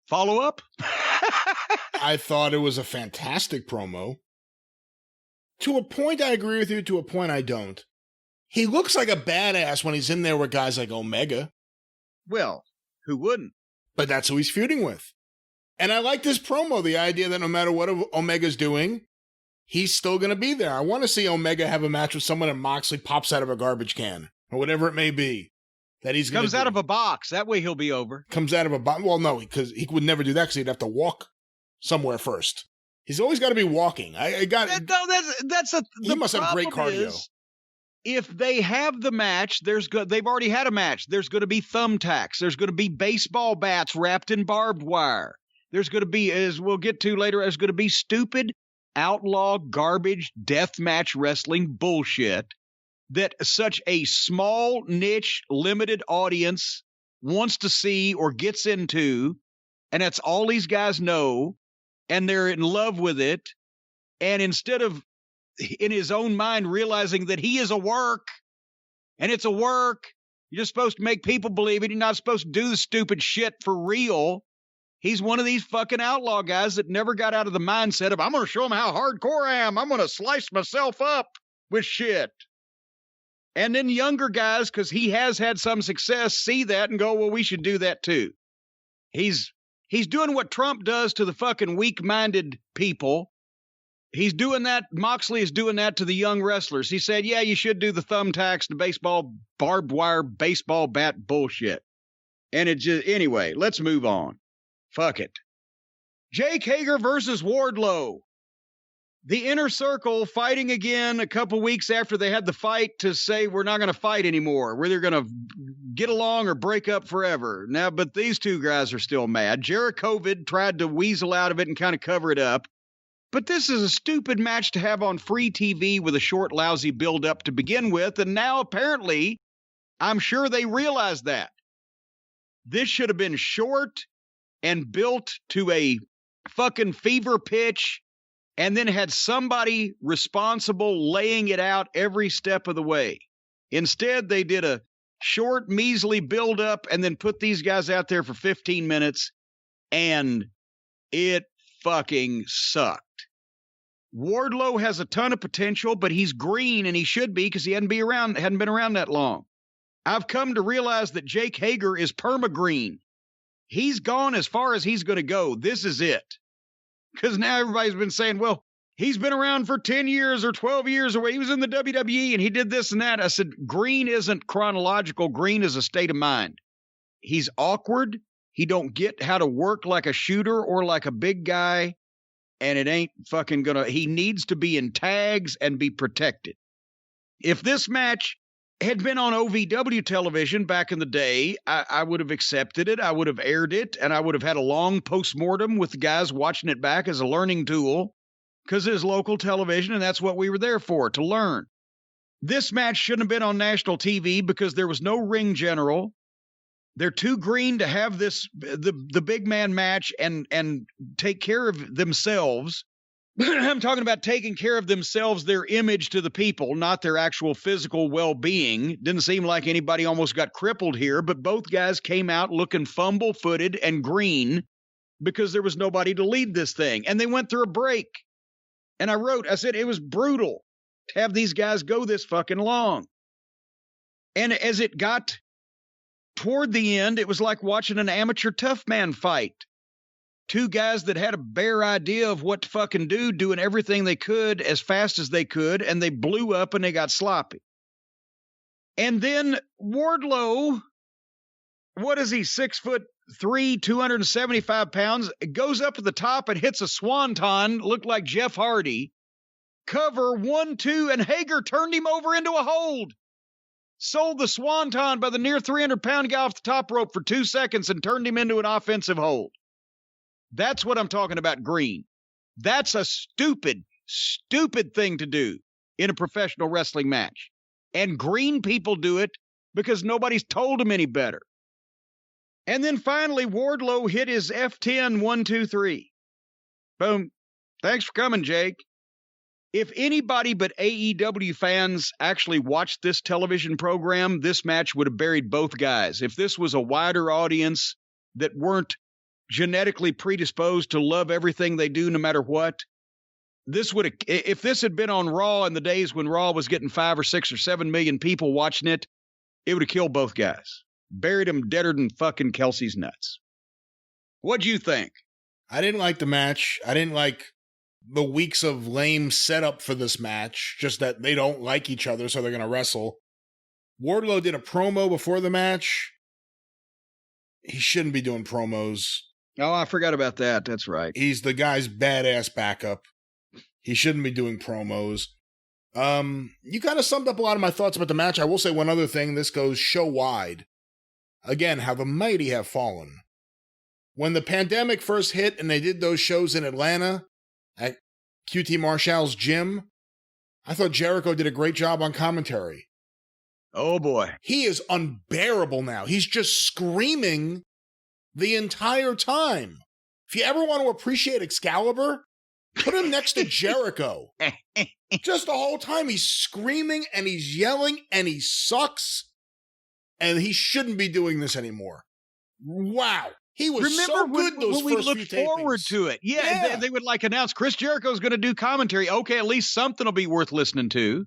Speaker 1: Follow up?
Speaker 2: I thought it was a fantastic promo. To a point, I agree with you. To a point, I don't. He looks like a badass when he's in there with guys like Omega.
Speaker 1: Well, who wouldn't?
Speaker 2: But that's who he's feuding with. And I like this promo, the idea that no matter what Omega's doing, he's still going to be there. I want to see Omega have a match with someone and Moxley pops out of a garbage can, or whatever it may be. That he's
Speaker 1: comes out of a box. That way he'll be over.
Speaker 2: Comes out of a box. Well, no, because he would never do that because he'd have to walk somewhere first. He's always got to be walking. He must have great cardio.
Speaker 1: If they have the match, they've already had a match. There's going to be thumbtacks. There's going to be baseball bats wrapped in barbed wire. There's going to be, as we'll get to later, there's going to be stupid outlaw garbage deathmatch wrestling bullshit that such a small niche limited audience wants to see or gets into, and that's all these guys know, and they're in love with it. And instead of in his own mind realizing that he is a work, and it's a work, you're just supposed to make people believe it. You're not supposed to do the stupid shit for real. He's one of these fucking outlaw guys that never got out of the mindset of, I'm going to show him how hardcore I am. I'm going to slice myself up with shit. And then younger guys, because he has had some success, see that and go, well, we should do that too. He's doing what Trump does to the fucking weak-minded people. He's doing that. Moxley is doing that to the young wrestlers. He said, yeah, you should do the thumbtacks, the baseball, barbed wire, baseball bat bullshit. And it just, anyway, let's move on. Fuck it. Jake Hager versus Wardlow. The Inner Circle fighting again a couple weeks after they had the fight to say we're not going to fight anymore. We're either going to get along or break up forever. Now, but these two guys are still mad. Jerichovid tried to weasel out of it and kind of cover it up. But this is a stupid match to have on free TV with a short, lousy build-up to begin with. And now, apparently, I'm sure they realize that. This should have been short and built to a fucking fever pitch, and then had somebody responsible laying it out every step of the way. Instead, they did a short, measly build-up and then put these guys out there for 15 minutes, and it fucking sucked. Wardlow has a ton of potential, but he's green, and he should be because he hadn't been around that long. I've come to realize that Jake Hager is perma-green. He's gone as far as he's going to go. This is it. Because now everybody's been saying, well, he's been around for 10 years or 12 years, or he was in the WWE and he did this and that. I said, green isn't chronological. Green is a state of mind. He's awkward. He don't get how to work like a shooter or like a big guy. and it ain't fucking he needs to be in tags and be protected. If this match had been on OVW television back in the day, I would have accepted it. I would have aired it, and I would have had a long postmortem with the guys watching it back as a learning tool, because it is local television, and that's what we were there for, to learn. This match shouldn't have been on national TV because there was no ring general. They're too green to have the big man match and take care of themselves. I'm talking about taking care of themselves, their image to the people, not their actual physical well-being. Didn't seem like anybody almost got crippled here, but both guys came out looking fumble-footed and green because there was nobody to lead this thing. And they went through a break. And I said it was brutal to have these guys go this fucking long. And as it got toward the end, it was like watching an amateur tough man fight. Two guys that had a bare idea of what to fucking do, doing everything they could as fast as they could, and they blew up and they got sloppy. And then Wardlow, what is he, 6'3", 275 pounds, goes up at the top and hits a swanton, looked like Jeff Hardy. Cover 1, 2, and Hager turned him over into a hold. Sold the swanton by the near 300-pound guy off the top rope for 2 seconds and turned him into an offensive hold. That's what I'm talking about, green. That's a stupid, stupid thing to do in a professional wrestling match. And green people do it because nobody's told them any better. And then finally, Wardlow hit his F10 1, 2, 3. Boom. Thanks for coming, Jake. If anybody but AEW fans actually watched this television program, this match would have buried both guys. If this was a wider audience that weren't genetically predisposed to love everything they do no matter what, this would have, if this had been on Raw in the days when Raw was getting 5 or 6 or 7 million people watching it, it would have killed both guys. Buried them deader than fucking Kelsey's nuts. What'd you think?
Speaker 2: I didn't like the match. I didn't like the weeks of lame setup for this match, just that they don't like each other, so they're going to wrestle. Wardlow did a promo before the match. He shouldn't be doing promos.
Speaker 1: Oh, I forgot about that. That's right.
Speaker 2: He's the guy's badass backup. He shouldn't be doing promos. You kind of summed up a lot of my thoughts about the match. I will say one other thing. This goes show-wide. Again, how the mighty have fallen. When the pandemic first hit and they did those shows in Atlanta at QT Marshall's gym, I thought Jericho did a great job on commentary.
Speaker 1: Oh, boy.
Speaker 2: He is unbearable now. He's just screaming the entire time. If you ever want to appreciate Excalibur, put him next to Jericho. Just the whole time he's screaming and he's yelling and he sucks. And he shouldn't be doing this anymore. Wow. He was so good those
Speaker 1: when
Speaker 2: first
Speaker 1: we
Speaker 2: few
Speaker 1: looked forward
Speaker 2: tapings.
Speaker 1: to it. Yeah. They would like announce Chris Jericho's going to do commentary. Okay, at least something will be worth listening to.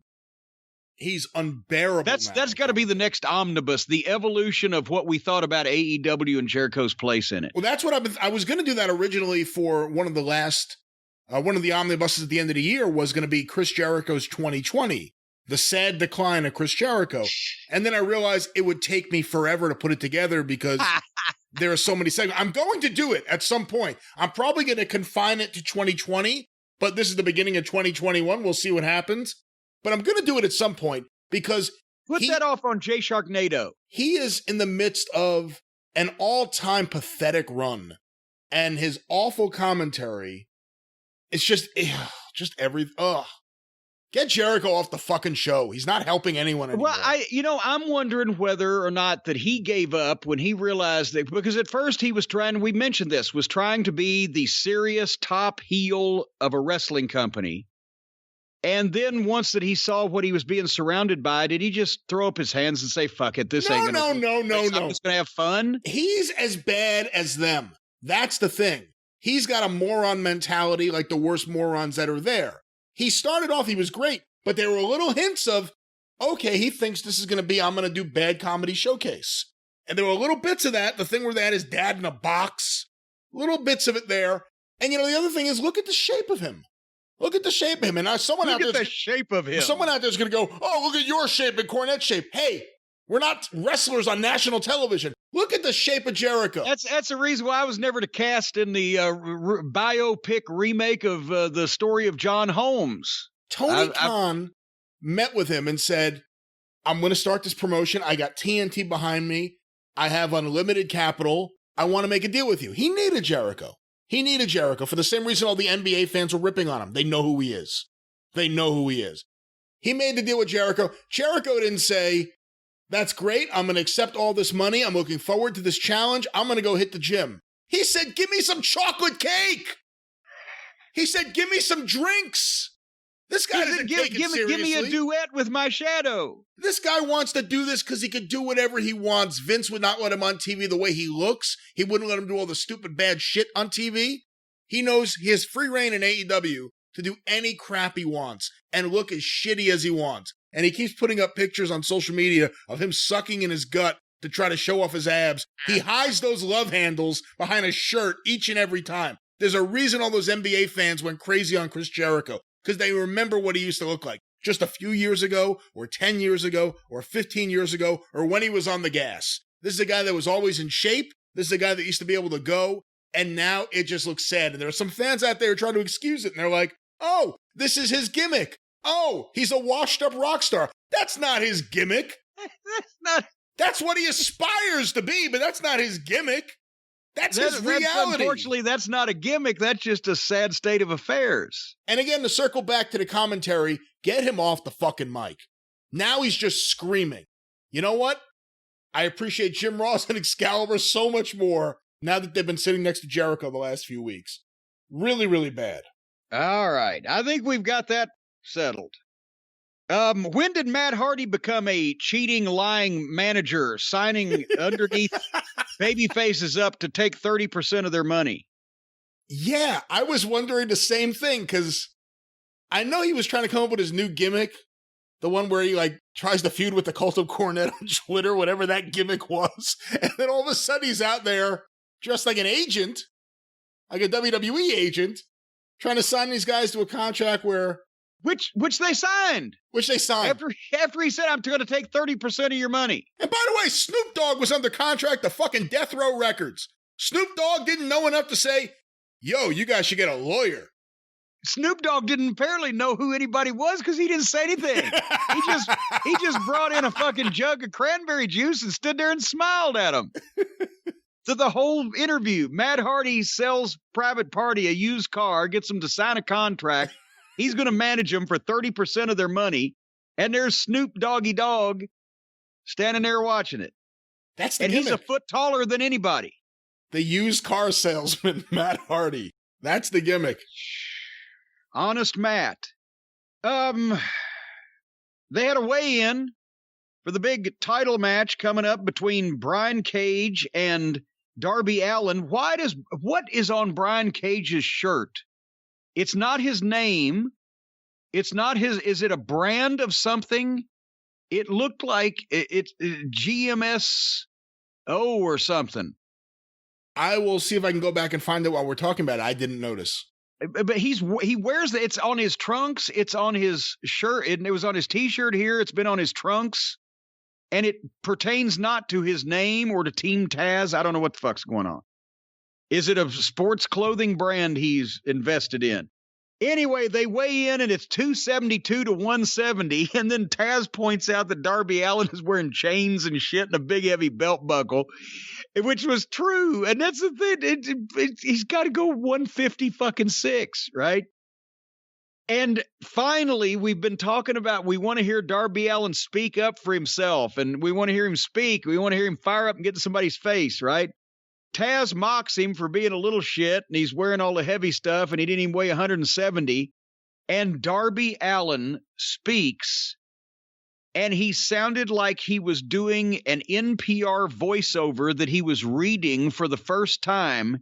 Speaker 2: He's unbearable.
Speaker 1: That's got to be the next omnibus, the evolution of what we thought about AEW and Jericho's place in it.
Speaker 2: Well, that's what I was going to do that originally for one of the omnibuses at the end of the year was going to be Chris Jericho's 2020, the sad decline of Chris Jericho. And then I realized it would take me forever to put it together because there are so many segments. I'm going to do it at some point. I'm probably going to confine it to 2020, but this is the beginning of 2021. We'll see what happens. But I'm going to do it at some point because
Speaker 1: Put that off on Jay Sharknado.
Speaker 2: He is in the midst of an all-time pathetic run. And his awful commentary, it's just get Jericho off the fucking show. He's not helping anyone anymore.
Speaker 1: Well, I'm wondering whether or not that he gave up when he realized that, because at first he was trying to be the serious top heel of a wrestling company. And then once that he saw what he was being surrounded by, did he just throw up his hands and say, fuck it, this ain't gonna
Speaker 2: No.
Speaker 1: I'm just gonna have fun?
Speaker 2: He's as bad as them. That's the thing. He's got a moron mentality like the worst morons that are there. He started off, he was great, but there were little hints of, okay, he thinks this is going to be, I'm going to do Bad Comedy Showcase. And there were little bits of that. The thing where that is Dad in a Box. Little bits of it there. And, the other thing is, look at the shape of him. Look at the shape of him. And someone out there is going to go, oh, look at your shape and Cornette's shape. Hey, we're not wrestlers on national television. Look at the shape of Jericho.
Speaker 1: That's the reason why I was never to cast in the biopic remake of the story of John Holmes.
Speaker 2: Tony Khan met with him and said, I'm going to start this promotion. I got TNT behind me. I have unlimited capital. I want to make a deal with you. He needed Jericho. He needed Jericho for the same reason all the NBA fans were ripping on him. They know who he is. They know who he is. He made the deal with Jericho. Jericho didn't say, that's great. I'm going to accept all this money. I'm looking forward to this challenge. I'm going to go hit the gym. He said, give me some chocolate cake. He said, give me some drinks. This guy doesn't take it seriously.
Speaker 1: Give me a duet with my shadow.
Speaker 2: This guy wants to do this because he could do whatever he wants. Vince would not let him on TV the way he looks. He wouldn't let him do all the stupid bad shit on TV. He knows he has free reign in AEW to do any crap he wants and look as shitty as he wants. And he keeps putting up pictures on social media of him sucking in his gut to try to show off his abs. He hides those love handles behind his shirt each and every time. There's a reason all those NBA fans went crazy on Chris Jericho, because they remember what he used to look like just a few years ago, or 10 years ago, or 15 years ago, or when he was on the gas. This is a guy that was always in shape. This is a guy that used to be able to go, and now it just looks sad. And there are some fans out there trying to excuse it, and they're like, oh, this is his gimmick. Oh, he's a washed-up rock star. That's not his gimmick. That's what he aspires to be, but that's not his gimmick. That's his reality.
Speaker 1: Unfortunately, that's not a gimmick. That's just a sad state of affairs.
Speaker 2: And again, to circle back to the commentary, get him off the fucking mic. Now he's just screaming. You know what? I appreciate Jim Ross and Excalibur so much more now that they've been sitting next to Jericho the last few weeks. Really, really bad.
Speaker 1: All right. I think we've got that settled. When did Matt Hardy become a cheating, lying manager, signing underneath baby faces up to take 30% of their money?
Speaker 2: Yeah, I was wondering the same thing, because I know he was trying to come up with his new gimmick, the one where he tries to feud with the Cult of Cornette on Twitter, whatever that gimmick was, and then all of a sudden he's out there dressed like an agent, like a WWE agent, trying to sign these guys to a contract where...
Speaker 1: Which they signed. After he said, I'm going to take 30% of your money.
Speaker 2: And by the way, Snoop Dogg was under contract to fucking Death Row Records. Snoop Dogg didn't know enough to say, yo, you guys should get a lawyer.
Speaker 1: Snoop Dogg didn't apparently know who anybody was because he didn't say anything. he just brought in a fucking jug of cranberry juice and stood there and smiled at him. So the whole interview, Matt Hardy sells Private Party a used car, gets them to sign a contract. He's going to manage them for 30% of their money. And there's Snoop Doggy Dogg standing there watching it.
Speaker 2: That's the gimmick.
Speaker 1: He's a foot taller than anybody.
Speaker 2: The used car salesman, Matt Hardy. That's the gimmick.
Speaker 1: Honest Matt. They had a weigh-in for the big title match coming up between Brian Cage and Darby Allin. What is on Brian Cage's shirt? It's not his name. It's not his. Is it a brand of something? It looked like it's GMSO or something.
Speaker 2: I will see if I can go back and find it while we're talking about it. I didn't notice.
Speaker 1: But he wears it's on his trunks. It's on his shirt. It was on his T-shirt here. It's been on his trunks. And it pertains not to his name or to Team Taz. I don't know what the fuck's going on. Is it a sports clothing brand he's invested in? Anyway, they weigh in and it's 272 to 170. And then Taz points out that Darby Allin is wearing chains and shit and a big heavy belt buckle, which was true. And that's the thing. He's got to go 150 fucking 6, right? And finally, we've been talking about, we want to hear Darby Allin speak up for himself. And we want to hear him speak. We want to hear him fire up and get to somebody's face, right? Taz mocks him for being a little shit, and he's wearing all the heavy stuff, and he didn't even weigh 170. And Darby Allin speaks, and he sounded like he was doing an NPR voiceover that he was reading for the first time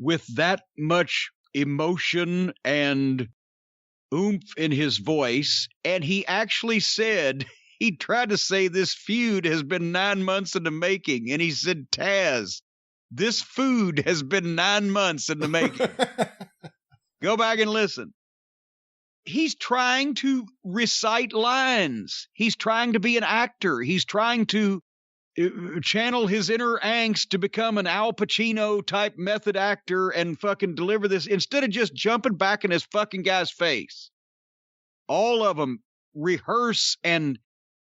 Speaker 1: with that much emotion and oomph in his voice. And he actually said, he tried to say this feud has been 9 months in the making, and he said, Taz, this food has been 9 months in the making. Go back and listen. He's trying to recite lines. He's trying to be an actor. He's trying to channel his inner angst to become an Al Pacino type method actor and fucking deliver this instead of just jumping back in his fucking guy's face. All of them rehearse and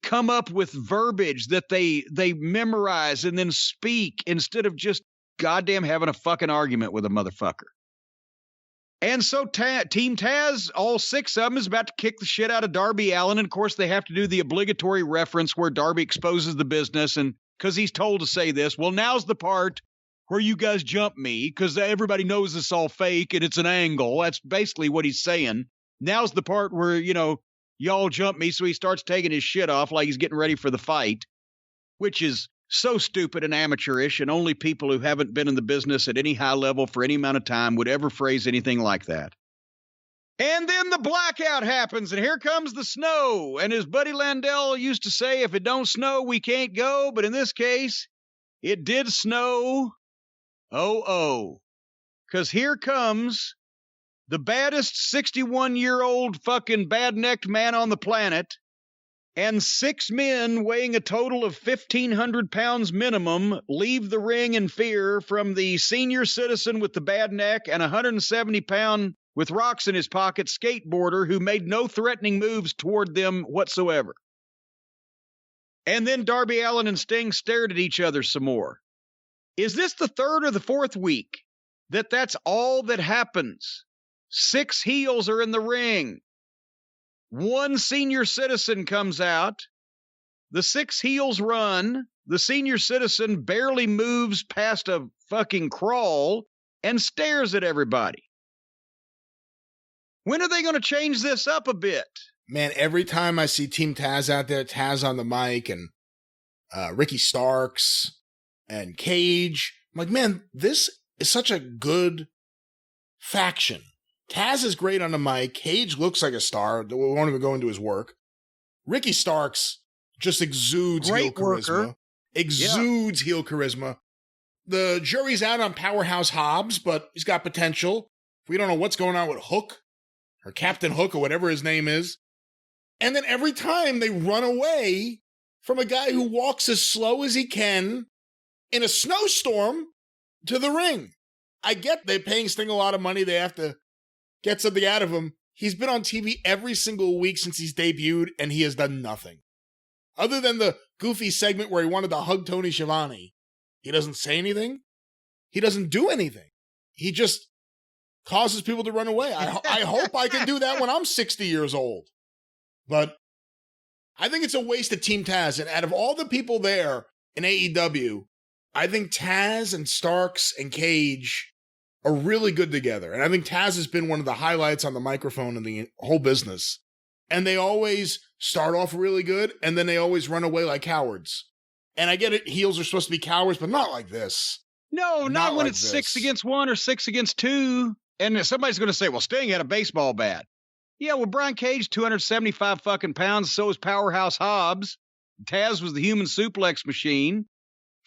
Speaker 1: come up with verbiage that they memorize and then speak instead of just goddamn having a fucking argument with a motherfucker. And so Team Taz, all 6 of them, is about to kick the shit out of Darby Allin. And, of course, they have to do the obligatory reference where Darby exposes the business. And because he's told to say this, well, now's the part where you guys jump me because everybody knows it's all fake and it's an angle. That's basically what he's saying. Now's the part where, y'all jump me. So he starts taking his shit off like he's getting ready for the fight, which is so stupid and amateurish, and only people who haven't been in the business at any high level for any amount of time would ever phrase anything like that. And then the blackout happens, and here comes the snow. And as Buddy Landell used to say, if it don't snow, we can't go. But in this case, it did snow. Because here comes the baddest 61-year-old fucking bad-necked man on the planet, and 6 men weighing a total of 1,500 pounds minimum leave the ring in fear from the senior citizen with the bad neck and 170-pound with rocks in his pocket skateboarder who made no threatening moves toward them whatsoever. And then Darby Allin and Sting stared at each other some more. Is this the 3rd or the 4th week that's all that happens? 6 heels are in the ring. 1 senior citizen comes out. The 6 heels run. The senior citizen barely moves past a fucking crawl and stares at everybody. When are they going to change this up a bit?
Speaker 2: Man, every time I see Team Taz out there, Taz on the mic and Ricky Starks and Cage, I'm like, man, this is such a good faction. Taz is great on the mic. Cage looks like a star. We won't even go into his work. Ricky Starks just exudes heel charisma. Heel charisma. The jury's out on Powerhouse Hobbs, but he's got potential. We don't know what's going on with Hook, or Captain Hook, or whatever his name is. And then every time they run away from a guy who walks as slow as he can in a snowstorm to the ring. I get they're paying Sting a lot of money. They have to get something out of him. He's been on TV every single week since he's debuted, and he has done nothing. Other than the goofy segment where he wanted to hug Tony Schiavone, he doesn't say anything. He doesn't do anything. He just causes people to run away. I hope I can do that when I'm 60 years old. But I think it's a waste of Team Taz. And out of all the people there in AEW, I think Taz and Starks and Cage are really good together. And I think Taz has been one of the highlights on the microphone in the whole business. And they always start off really good, and then they always run away like cowards. And I get it, heels are supposed to be cowards, but not like this.
Speaker 1: No, not when like it's this. 6 against 1 or 6 against 2. And somebody's going to say, well, Sting had a baseball bat. Yeah, well, Brian Cage, 275 fucking pounds, so is Powerhouse Hobbs. Taz was the human suplex machine.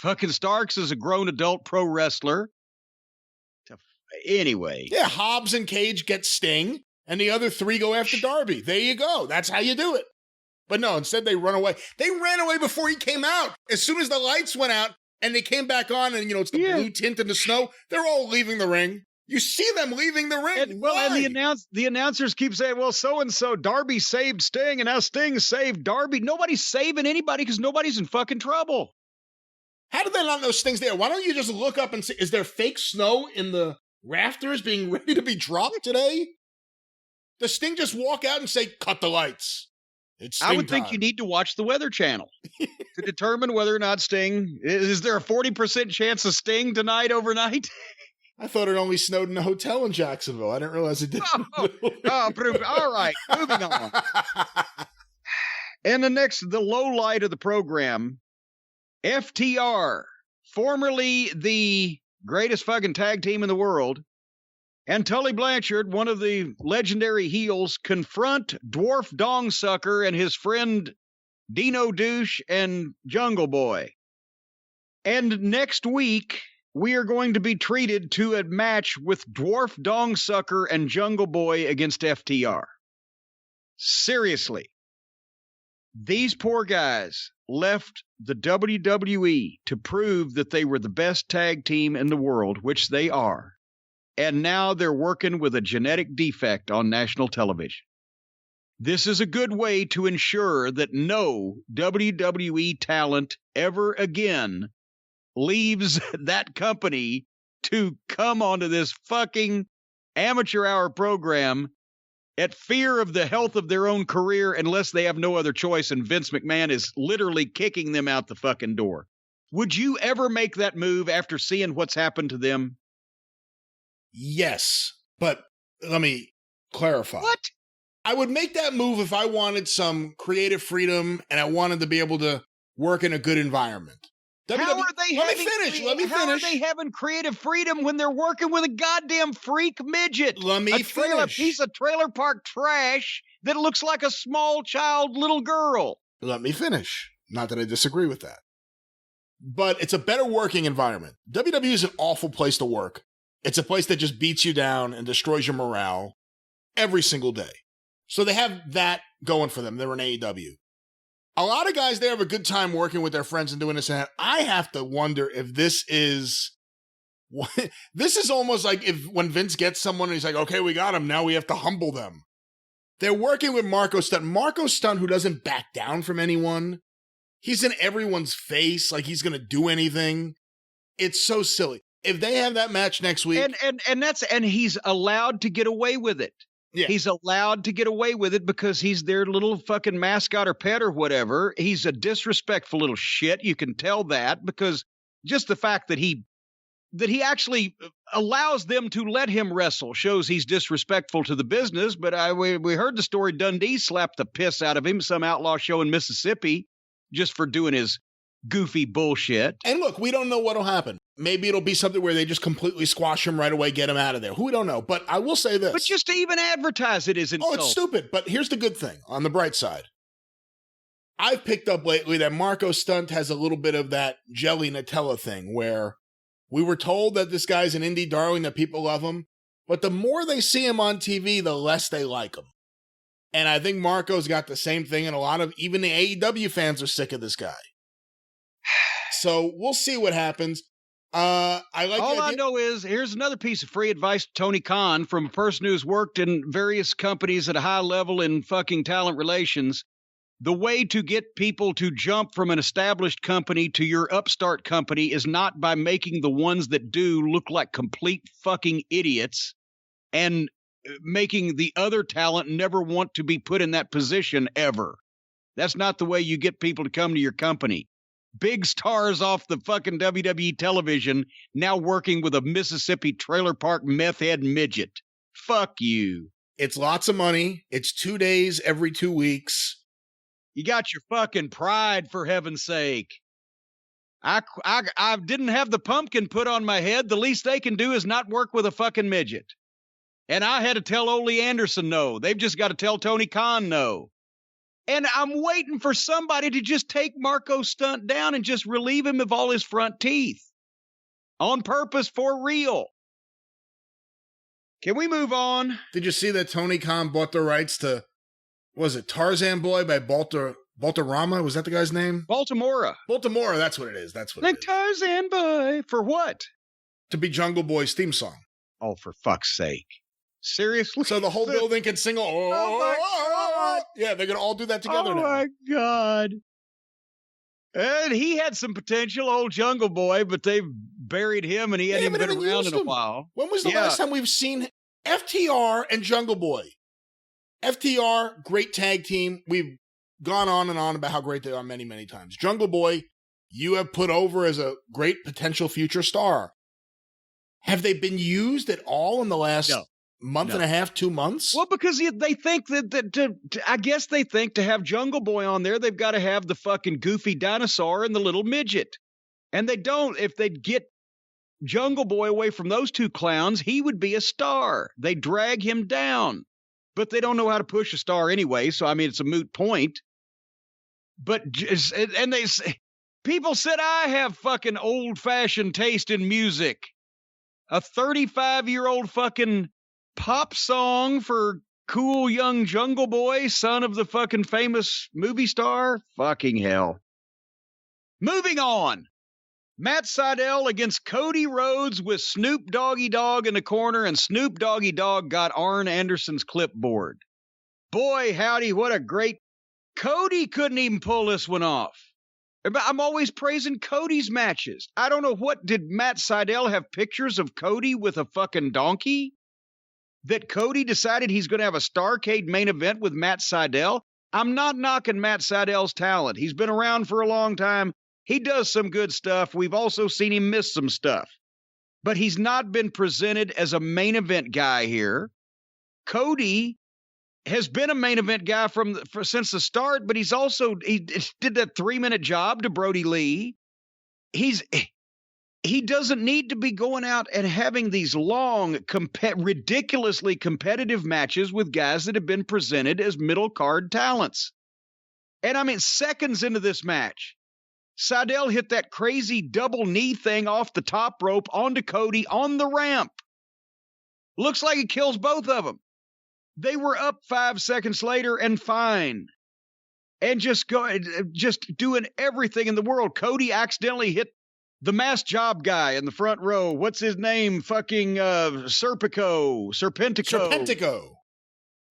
Speaker 1: Fucking Starks is a grown adult pro wrestler. Anyway.
Speaker 2: Yeah, Hobbs and Cage get Sting, and the other 3 go after Darby. There you go. That's how you do it. But no, instead they run away. They ran away before he came out. As soon as the lights went out and they came back on and, it's the blue tint in the snow, they're all leaving the ring. You see them leaving the ring.
Speaker 1: And the announcers keep saying, well, so-and-so, Darby saved Sting, and now Sting saved Darby. Nobody's saving anybody because nobody's in fucking trouble.
Speaker 2: How did they not know Sting's there? Why don't you just look up and see, is there fake snow in the rafters being ready to be dropped today? Does Sting just walk out and say, cut the lights? It's Sting
Speaker 1: I would
Speaker 2: time.
Speaker 1: think you need to watch the Weather Channel to determine whether or not Sting, is there a 40% chance of Sting tonight overnight?
Speaker 2: I thought it only snowed in a hotel in Jacksonville. I didn't realize it did.
Speaker 1: All right, moving on. And the low light of the program, FTR, formerly the greatest fucking tag team in the world, and Tully Blanchard, one of the legendary heels, confront Dwarf Dongsucker and his friend Dino Douche and Jungle Boy. And next week, we are going to be treated to a match with Dwarf Dongsucker and Jungle Boy against FTR. Seriously. These poor guys left the WWE to prove that they were the best tag team in the world, which they are. And now they're working with a genetic defect on national television. This is a good way to ensure that no WWE talent ever again leaves that company to come onto this fucking amateur hour program at fear of the health of their own career unless they have no other choice and Vince McMahon is literally kicking them out the fucking door. Would you ever make that move after seeing what's happened to them?
Speaker 2: Yes, but let me clarify.
Speaker 1: What?
Speaker 2: I would make that move if I wanted some creative freedom and I wanted to be able to work in a good environment.
Speaker 1: Let me finish. How are they having creative freedom when they're working with a goddamn freak midget?
Speaker 2: Let me finish.
Speaker 1: A piece of trailer park trash that looks like a small child little girl.
Speaker 2: Let me finish. Not that I disagree with that. But it's a better working environment. WWE is an awful place to work. It's a place that just beats you down and destroys your morale every single day. So they have that going for them. They're an AEW. A lot of guys there have a good time working with their friends and doing this and that. I have to wonder if this is almost like if when Vince gets someone and he's like, okay, we got him. Now we have to humble them. They're working with Marco Stunt. Marco Stunt, who doesn't back down from anyone. He's in everyone's face like he's going to do anything. It's so silly. If they have that match next week.
Speaker 1: And he's allowed to get away with it. Yeah. He's allowed to get away with it because he's their little fucking mascot or pet or whatever. He's a disrespectful little shit. You can tell that because just the fact that he actually allows them to let him wrestle shows he's disrespectful to the business. But we heard the story. Dundee slapped the piss out of him, some outlaw show in Mississippi, just for doing his goofy bullshit.
Speaker 2: And look, we don't know what'll happen. Maybe it'll be something where they just completely squash him right away, get him out of there. Who we don't know. But I will say this.
Speaker 1: But just to even advertise it isn't.
Speaker 2: Oh, it's stupid. But here's the good thing on the bright side. I've picked up lately that Marco Stunt has a little bit of that jelly Nutella thing where we were told that this guy's an indie darling, that people love him. But the more they see him on TV, the less they like him. And I think Marco's got the same thing. And a lot of even the AEW fans are sick of this guy. So we'll see what happens. All I
Speaker 1: know is here's another piece of free advice to Tony Khan from a person who's worked in various companies at a high level in fucking talent relations. The way to get people to jump from an established company to your upstart company is not by making the ones that do look like complete fucking idiots and making the other talent never want to be put in that position ever. That's not the way you get people to come to your company. Big stars off the fucking WWE television now working with a Mississippi trailer park meth head midget. Fuck you.
Speaker 2: It's lots of money. It's 2 days every 2 weeks.
Speaker 1: You got your fucking pride, for heaven's sake. I didn't have the pumpkin put on my head. The least they can do is not work with a fucking midget. And I had to tell Ole Anderson no. They've just got to tell Tony Khan no. And I'm waiting for somebody to just take Marco Stunt down and just relieve him of all his front teeth. On purpose, for real. Can we move on?
Speaker 2: Did you see that Tony Khan bought the rights to, was it Tarzan Boy by Baltarama? Was that the guy's name?
Speaker 1: Baltimora,
Speaker 2: that's what it is. That's what it is.
Speaker 1: Tarzan Boy. For what?
Speaker 2: To be Jungle Boy's theme song.
Speaker 1: Oh, for fuck's sake. Seriously?
Speaker 2: So the whole building can sing. Yeah, they're going to all do that together now.
Speaker 1: Oh, my God. And he had some potential, old Jungle Boy, but they've buried him, and he hadn't even been around in a while.
Speaker 2: When was the last time we've seen FTR and Jungle Boy? FTR, great tag team. We've gone on and on about how great they are many, many times. Jungle Boy, you have put over as a great potential future star. Have they been used at all in the last month and a half, 2 months?
Speaker 1: Well, because they think I guess they think to have Jungle Boy on there, they've got to have the fucking goofy dinosaur and the little midget. And they don't. If they'd get Jungle Boy away from those two clowns, he would be a star. They drag him down. But they don't know how to push a star anyway, so, I mean, it's a moot point. But, people said I have fucking old-fashioned taste in music. A 35-year-old fucking pop song for cool young Jungle Boy, son of the fucking famous movie star? Fucking hell. Moving on. Matt Sydal against Cody Rhodes with Snoop Doggy Dogg in the corner, and Snoop Doggy Dogg got Arn Anderson's clipboard. Boy, howdy, what a great... Cody couldn't even pull this one off. I'm always praising Cody's matches. I don't know did Matt Sydal have pictures of Cody with a fucking donkey? That Cody decided he's going to have a Starrcade main event with Matt Sydal? I'm not knocking Matt Sydal's talent. He's been around for a long time. He does some good stuff. We've also seen him miss some stuff. But he's not been presented as a main event guy here. Cody has been a main event guy since the start, but he did that 3-minute job to Brody Lee. He doesn't need to be going out and having these long, ridiculously competitive matches with guys that have been presented as middle card talents. And I mean, seconds into this match, Sydal hit that crazy double knee thing off the top rope onto Cody on the ramp. Looks like it kills both of them. They were up 5 seconds later and fine. And just doing everything in the world. Cody accidentally hit the masked job guy in the front row. What's his name? Fucking Serpentico.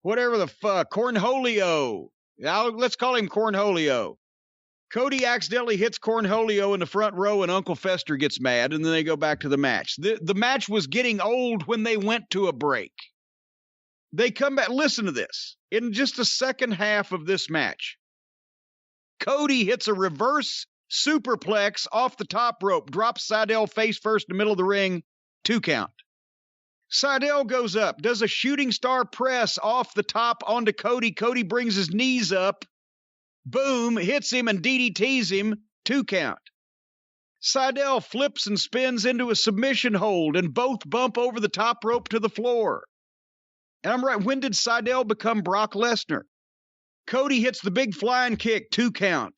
Speaker 1: Whatever the fuck. Cornholio. Now let's call him Cornholio. Cody accidentally hits Cornholio in the front row and Uncle Fester gets mad, and then they go back to the match. The match was getting old when they went to a break. They come back. Listen to this. In just the second half of this match, Cody hits a reverse superplex off the top rope, drops Sydal face first in the middle of the ring, 2 count. Sydal goes up, does a shooting star press off the top onto Cody. Cody brings his knees up, boom, hits him and DDTs him, 2 count. Sydal flips and spins into a submission hold, and both bump over the top rope to the floor. And I'm right, when did Sydal become Brock Lesnar? Cody hits the big flying kick, 2 count.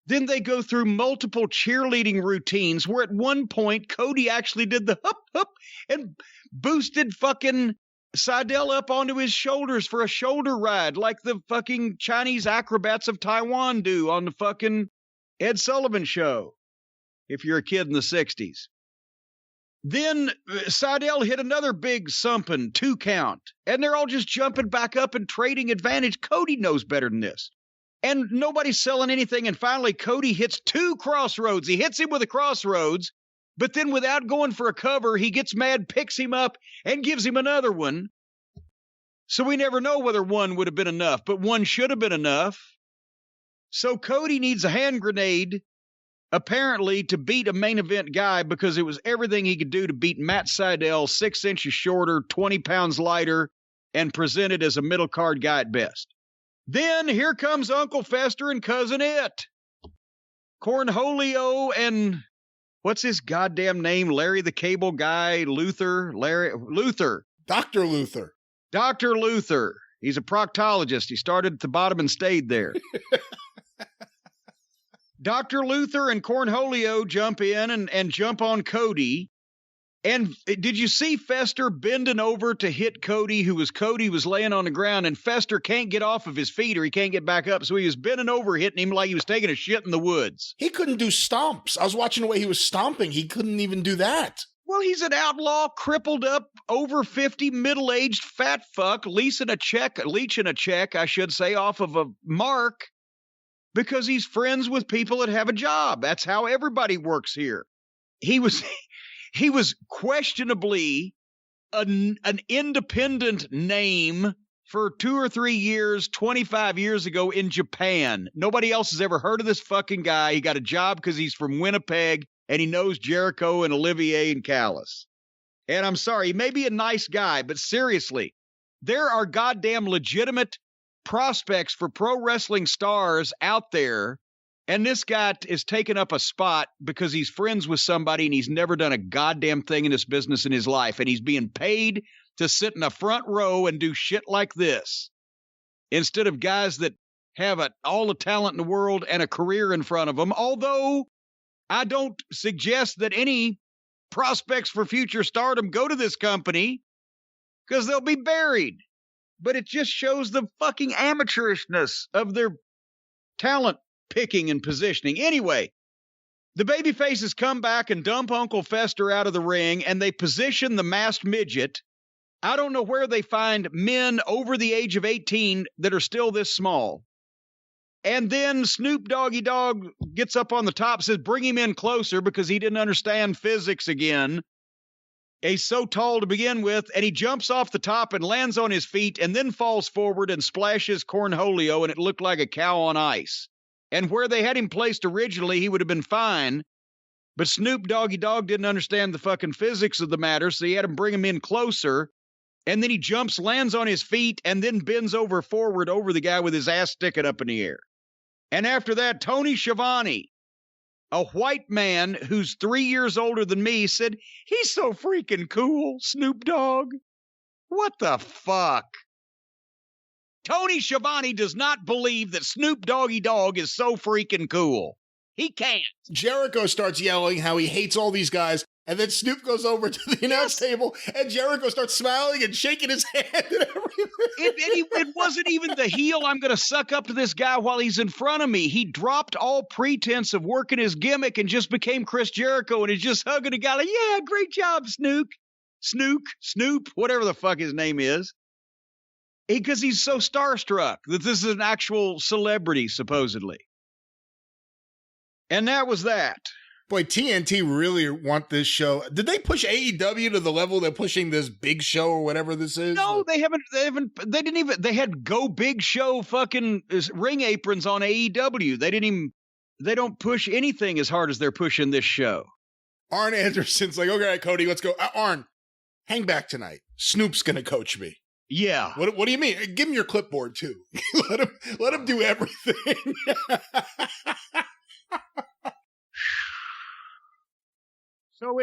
Speaker 1: Then they go through multiple cheerleading routines where at one point Cody actually did the hup hup and boosted fucking Sydal up onto his shoulders for a shoulder ride like the fucking Chinese acrobats of Taiwan do on the fucking Ed Sullivan show, if you're a kid in the 60s. Then Sydal hit another big sumpin', 2 count, and they're all just jumping back up and trading advantage. Cody knows better than this. And nobody's selling anything, and finally Cody hits 2 crossroads. He hits him with a crossroads, but then without going for a cover, he gets mad, picks him up, and gives him another one. So we never know whether 1 would have been enough, but 1 should have been enough. So Cody needs a hand grenade, apparently, to beat a main event guy because it was everything he could do to beat Matt Sydal, 6 inches shorter, 20 pounds lighter, and presented as a middle card guy at best. Then here comes Uncle Fester and Cousin It. Cornholio and what's his goddamn name? Larry the Cable Guy, Luther.
Speaker 2: Dr. Luther.
Speaker 1: Dr. Luther. He's a proctologist. He started at the bottom and stayed there. Dr. Luther and Cornholio jump in and jump on Cody. And did you see Fester bending over to hit Cody was laying on the ground, and Fester can't get off of his feet or he can't get back up. So he was bending over, hitting him like he was taking a shit in the woods.
Speaker 2: He couldn't do stomps. I was watching the way he was stomping. He couldn't even do that.
Speaker 1: Well, he's an outlaw, crippled up, over 50, middle-aged fat fuck, leeching a check, I should say, off of a mark because he's friends with people that have a job. That's how everybody works here. He was questionably an independent name for 2 or 3 years, 25 years ago in Japan. Nobody else has ever heard of this fucking guy. He got a job because he's from Winnipeg, and he knows Jericho and Olivier and Callis. And I'm sorry, he may be a nice guy, but seriously, there are goddamn legitimate prospects for pro wrestling stars out there, and this guy is taking up a spot because he's friends with somebody and he's never done a goddamn thing in this business in his life, and he's being paid to sit in a front row and do shit like this instead of guys that have all the talent in the world and a career in front of them, although I don't suggest that any prospects for future stardom go to this company because they'll be buried. But it just shows the fucking amateurishness of their talent picking and positioning. Anyway, The babyfaces come back and dump Uncle Fester out of the ring, and they position the masked midget. I don't know where they find men over the age of 18 that are still this small. And then Snoop Doggy Dogg gets up on the top, says, bring him in closer because he didn't understand physics again. He's so tall to begin with, and he jumps off the top and lands on his feet and then falls forward and splashes Cornholio, and it looked like a cow on ice. And where they had him placed originally, he would have been fine. But Snoop Doggy Dogg didn't understand the fucking physics of the matter, so he had him bring him in closer. And then he jumps, lands on his feet, and then bends over forward over the guy with his ass sticking up in the air. And after that, Tony Schiavone, a white man who's 3 years older than me, said, he's so freaking cool, Snoop Dogg. What the fuck? Tony Schiavone does not believe that Snoop Doggy Dogg is so freaking cool. He can't.
Speaker 2: Jericho starts yelling how he hates all these guys, and then Snoop goes over to the announce table, and Jericho starts smiling and shaking his hand and everything.
Speaker 1: It wasn't even the heel, I'm going to suck up to this guy while he's in front of me. He dropped all pretense of working his gimmick and just became Chris Jericho, and is just hugging a guy like, yeah, great job, Snoop, whatever the fuck his name is. Because he's so starstruck that this is an actual celebrity, supposedly. And that was that.
Speaker 2: Boy, TNT really want this show. Did they push AEW to the level they're pushing this Big Show or whatever this is?
Speaker 1: No, they didn't even, they had Go Big Show fucking ring aprons on AEW. They don't push anything as hard as they're pushing this show.
Speaker 2: Arn Anderson's like, okay, Cody, let's go. Arn, hang back tonight. Snoop's going to coach me.
Speaker 1: Yeah.
Speaker 2: What do you mean? Give him your clipboard too. let him do everything.
Speaker 1: So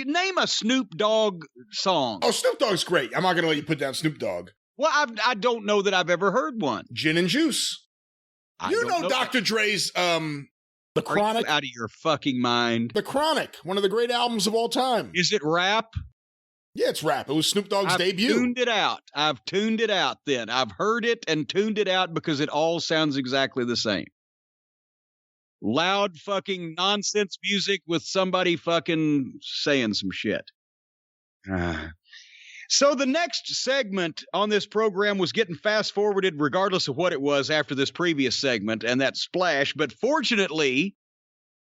Speaker 1: name a Snoop Dogg song.
Speaker 2: Oh, Snoop Dogg's great. I'm not going to let you put down Snoop Dogg.
Speaker 1: Well, I don't know that I've ever heard one.
Speaker 2: Gin and Juice. You know Dr. Dre's The Chronic.
Speaker 1: Are you out of your fucking mind?
Speaker 2: The Chronic, one of the great albums of all time.
Speaker 1: Is it rap?
Speaker 2: Yeah, it's rap. It was Snoop Dogg's debut.
Speaker 1: I've tuned it out then. I've heard it and tuned it out because it all sounds exactly the same. Loud fucking nonsense music with somebody fucking saying some shit. So the next segment on this program was getting fast forwarded regardless of what it was after this previous segment and that splash. But fortunately,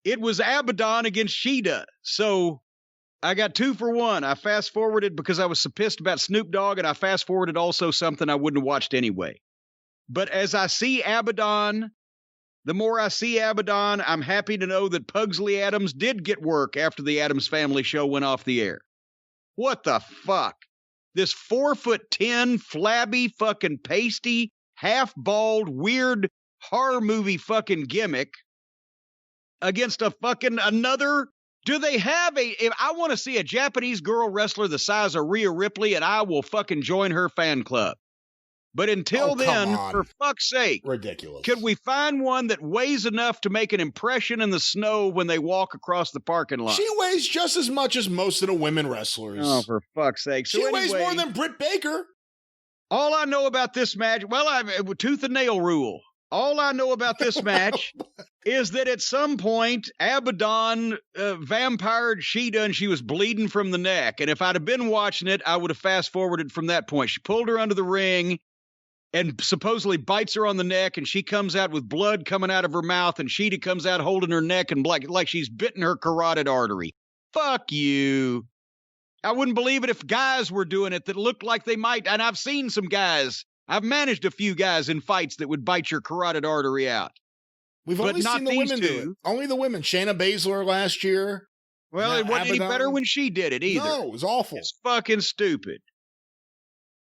Speaker 1: it was Abaddon against Shida. So I got 2 for 1. I fast forwarded because I was so pissed about Snoop Dogg, and I fast forwarded also something I wouldn't have watched anyway. But as I see Abaddon, the more I see Abaddon, I'm happy to know that Pugsley Addams did get work after the Addams Family show went off the air. What the fuck? This 4'10", flabby, fucking pasty, half-bald, weird horror movie fucking gimmick against a fucking another. Do they have if I want to see a Japanese girl wrestler the size of Rhea Ripley, and I will fucking join her fan club. But until then, for fuck's sake,
Speaker 2: ridiculous.
Speaker 1: Could we find one that weighs enough to make an impression in the snow when they walk across the parking lot?
Speaker 2: She weighs just as much as most of the women wrestlers.
Speaker 1: Oh, for fuck's sake. So
Speaker 2: she weighs more than Britt Baker.
Speaker 1: All I know about this match, tooth and nail rule. All I know about this match is that at some point, Abaddon vampired Shida and she was bleeding from the neck. And if I'd have been watching it, I would have fast forwarded from that point. She pulled her under the ring and supposedly bites her on the neck, and she comes out with blood coming out of her mouth, and Shida comes out holding her neck and like she's bitten her carotid artery. Fuck you. I wouldn't believe it if guys were doing it that looked like they might, and I've seen some guys. I've managed a few guys in fights that would bite your carotid artery out.
Speaker 2: We've only seen the women do it. Only the women. Shayna Baszler last year.
Speaker 1: Well, it wasn't any better when she did it either.
Speaker 2: No, it was awful.
Speaker 1: It's fucking stupid.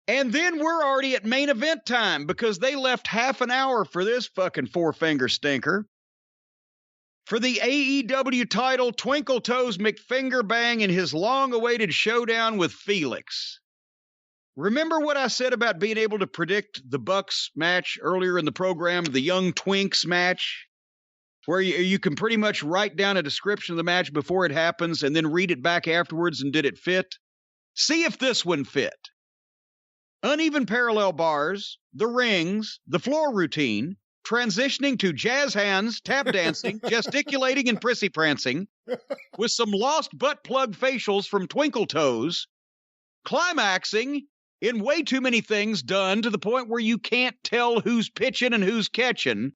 Speaker 1: And then we're already at main event time because they left half an hour for this fucking four-finger stinker. For the AEW title, Twinkle Toes McFingerbang in his long-awaited showdown with Felix. Remember what I said about being able to predict the Bucks match earlier in the program, the Young Twinks match, where you can pretty much write down a description of the match before it happens and then read it back afterwards and did it fit? See if this one fit. Uneven parallel bars, the rings, the floor routine, transitioning to jazz hands, tap dancing, gesticulating, and prissy prancing, with some lost butt plug facials from Twinkle Toes, climaxing in way too many things done to the point where you can't tell who's pitching and who's catching,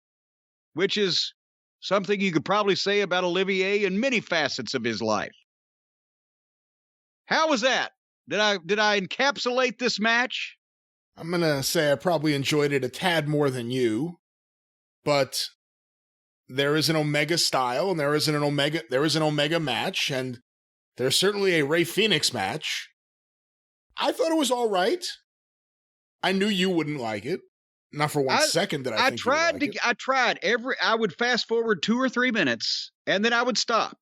Speaker 1: which is something you could probably say about Olivier in many facets of his life. How was that? Did I encapsulate this match?
Speaker 2: I'm going to say I probably enjoyed it a tad more than you, but there is an Omega style and there is an Omega match, and there's certainly a Rey Fénix match. I thought it was all right. I knew you wouldn't like it. Not for one second did I think you would like it.
Speaker 1: I tried I would fast forward 2 or 3 minutes and then I would stop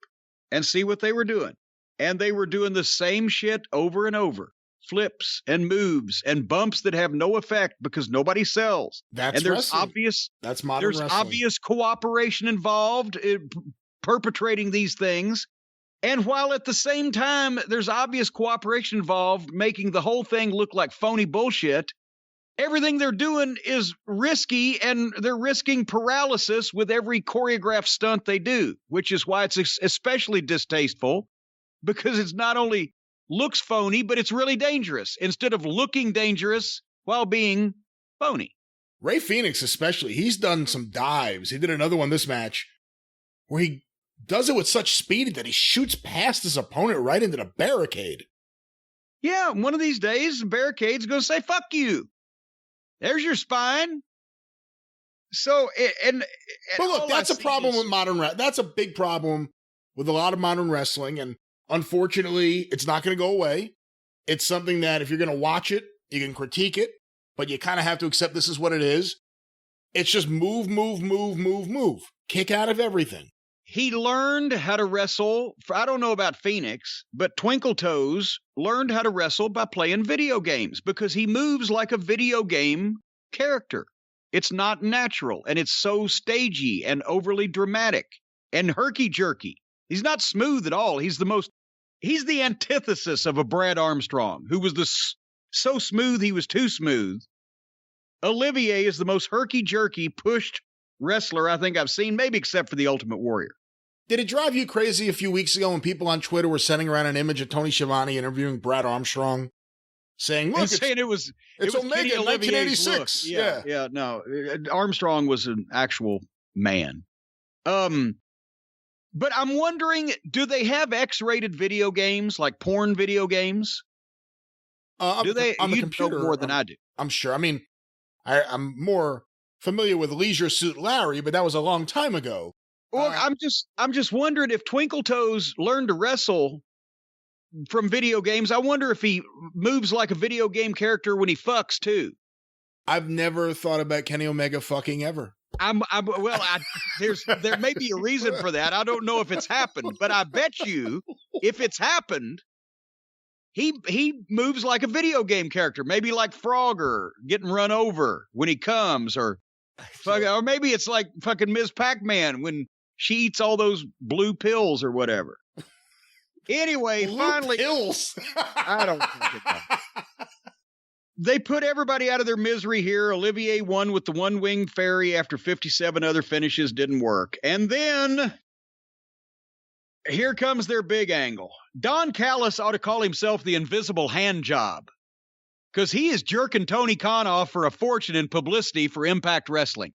Speaker 1: and see what they were doing. And they were doing the same shit over and over. Flips and moves and bumps that have no effect because nobody sells.
Speaker 2: That's wrestling. That's modern wrestling.
Speaker 1: There's obvious cooperation involved in perpetrating these things. And while at the same time there's obvious cooperation involved making the whole thing look like phony bullshit, everything they're doing is risky, and they're risking paralysis with every choreographed stunt they do, which is why it's especially distasteful, because it's not only looks phony, but it's really dangerous instead of looking dangerous while being phony.
Speaker 2: Rey Fénix especially, he's done some dives. He did another one this match where he does it with such speed that he shoots past his opponent right into the barricade.
Speaker 1: Yeah, one of these days, the barricade's going to say, fuck you. There's your spine. So,
Speaker 2: but look, that's a problem with that's a big problem with a lot of modern wrestling, and unfortunately, it's not going to go away. It's something that if you're going to watch it, you can critique it, but you kind of have to accept this is what it is. It's just move. Kick out of everything.
Speaker 1: He learned how to wrestle. I don't know about Fénix, but Twinkle Toes learned how to wrestle by playing video games because he moves like a video game character. It's not natural, and it's so stagey and overly dramatic and herky-jerky. He's not smooth at all. He's the antithesis of a Brad Armstrong, who was so smooth he was too smooth. Olivier is the most herky-jerky, pushed wrestler I think I've seen, maybe except for the Ultimate Warrior.
Speaker 2: Did it drive you crazy a few weeks ago when people on Twitter were sending around an image of Tony Schiavone interviewing Brad Armstrong, saying, "Look,
Speaker 1: it was
Speaker 2: Omega 1986."
Speaker 1: Yeah, no, Armstrong was an actual man. But I'm wondering, do they have X-rated video games, like porn video games? Do they?
Speaker 2: On the
Speaker 1: you
Speaker 2: computer
Speaker 1: know more than I do.
Speaker 2: I'm sure. I mean, I'm more familiar with Leisure Suit Larry, but that was a long time ago.
Speaker 1: Well, I'm just wondering if Twinkle Toes learned to wrestle from video games. I wonder if he moves like a video game character when he fucks too.
Speaker 2: I've never thought about Kenny Omega fucking ever.
Speaker 1: There may be a reason for that. I don't know if it's happened, but I bet you if it's happened, he moves like a video game character, maybe like Frogger getting run over when he comes, or maybe it's like fucking Ms. Pac-Man when she eats all those blue pills or whatever. Anyway, finally,
Speaker 2: pills.
Speaker 1: I don't think it. They put everybody out of their misery here. Olivier won with the one-winged fairy after 57 other finishes didn't work. And then here comes their big angle. Don Callis ought to call himself the invisible hand job, because he is jerking Tony Khan off for a fortune in publicity for Impact Wrestling.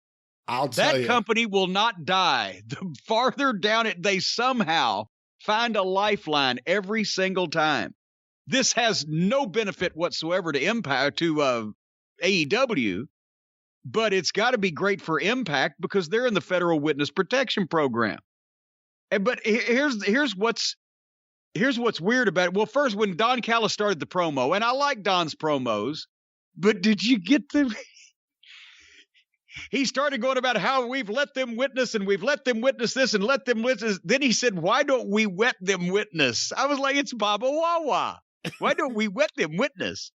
Speaker 2: I'll tell you.
Speaker 1: That company will not die. The farther down it, they somehow find a lifeline every single time. This has no benefit whatsoever to Impact, to AEW, but it's got to be great for Impact because they're in the Federal Witness Protection Program. But here's what's weird about it. Well, first, when Don Callis started the promo, and I like Don's promos, but did you get the? He started going about how we've let them witness and we've let them witness this and let them witness. Then he said, "Why don't we wet them witness?" I was like, "It's Baba Wawa. Why don't we wet them witness?"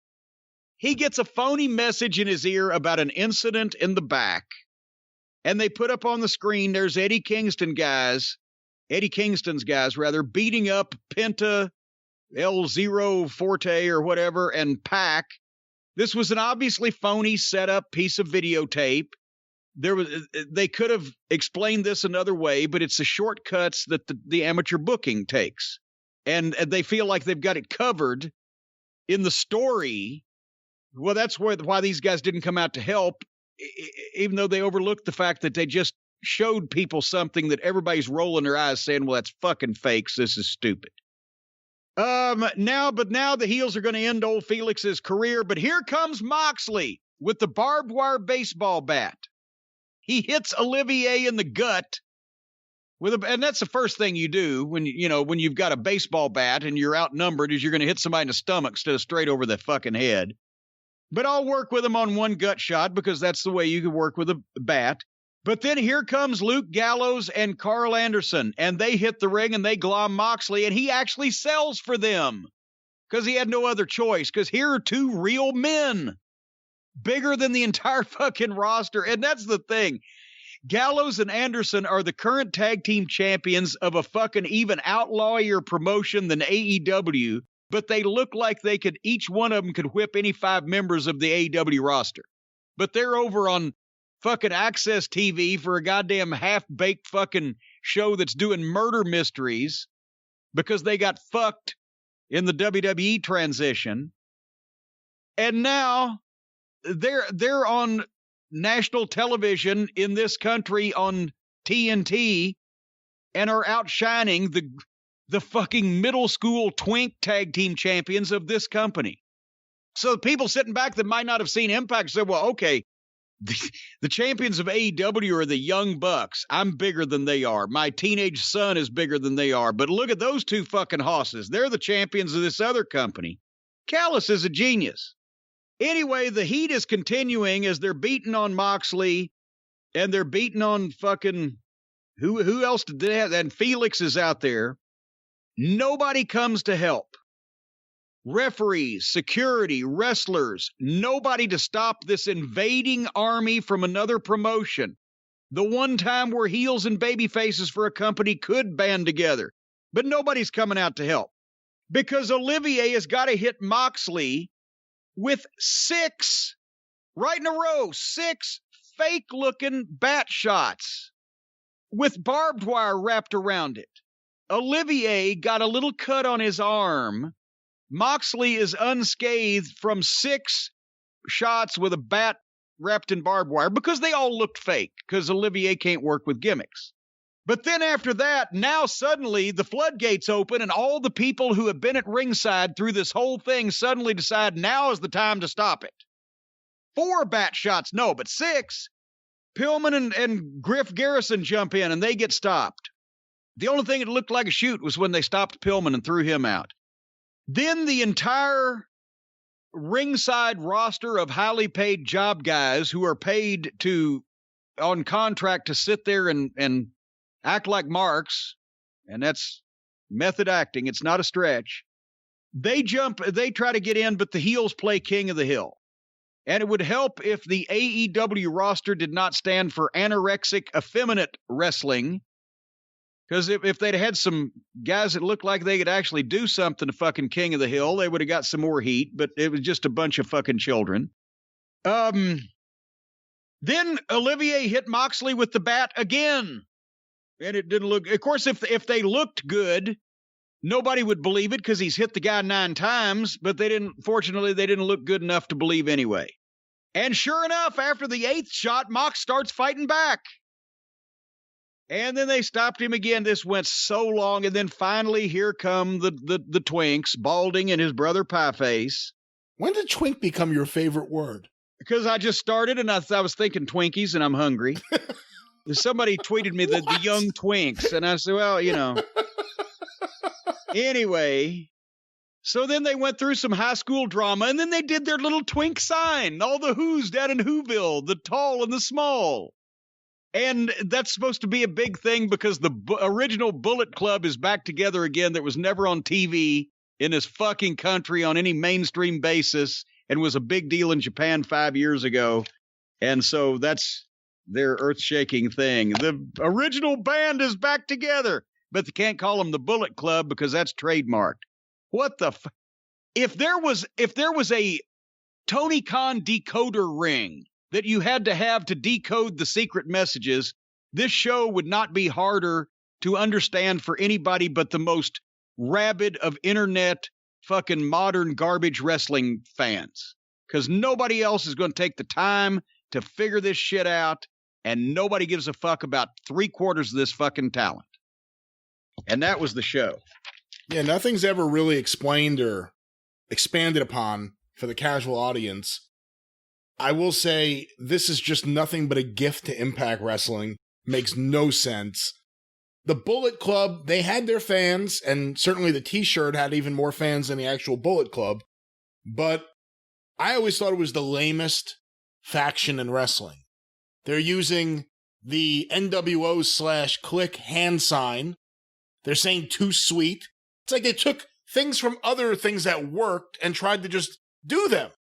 Speaker 1: He gets a phony message in his ear about an incident in the back, and they put up on the screen, there's Eddie Kingston's guys, beating up Penta, El Zero Forte or whatever, and Pac. This was an obviously phony setup piece of videotape. they could have explained this another way, but it's the shortcuts that the amateur booking takes. And they feel like they've got it covered in the story. Well, that's why these guys didn't come out to help, even though they overlooked the fact that they just showed people something that everybody's rolling their eyes saying, well, that's fucking fakes. This is stupid. Now the heels are going to end old Felix's career, but here comes Moxley with the barbed wire baseball bat. He hits Olivier in the gut and that's the first thing you do when you've got a baseball bat and you're outnumbered, is you're going to hit somebody in the stomach instead of straight over the fucking head. But I'll work with him on one gut shot because that's the way you can work with a bat. But then here comes Luke Gallows and Carl Anderson, and they hit the ring and they glom Moxley, and he actually sells for them because he had no other choice, because here are two real men, bigger than the entire fucking roster. And that's the thing. Gallows and Anderson are the current tag team champions of a fucking even outlawier promotion than AEW, but they look like each one of them could whip any 5 members of the AEW roster. But they're over on fucking Access TV for a goddamn half-baked fucking show that's doing murder mysteries because they got fucked in the WWE transition. And now they're on national television in this country on TNT and are outshining the fucking middle school twink tag team champions of this company. So people sitting back that might not have seen Impact say, well, okay, the champions of AEW are the Young Bucks. I'm bigger than they are. My teenage son is bigger than they are. But look at those two fucking hosses. They're the champions of this other company. Callis is a genius. Anyway, the heat is continuing as they're beating on Moxley and they're beating on fucking who else did they have? And Felix is out there. Nobody comes to help. Referees, security, wrestlers, nobody to stop this invading army from another promotion. The one time where heels and baby faces for a company could band together, but nobody's coming out to help because Olivier has got to hit Moxley with 6 right in a row, 6 fake looking bat shots with barbed wire wrapped around it. Olivier got a little cut on his arm. Moxley is unscathed from 6 shots with a bat wrapped in barbed wire because they all looked fake because Olivier can't work with gimmicks. But then after that, now suddenly the floodgates open and all the people who have been at ringside through this whole thing suddenly decide now is the time to stop it. 4 bat shots, no, but 6. Pillman and Griff Garrison jump in and they get stopped. The only thing that looked like a shoot was when they stopped Pillman and threw him out. Then the entire ringside roster of highly paid job guys who are paid on contract to sit there and act like marks, and that's method acting. It's not a stretch. They try to get in, but the heels play King of the Hill. And it would help if the AEW roster did not stand for anorexic, effeminate wrestling. Because if they'd had some guys that looked like they could actually do something to fucking King of the Hill, they would have got some more heat, but it was just a bunch of fucking children. Then Olivier hit Moxley with the bat again. And it didn't look... Of course, if they looked good, nobody would believe it because he's hit the guy 9 times, but fortunately, they didn't look good enough to believe anyway. And sure enough, after the 8th shot, Mox starts fighting back. And then they stopped him again. This went so long. And then finally, here come the twinks, Balding and his brother Pieface.
Speaker 2: When did twink become your favorite word?
Speaker 1: Because I just started and I was thinking Twinkies and I'm hungry. Somebody tweeted me the young twinks. And I said, well, Anyway, so then they went through some high school drama and then they did their little twink sign. All the who's down in Whoville, the tall and the small. And that's supposed to be a big thing because the original Bullet Club is back together again that was never on TV in this fucking country on any mainstream basis and was a big deal in Japan 5 years ago. And so that's their earth-shaking thing. The original band is back together, but they can't call them the Bullet Club because that's trademarked. What the if there was a Tony Khan decoder ring that you had to have to decode the secret messages, this show would not be harder to understand for anybody but the most rabid of internet fucking modern garbage wrestling fans. Because nobody else is going to take the time to figure this shit out, and nobody gives a fuck about 3/4 of this fucking talent. And that was the show.
Speaker 2: Yeah, nothing's ever really explained or expanded upon for the casual audience. I will say this is just nothing but a gift to Impact Wrestling. Makes no sense. The Bullet Club, they had their fans, and certainly the t-shirt had even more fans than the actual Bullet Club. But I always thought it was the lamest faction in wrestling. They're using the NWO/Click hand sign. They're saying too sweet. It's like they took things from other things that worked and tried to just do them.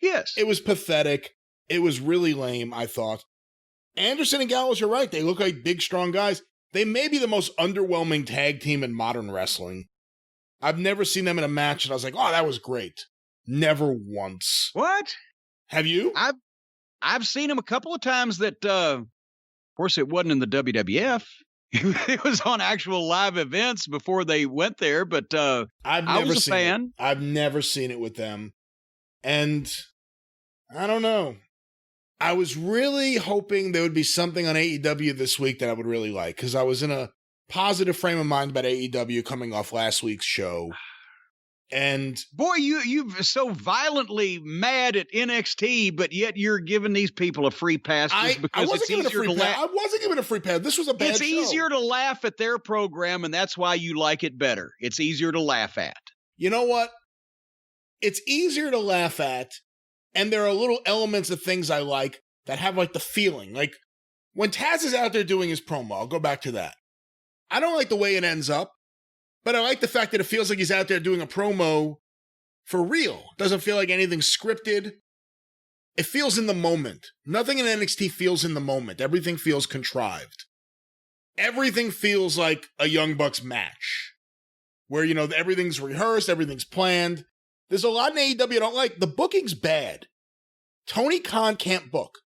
Speaker 1: Yes.
Speaker 2: It was pathetic. It was really lame, I thought. Anderson and Gallows are right. They look like big, strong guys. They may be the most underwhelming tag team in modern wrestling. I've never seen them in a match and I was like, oh, that was great. Never once.
Speaker 1: What?
Speaker 2: Have you?
Speaker 1: I've seen them a couple of times that, of course, it wasn't in the WWF. It was on actual live events before they went there, but I was a fan.
Speaker 2: I've never seen it with them. And I don't know. I was really hoping there would be something on AEW this week that I would really like, because I was in a positive frame of mind about AEW coming off last week's show. And
Speaker 1: boy, you've so violently mad at NXT, but yet you're giving these people a free pass just because it's easier to laugh.
Speaker 2: I wasn't giving a free pass. This was a bad show.
Speaker 1: It's easier to laugh at their program, and that's why you like it better. It's easier to laugh at.
Speaker 2: You know what? It's easier to laugh at, and there are little elements of things I like that have like the feeling. Like when Taz is out there doing his promo, I'll go back to that. I don't like the way it ends up, but I like the fact that it feels like he's out there doing a promo for real. It doesn't feel like anything's scripted. It feels in the moment. Nothing in NXT feels in the moment. Everything feels contrived. Everything feels like a Young Bucks match where, you know, everything's rehearsed, everything's planned. There's a lot in AEW I don't like. The booking's bad. Tony Khan can't book.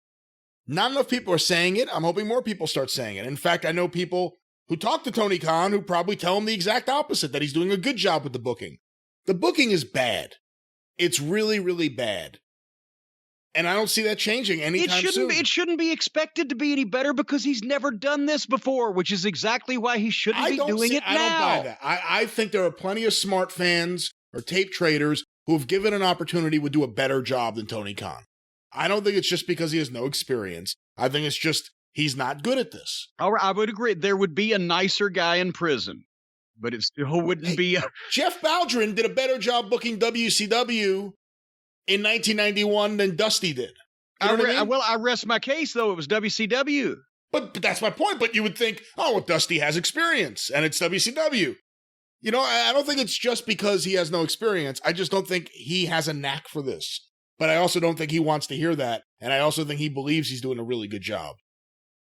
Speaker 2: Not enough people are saying it. I'm hoping more people start saying it. In fact, I know people who talk to Tony Khan who probably tell him the exact opposite, that he's doing a good job with the booking. The booking is bad. It's really, really bad. And I don't see that changing anytime soon.
Speaker 1: It shouldn't be expected to be any better because he's never done this before, which is exactly why he shouldn't be doing it now.
Speaker 2: I don't buy that. I think there are plenty of smart fans or tape traders who, if given an opportunity, would do a better job than Tony Khan. I don't think it's just because he has no experience. I think it's just he's not good at this.
Speaker 1: I would agree. There would be a nicer guy in prison, but it still wouldn't be.
Speaker 2: Jeff Baldwin did a better job booking WCW in 1991 than Dusty did. You know what I mean?
Speaker 1: Well, I rest my case, though. It was WCW.
Speaker 2: But that's my point. But you would think, oh, well, Dusty has experience, and it's WCW. You know, I don't think it's just because he has no experience. I just don't think he has a knack for this. But I also don't think he wants to hear that. And I also think he believes he's doing a really good job.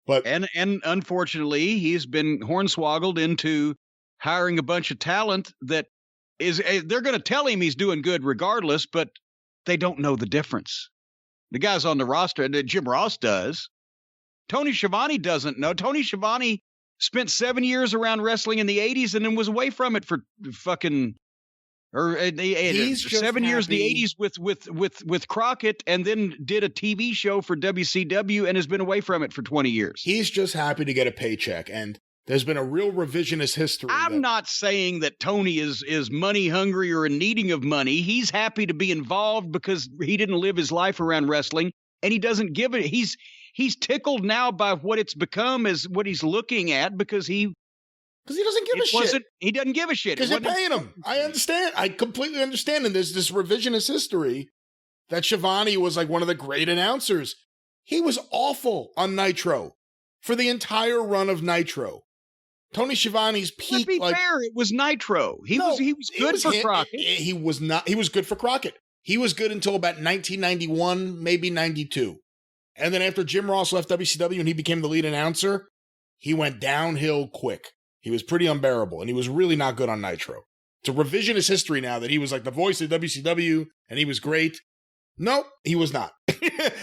Speaker 2: But
Speaker 1: And unfortunately, he's been hornswoggled into hiring a bunch of talent that is, they're going to tell him he's doing good regardless, but they don't know the difference. The guys on the roster, Jim Ross does. Tony Schiavone doesn't know. Tony Schiavone spent 7 years around wrestling in the 80s and then was away from it for fucking... Or 7 years in the 80s with Crockett, and then did a TV show for WCW and has been away from it for 20 years.
Speaker 2: He's just happy to get a paycheck, and there's been a real revisionist history.
Speaker 1: I'm not saying that Tony is money hungry or in needing of money. He's happy to be involved because he didn't live his life around wrestling, and he doesn't give it. He's tickled now by what it's become as what he's looking at because he doesn't give a shit. He doesn't give a shit.
Speaker 2: Because you're paying him. I understand. I completely understand. And there's this revisionist history that Schiavone was like one of the great announcers. He was awful on Nitro for the entire run of Nitro. Tony Schiavone's peak.
Speaker 1: To be fair, it was Nitro. He was good for Crockett.
Speaker 2: He was not. He was good for Crockett. He was good until about 1991, maybe 92. And then after Jim Ross left WCW and he became the lead announcer, he went downhill quick. He was pretty unbearable, and he was really not good on Nitro. It's a revisionist history now that he was like the voice of WCW, and he was great. Nope, he was not.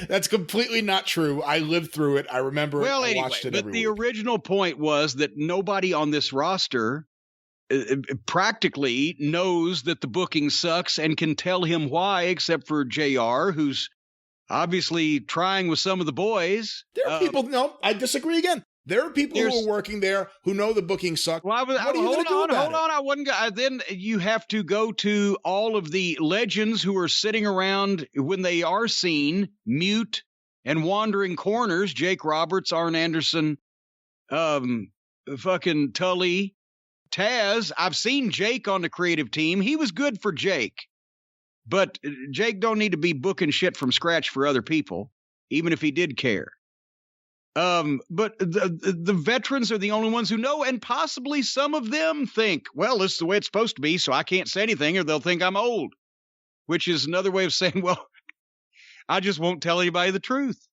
Speaker 2: That's completely not true. I lived through it. I remember it. I watched it every week.
Speaker 1: The original point was that nobody on this roster practically knows that the booking sucks and can tell him why, except for JR, who's obviously trying with some of the boys.
Speaker 2: There are people, no, I disagree again. There are people who are working there who know the booking sucks.
Speaker 1: Well, what are you going to do about it? Hold on. I wasn't. Then you have to go to all of the legends who are sitting around when they are seen, mute and wandering corners. Jake Roberts, Arn Anderson, fucking Tully, Taz. I've seen Jake on the creative team. He was good for Jake. But Jake don't need to be booking shit from scratch for other people, even if he did care. But the veterans are the only ones who know, and possibly some of them think, well, this is the way it's supposed to be, so I can't say anything or they'll think I'm old, which is another way of saying, well, I just won't tell anybody the truth.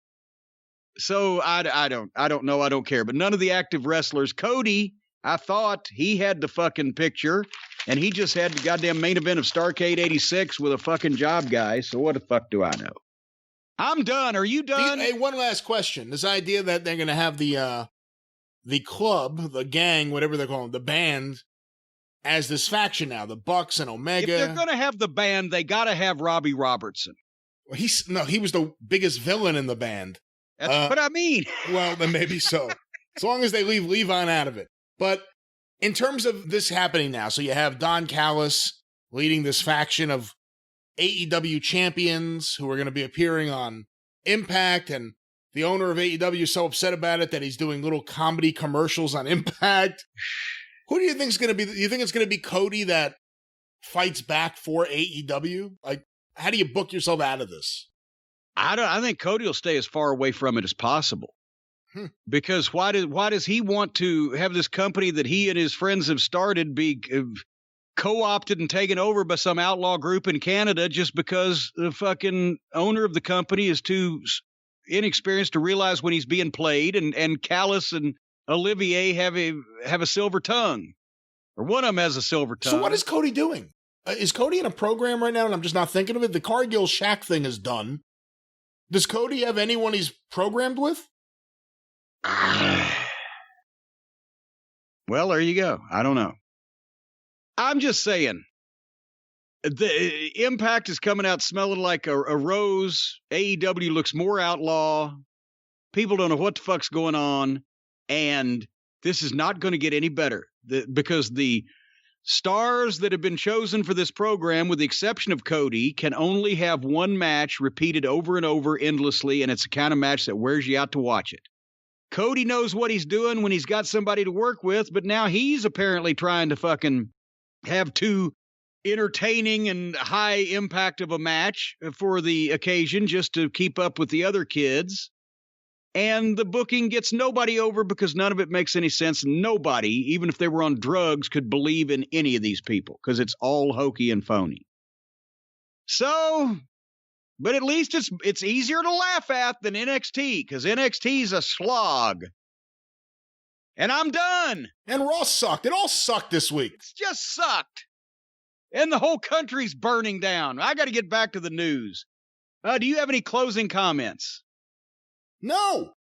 Speaker 1: So I don't know. I don't care. But none of the active wrestlers, Cody, I thought he had the fucking picture, and he just had the goddamn main event of Starrcade 86 with a fucking job guy. So what the fuck do I know? I'm done. Are you done?
Speaker 2: Hey, one last question. This idea that they're going to have the club, the gang, whatever they're calling the band, as this faction now, the Bucks and Omega.
Speaker 1: If they're going to have the band, they got to have Robbie Robertson.
Speaker 2: Well, he was the biggest villain in the band.
Speaker 1: That's what I mean.
Speaker 2: Well, then maybe so. As long as they leave Levon out of it. But in terms of this happening now, so you have Don Callis leading this faction of AEW champions who are going to be appearing on Impact, and the owner of AEW is so upset about it that he's doing little comedy commercials on Impact. Who do you think is going to be? Do you think it's going to be Cody that fights back for AEW? Like, how do you book yourself out of this?
Speaker 1: I think Cody will stay as far away from it as possible. Because why does he want to have this company that he and his friends have started be co-opted and taken over by some outlaw group in Canada just because the fucking owner of the company is too inexperienced to realize when he's being played, and Callis and Olivier have a silver tongue, or one of them has a silver tongue.
Speaker 2: So what is Cody doing? Is Cody in a program right now and I'm just not thinking of it? The Cargill Shaq thing is done. Does Cody have anyone he's programmed with?
Speaker 1: Well, there you go. I don't know. I'm just saying, the Impact is coming out smelling like a rose. AEW looks more outlaw. People don't know what the fuck's going on. And this is not going to get any better because the stars that have been chosen for this program, with the exception of Cody, can only have one match repeated over and over endlessly, and it's the kind of match that wears you out to watch it. Cody knows what he's doing when he's got somebody to work with, but now he's apparently trying to fucking have too entertaining and high impact of a match for the occasion just to keep up with the other kids. And the booking gets nobody over because none of it makes any sense. Nobody, even if they were on drugs, could believe in any of these people because it's all hokey and phony. So, but at least it's easier to laugh at than NXT because NXT's a slog. And I'm done.
Speaker 2: And Raw sucked. It all sucked this week.
Speaker 1: It's just sucked. And the whole country's burning down. I got to get back to the news. Do you have any closing comments?
Speaker 2: No.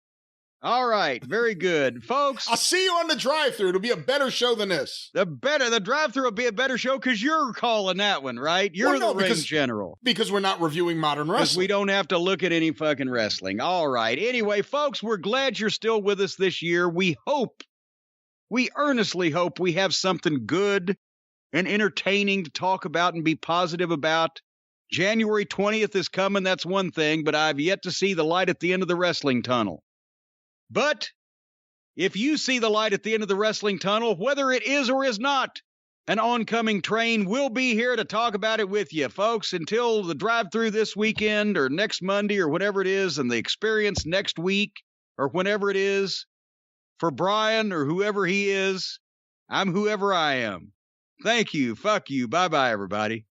Speaker 1: All right. Very good. Folks.
Speaker 2: I'll see you on the drive-thru. It'll be a better show than this.
Speaker 1: The drive-thru will be a better show because you're calling that one, right? You're the ring general.
Speaker 2: Because we're not reviewing modern wrestling.
Speaker 1: Because we don't have to look at any fucking wrestling. All right. Anyway, folks, we're glad you're still with us this year. We earnestly hope we have something good and entertaining to talk about and be positive about. January 20th is coming, that's one thing, but I've yet to see the light at the end of the wrestling tunnel. But if you see the light at the end of the wrestling tunnel, whether it is or is not an oncoming train, we'll be here to talk about it with you, folks, until the drive-thru this weekend or next Monday or whatever it is, and the experience next week or whenever it is. For Brian or whoever he is, I'm whoever I am. Thank you. Fuck you. Bye-bye, everybody.